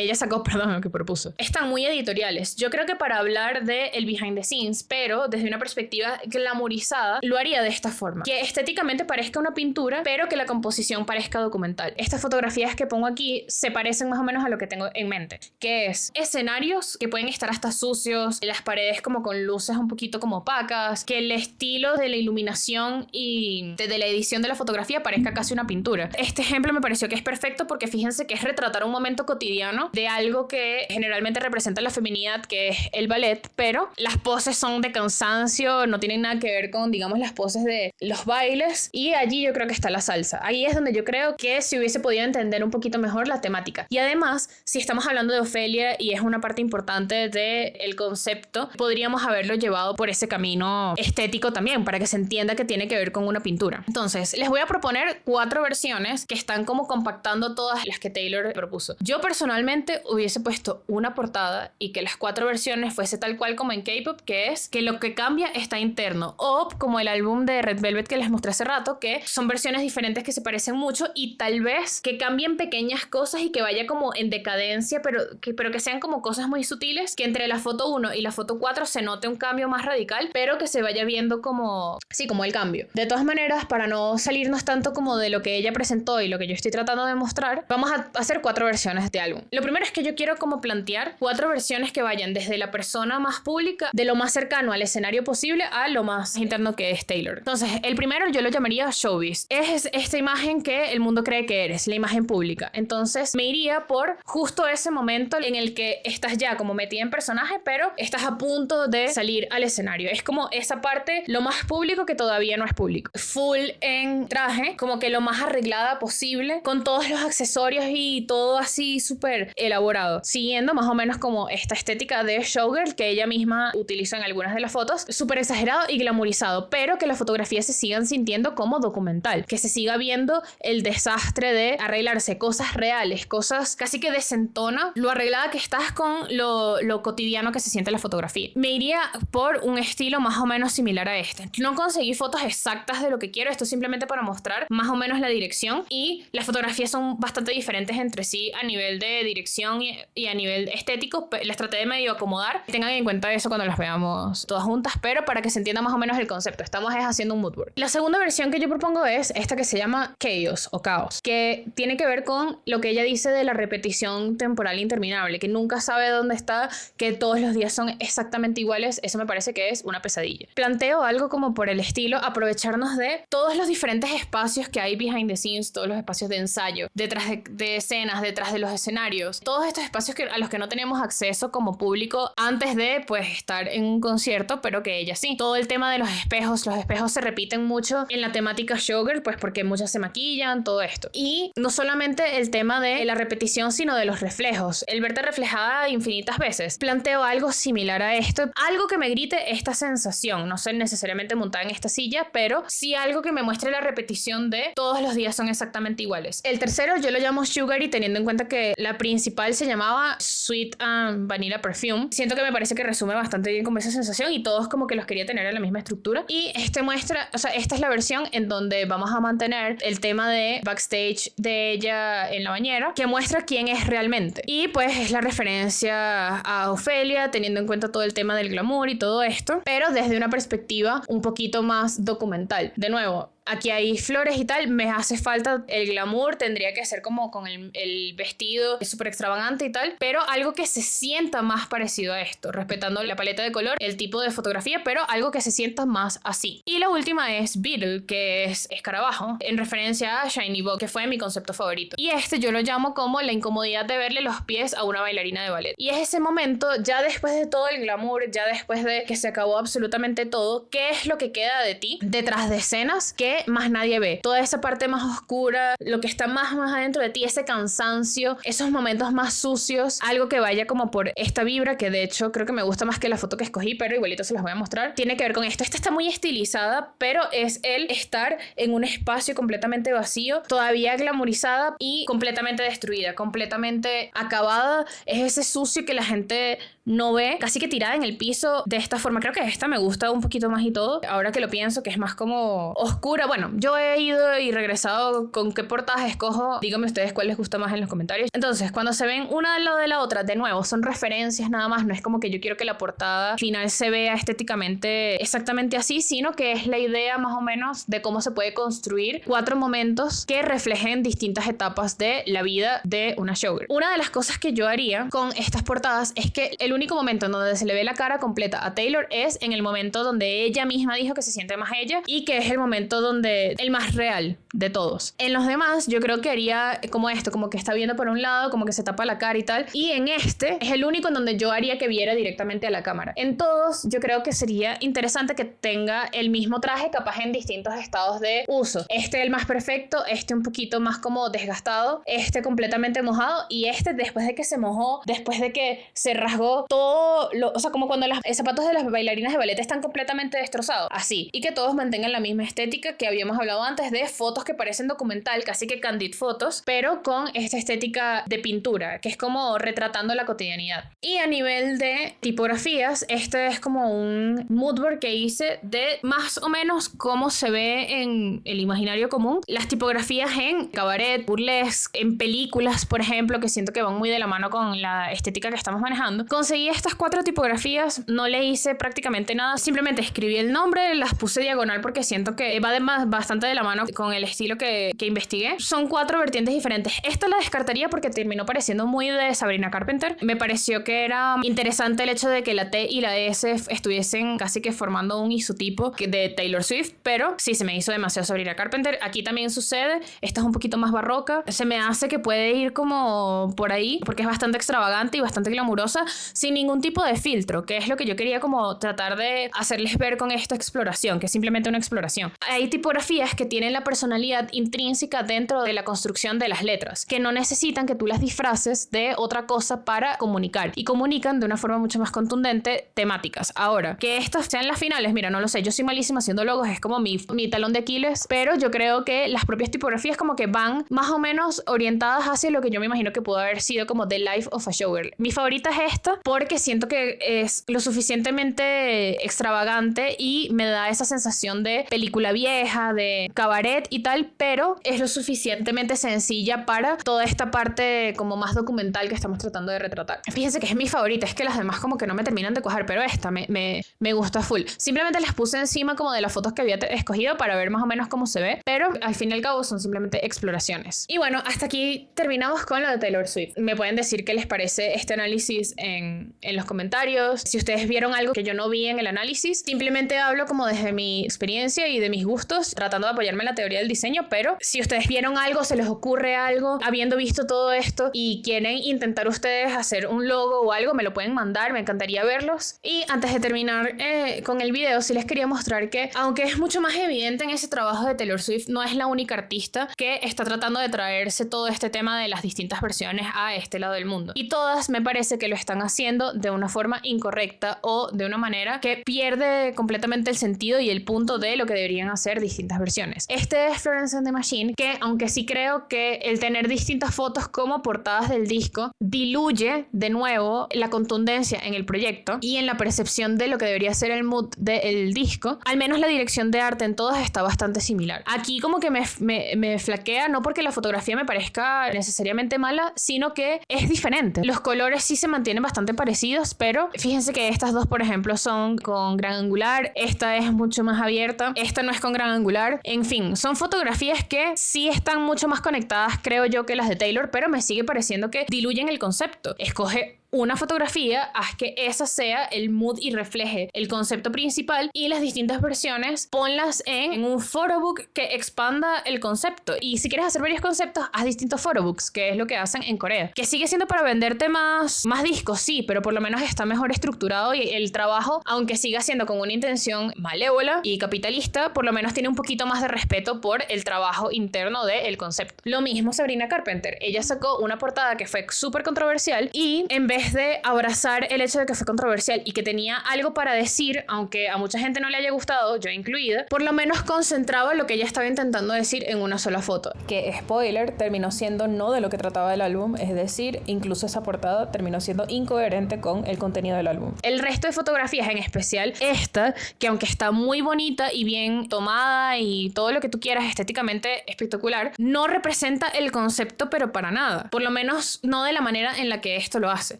ella sacó, perdón, lo que propuso, están muy editoriales. Yo creo que para hablar de el behind the scenes, pero desde una perspectiva glamorizada, lo haría de esta forma, que estéticamente parezca una pintura, pero que la composición parezca documental. Estas fotografías que pongo aquí se parecen más o menos a lo que tengo en mente, que es escenarios que pueden estar hasta sucios, las paredes como con luces un poquito como opacas, que el estilo de la iluminación y de la edición de la fotografía parezca casi una pintura. Este ejemplo me pareció que es perfecto porque fíjense que es retratar un momento cotidiano de algo que generalmente representa la feminidad, que es el ballet, pero las poses son de cansancio, no tienen nada que ver con, digamos, las poses de los bailes, y allí yo creo que está la salsa. Ahí es donde yo creo que se hubiese podido entender un poquito mejor la temática. Y además, si estamos hablando de Ofelia y es una parte importante del concepto, podríamos haberlo llevado por ese camino estético también, para que se entienda que tiene que ver con una pintura. Entonces, les voy a proponer 4 versiones que están como compactando todas las que Taylor propuso. Yo personalmente hubiese puesto una portada y que las 4 versiones fuese tal cual como en K-pop, que es que lo que cambia está interno, o como el álbum de Red Velvet que les mostré hace rato, que son versiones diferentes que se parecen mucho y tal vez que cambien pequeñas cosas y que vaya como en decadencia, pero que sean como cosas muy sutiles, que entre la foto 1 y la foto 4 se note un cambio más radical, pero que se vaya viendo como, sí, como el cambio. De todas maneras, para no salirnos tanto como de lo que ella presentó y lo que yo estoy tratando de mostrar, vamos a hacer 4 versiones de álbum. Lo primero es que yo quiero como plantear 4 versiones que vayan desde la persona más pública, de lo más cercano al escenario posible, a lo más interno que es Taylor. Entonces, el primero yo lo llamaría showbiz. Es esta imagen que el mundo cree que eres, la imagen pública. Entonces, me iría por justo ese momento en el que estás ya como metida en personaje, pero estás a punto de salir al escenario. Es como esa parte, lo más público que todavía no es público. Full en traje, como que lo más arreglada posible, con todos los accesorios y todo así súper elaborado, siguiendo más o menos como esta estética de showgirl que ella misma utiliza en algunas de las fotos, súper exagerado y glamorizado, pero que las fotografías se sigan sintiendo como documental, que se siga viendo el desastre de arreglarse cosas reales, cosas casi que desentona lo arreglada que estás con lo cotidiano que se siente en la fotografía. Me iría por un estilo más o menos similar a este. No conseguí fotos exactas de lo que quiero, esto es simplemente para mostrar más o menos la dirección, y las fotografías son bastante diferentes entre sí a nivel de dirección y a nivel estético. Las traté de medio acomodar, tengan en cuenta eso cuando las veamos todas juntas, pero para que se entienda más o menos el concepto, estamos haciendo un mood board. La segunda versión que yo propongo es esta que se llama Chaos o Caos, que tiene que ver con lo que ella dice de la repetición temporal interminable, que nunca sabe dónde está, que todos los días son exactamente iguales. Eso me parece que es una pesadilla. Planteo algo como por el estilo, aprovecharnos de todos los diferentes espacios que hay behind the scenes, todos los espacios de ensayo, detrás de escenas, detrás de los escenarios, todos estos espacios a los que no tenemos acceso como público antes de pues estar en un concierto, pero que ella sí. Todo el tema de los espejos se repiten mucho en la temática showgirl, pues porque muchas se maquillan, todo esto. Y no solamente el tema de la repetición, sino de los reflejos, el verte reflejada infinitas veces. Planteo algo similar a esto, algo que me grite esta sensación, no sé necesariamente montada en esta silla, pero sí algo que me muestre la repetición de todos los días son exactamente iguales. El tercero yo lo llamo Sugary, teniendo en cuenta que la principal se llamaba Sweet and Vanilla Perfume. Siento que me parece que resume bastante bien como esa sensación, y todos como que los quería tener en la misma estructura. Y muestra, o sea, esta es la versión en donde vamos a mantener el tema de backstage de ella en la bañera, que muestra quién es realmente. Y pues es la referencia a Ofelia, teniendo en cuenta todo el tema del glamour y todo esto, pero desde una perspectiva un poquito más documental. De nuevo, aquí hay flores y tal, me hace falta el glamour, tendría que ser como con el vestido súper extravagante y tal, pero algo que se sienta más parecido a esto, respetando la paleta de color, el tipo de fotografía, pero algo que se sienta más así. Y la última es Beetle, que es escarabajo, en referencia a Shiny Box, que fue mi concepto favorito. Y yo lo llamo como la incomodidad de verle los pies a una bailarina de ballet. Y es ese momento, ya después de todo el glamour, ya después de que se acabó absolutamente todo, ¿qué es lo que queda de ti detrás de escenas que más nadie ve? Toda esa parte más oscura, lo que está más adentro de ti, ese cansancio, esos momentos más sucios, algo que vaya como por esta vibra, que de hecho creo que me gusta más que la foto que escogí, pero igualito se las voy a mostrar. Tiene que ver con esto. Esta está muy estilizada, pero es el estar en un espacio completamente vacío, todavía glamorizada y completamente destruida, completamente acabada. Es ese sucio que la gente no ve, casi que tirada en el piso de esta forma. Creo que esta me gusta un poquito más y todo, ahora que lo pienso, que es más como oscura. Bueno, yo he ido y regresado con qué portadas escojo, díganme ustedes cuál les gusta más en los comentarios. Entonces, cuando se ven una al lado de la otra, de nuevo, son referencias nada más, no es como que yo quiero que la portada final se vea estéticamente exactamente así, sino que es la idea más o menos de cómo se puede construir 4 momentos que reflejen distintas etapas de la vida de una showgirl. Una de las cosas que yo haría con estas portadas es que el único momento en donde se le ve la cara completa a Taylor es en el momento donde ella misma dijo que se siente más ella, y que es el momento donde el más real de todos. En los demás yo creo que haría como esto, como que está viendo por un lado, como que se tapa la cara y tal, y en este es el único en donde yo haría que viera directamente a la cámara. En todos yo creo que sería interesante que tenga el mismo traje, capaz en distintos estados de uso. Este el más perfecto, este un poquito más como desgastado, este completamente mojado, y este después de que se mojó, después de que se rasgó todo, o sea, como cuando los zapatos de las bailarinas de ballet están completamente destrozados, así. Y que todos mantengan la misma estética que habíamos hablado antes, de fotos que parecen documental, casi que candid fotos, pero con esta estética de pintura, que es como retratando la cotidianidad. Y a nivel de tipografías, este es como un moodboard que hice de más o menos cómo se ve en el imaginario común las tipografías en cabaret, burlesque, en películas, por ejemplo, que siento que van muy de la mano con la estética que estamos manejando. Conseguí estas 4 tipografías, no le hice prácticamente nada, simplemente escribí el nombre, las puse diagonal porque siento que va bastante de la mano con el estilo que investigué. Son 4 vertientes diferentes. Esta la descartaría porque terminó pareciendo muy de Sabrina Carpenter. Me pareció que era interesante el hecho de que la T y la S estuviesen casi que formando un isotipo de Taylor Swift, pero sí se me hizo demasiado Sabrina Carpenter. Aquí también sucede, esta es un poquito más barroca, se me hace que puede ir como por ahí porque es bastante extravagante y bastante glamurosa sin ningún tipo de filtro, que es lo que yo quería como tratar de hacerles ver con esta exploración, que es simplemente una exploración. Hay tipografías que tienen la personalidad intrínseca dentro de la construcción de las letras, que no necesitan que tú las disfraces de otra cosa para comunicar, y comunican de una forma mucho más contundente temáticas. Ahora, que estas sean las finales, mira, no lo sé, yo soy malísima haciendo logos, es como mi talón de Aquiles, pero yo creo que las propias tipografías como que van más o menos orientadas hacia lo que yo me imagino que pudo haber sido como The Life of a Showgirl. Mi favorita es esta porque siento que es lo suficientemente extravagante y me da esa sensación de película vieja, de cabaret y tal, pero es lo suficientemente sencilla para toda esta parte como más documental que estamos tratando de retratar. Fíjense que es mi favorita, es que las demás como que no me terminan de cuajar, pero esta me gusta full. Simplemente las puse encima como de las fotos que había escogido para ver más o menos cómo se ve, pero al fin y al cabo son simplemente exploraciones. Y bueno, hasta aquí terminamos con lo de Taylor Swift. Me pueden decir qué les parece este análisis en los comentarios. Si ustedes vieron algo que yo no vi en el análisis, simplemente hablo como desde mi experiencia y de mis gustos, tratando de apoyarme en la teoría del diseño, pero si ustedes vieron algo, se les ocurre algo, habiendo visto todo esto y quieren intentar ustedes hacer un logo o algo, me lo pueden mandar, me encantaría verlos. Y antes de terminar con el video, sí les quería mostrar que, aunque es mucho más evidente en ese trabajo de Taylor Swift, no es la única artista que está tratando de traerse todo este tema de las distintas versiones a este lado del mundo. Y todas me parece que lo están haciendo de una forma incorrecta o de una manera que pierde completamente el sentido y el punto de lo que deberían hacer distintas versiones. Este es Florence and the Machine, que aunque sí creo que el tener distintas fotos como portadas del disco diluye de nuevo la contundencia en el proyecto y en la percepción de lo que debería ser el mood del disco, al menos la dirección de arte en todas está bastante similar. Aquí como que me flaquea, no porque la fotografía me parezca necesariamente mala, sino que es diferente. Los colores sí se mantienen bastante parecen parecidos, pero fíjense que estas dos, por ejemplo, son con gran angular, esta es mucho más abierta, esta no es con gran angular. En fin, son fotografías que sí están mucho más conectadas, creo yo, que las de Taylor, pero me sigue pareciendo que diluyen el concepto. Escoge una fotografía, haz que esa sea el mood y refleje el concepto principal, y las distintas versiones ponlas en un photobook que expanda el concepto. Y si quieres hacer varios conceptos, haz distintos photobooks, que es lo que hacen en Corea, que sigue siendo para venderte más discos, sí, pero por lo menos está mejor estructurado, y el trabajo, aunque siga siendo con una intención malévola y capitalista, por lo menos tiene un poquito más de respeto por el trabajo interno del concepto. Lo mismo Sabrina Carpenter, ella sacó una portada que fue súper controversial, y en vez de abrazar el hecho de que fue controversial y que tenía algo para decir, aunque a mucha gente no le haya gustado, yo incluida, por lo menos concentraba lo que ella estaba intentando decir en una sola foto. Que, spoiler, terminó siendo no de lo que trataba el álbum, es decir, incluso esa portada terminó siendo incoherente con el contenido del álbum. El resto de fotografías, en especial esta, que aunque está muy bonita y bien tomada y todo lo que tú quieras, estéticamente espectacular, no representa el concepto, pero para nada. Por lo menos no de la manera en la que esto lo hace.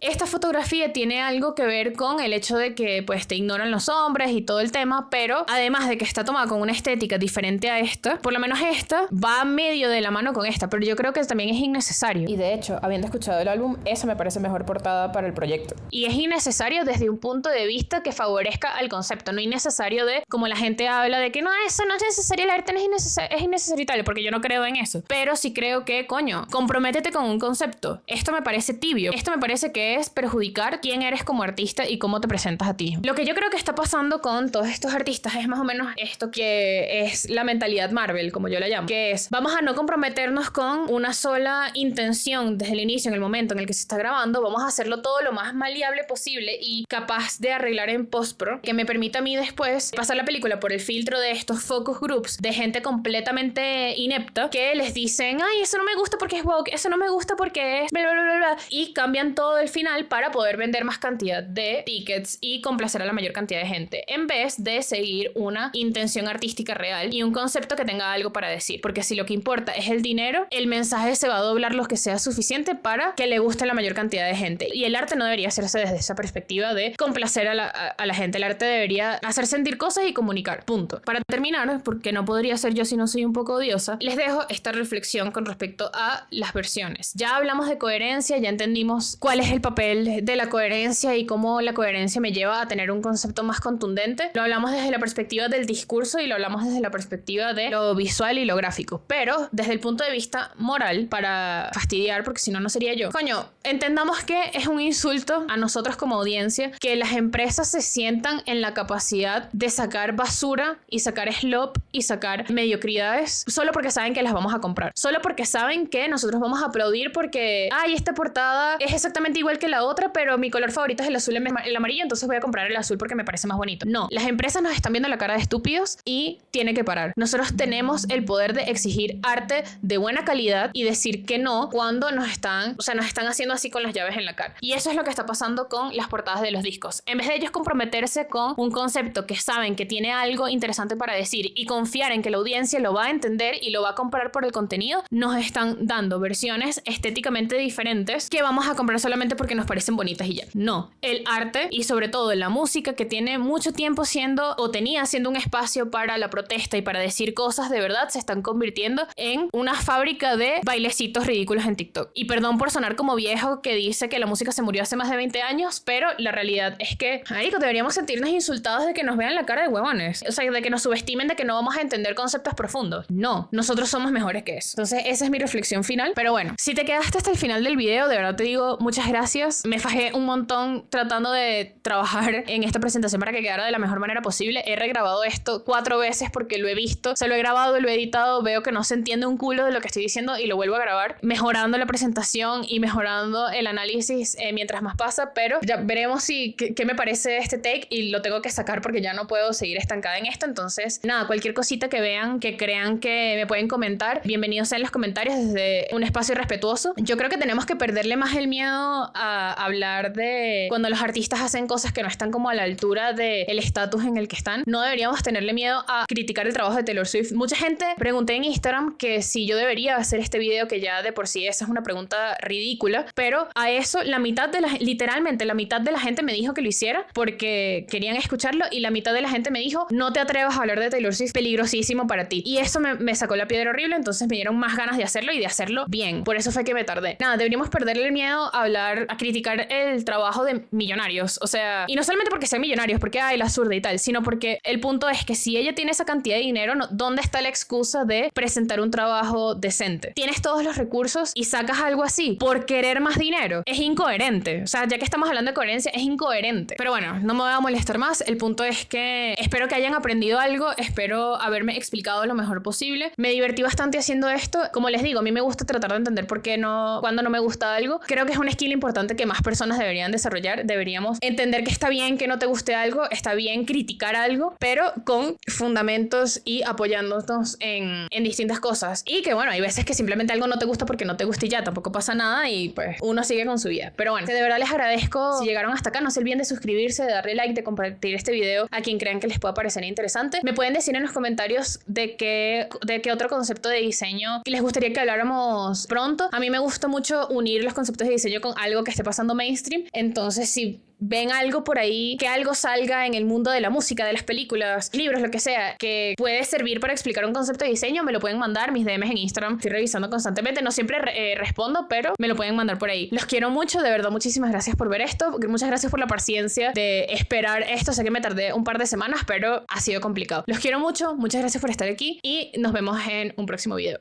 Esta fotografía tiene algo que ver con el hecho de que pues te ignoran los hombres y todo el tema, pero además de que está tomada con una estética diferente a esta, por lo menos esta va medio de la mano con esta, pero yo creo que también es innecesario. Y de hecho, habiendo escuchado el álbum, esa me parece mejor portada para el proyecto. Y es innecesario desde un punto de vista que favorezca al concepto, no innecesario de, como la gente habla de que no, eso no es necesario, el arte no es innecesario y tal, porque yo no creo en eso. Pero sí creo que, coño, comprométete con un concepto. Esto me parece tibio. Esto me parece que es perjudicar quién eres como artista y cómo te presentas a ti. Lo que yo creo que está pasando con todos estos artistas es más o menos esto, que es la mentalidad Marvel, como yo la llamo, que es, vamos a no comprometernos con una sola intención desde el inicio, en el momento en el que se está grabando, vamos a hacerlo todo lo más maleable posible y capaz de arreglar en postpro, que me permita a mí después pasar la película por el filtro de estos focus groups de gente completamente inepta que les dicen, ay, eso no me gusta porque es woke, eso no me gusta porque es bla bla bla bla, y cambian todo el final para poder vender más cantidad de tickets y complacer a la mayor cantidad de gente, en vez de seguir una intención artística real y un concepto que tenga algo para decir. Porque si lo que importa es el dinero, el mensaje se va a doblar lo que sea suficiente para que le guste a la mayor cantidad de gente. Y el arte no debería hacerse desde esa perspectiva de complacer a la gente. El arte debería hacer sentir cosas y comunicar. Punto. Para terminar, porque no podría ser yo si no soy un poco odiosa, les dejo esta reflexión con respecto a las versiones. Ya hablamos de coherencia, ya entendimos cuál es el papel de la coherencia y cómo la coherencia me lleva a tener un concepto más contundente. Lo hablamos desde la perspectiva del discurso y lo hablamos desde la perspectiva de lo visual y lo gráfico. Pero desde el punto de vista moral, para fastidiar, porque si no, no sería yo. Coño, entendamos que es un insulto a nosotros como audiencia que las empresas se sientan en la capacidad de sacar basura y sacar slop y sacar mediocridades solo porque saben que las vamos a comprar. Solo porque saben que nosotros vamos a aplaudir porque, ay, esta portada es exactamente igual que la otra, pero mi color favorito es el azul en el amarillo, entonces voy a comprar el azul porque me parece más bonito. No, las empresas nos están viendo la cara de estúpidos y tiene que parar. Nosotros tenemos el poder de exigir arte de buena calidad y decir que no cuando nos están haciendo así con las llaves en la cara. Y eso es lo que está pasando con las portadas de los discos. En vez de ellos comprometerse con un concepto que saben que tiene algo interesante para decir y confiar en que la audiencia lo va a entender y lo va a comprar por el contenido, nos están dando versiones estéticamente diferentes que vamos a comprar solamente porque nos parecen bonitas y ya. No, el arte y sobre todo la música, que tiene mucho tiempo siendo o tenía siendo un espacio para la protesta y para decir cosas de verdad, se están convirtiendo en una fábrica de bailecitos ridículos en TikTok. Y perdón por sonar como viejo que dice que la música se murió hace más de 20 años, pero la realidad es que, marico, deberíamos sentirnos insultados de que nos vean la cara de huevones, o sea, de que nos subestimen, de que no vamos a entender conceptos profundos. No, nosotros somos mejores que eso. Entonces esa es mi reflexión final. Pero bueno, si te quedaste hasta el final del video, de verdad te digo muchas gracias. Me fajé un montón tratando de trabajar en esta presentación para que quedara de la mejor manera posible. He regrabado esto 4 veces porque lo he visto, se lo he grabado, lo he editado, veo que no se entiende un culo de lo que estoy diciendo y lo vuelvo a grabar, mejorando la presentación y mejorando el análisis mientras más pasa, pero ya veremos qué me parece este take, y lo tengo que sacar porque ya no puedo seguir estancada en esto. Entonces nada, cualquier cosita que vean, que crean que me pueden comentar, bienvenidos sean los comentarios desde un espacio respetuoso. Yo creo que tenemos que perderle más el miedo a a hablar de cuando los artistas hacen cosas que no están como a la altura del estatus en el que están. No deberíamos tenerle miedo a criticar el trabajo de Taylor Swift. Mucha gente pregunté en Instagram que si yo debería hacer este video, que ya de por sí esa es una pregunta ridícula, pero a eso literalmente la mitad de la gente me dijo que lo hiciera porque querían escucharlo, y la mitad de la gente me dijo: no te atrevas a hablar de Taylor Swift, peligrosísimo para ti. Y eso me sacó la piedra horrible, entonces me dieron más ganas de hacerlo y de hacerlo bien. Por eso fue que me tardé. Nada, deberíamos perderle el miedo a criticar el trabajo de millonarios. O sea, y no solamente porque sean millonarios, porque hay la zurda y tal, sino porque el punto es que si ella tiene esa cantidad de dinero, ¿dónde está la excusa de presentar un trabajo decente? Tienes todos los recursos y sacas algo así por querer más dinero. Es incoherente. O sea, ya que estamos hablando de coherencia, es incoherente. Pero bueno, no me voy a molestar más. El punto es que espero que hayan aprendido algo. Espero haberme explicado lo mejor posible. Me divertí bastante haciendo esto. Como les digo, a mí me gusta tratar de entender por qué cuando no me gusta algo. Creo que es un skill importante que más personas deberían desarrollar. Deberíamos entender que está bien que no te guste algo, está bien criticar algo, pero con fundamentos y apoyándonos en distintas cosas. Y que bueno, hay veces que simplemente algo no te gusta porque no te gusta y ya, tampoco pasa nada y pues uno sigue con su vida. Pero bueno, de verdad les agradezco si llegaron hasta acá. No se olviden de suscribirse, de darle like, de compartir este video a quien crean que les pueda parecer interesante. Me pueden decir en los comentarios de qué otro concepto de diseño les gustaría que habláramos pronto. A mí me gusta mucho unir los conceptos de diseño con algo que esté pasando mainstream. Entonces, si ven algo por ahí, que algo salga en el mundo de la música, de las películas, libros, lo que sea, que puede servir para explicar un concepto de diseño, me lo pueden mandar. Mis DMs en Instagram estoy revisando constantemente, no siempre respondo, pero me lo pueden mandar por ahí. Los quiero mucho, de verdad, muchísimas gracias por ver esto, muchas gracias por la paciencia de esperar esto. Sé que me tardé un par de semanas, pero ha sido complicado. Los quiero mucho, muchas gracias por estar aquí y nos vemos en un próximo video.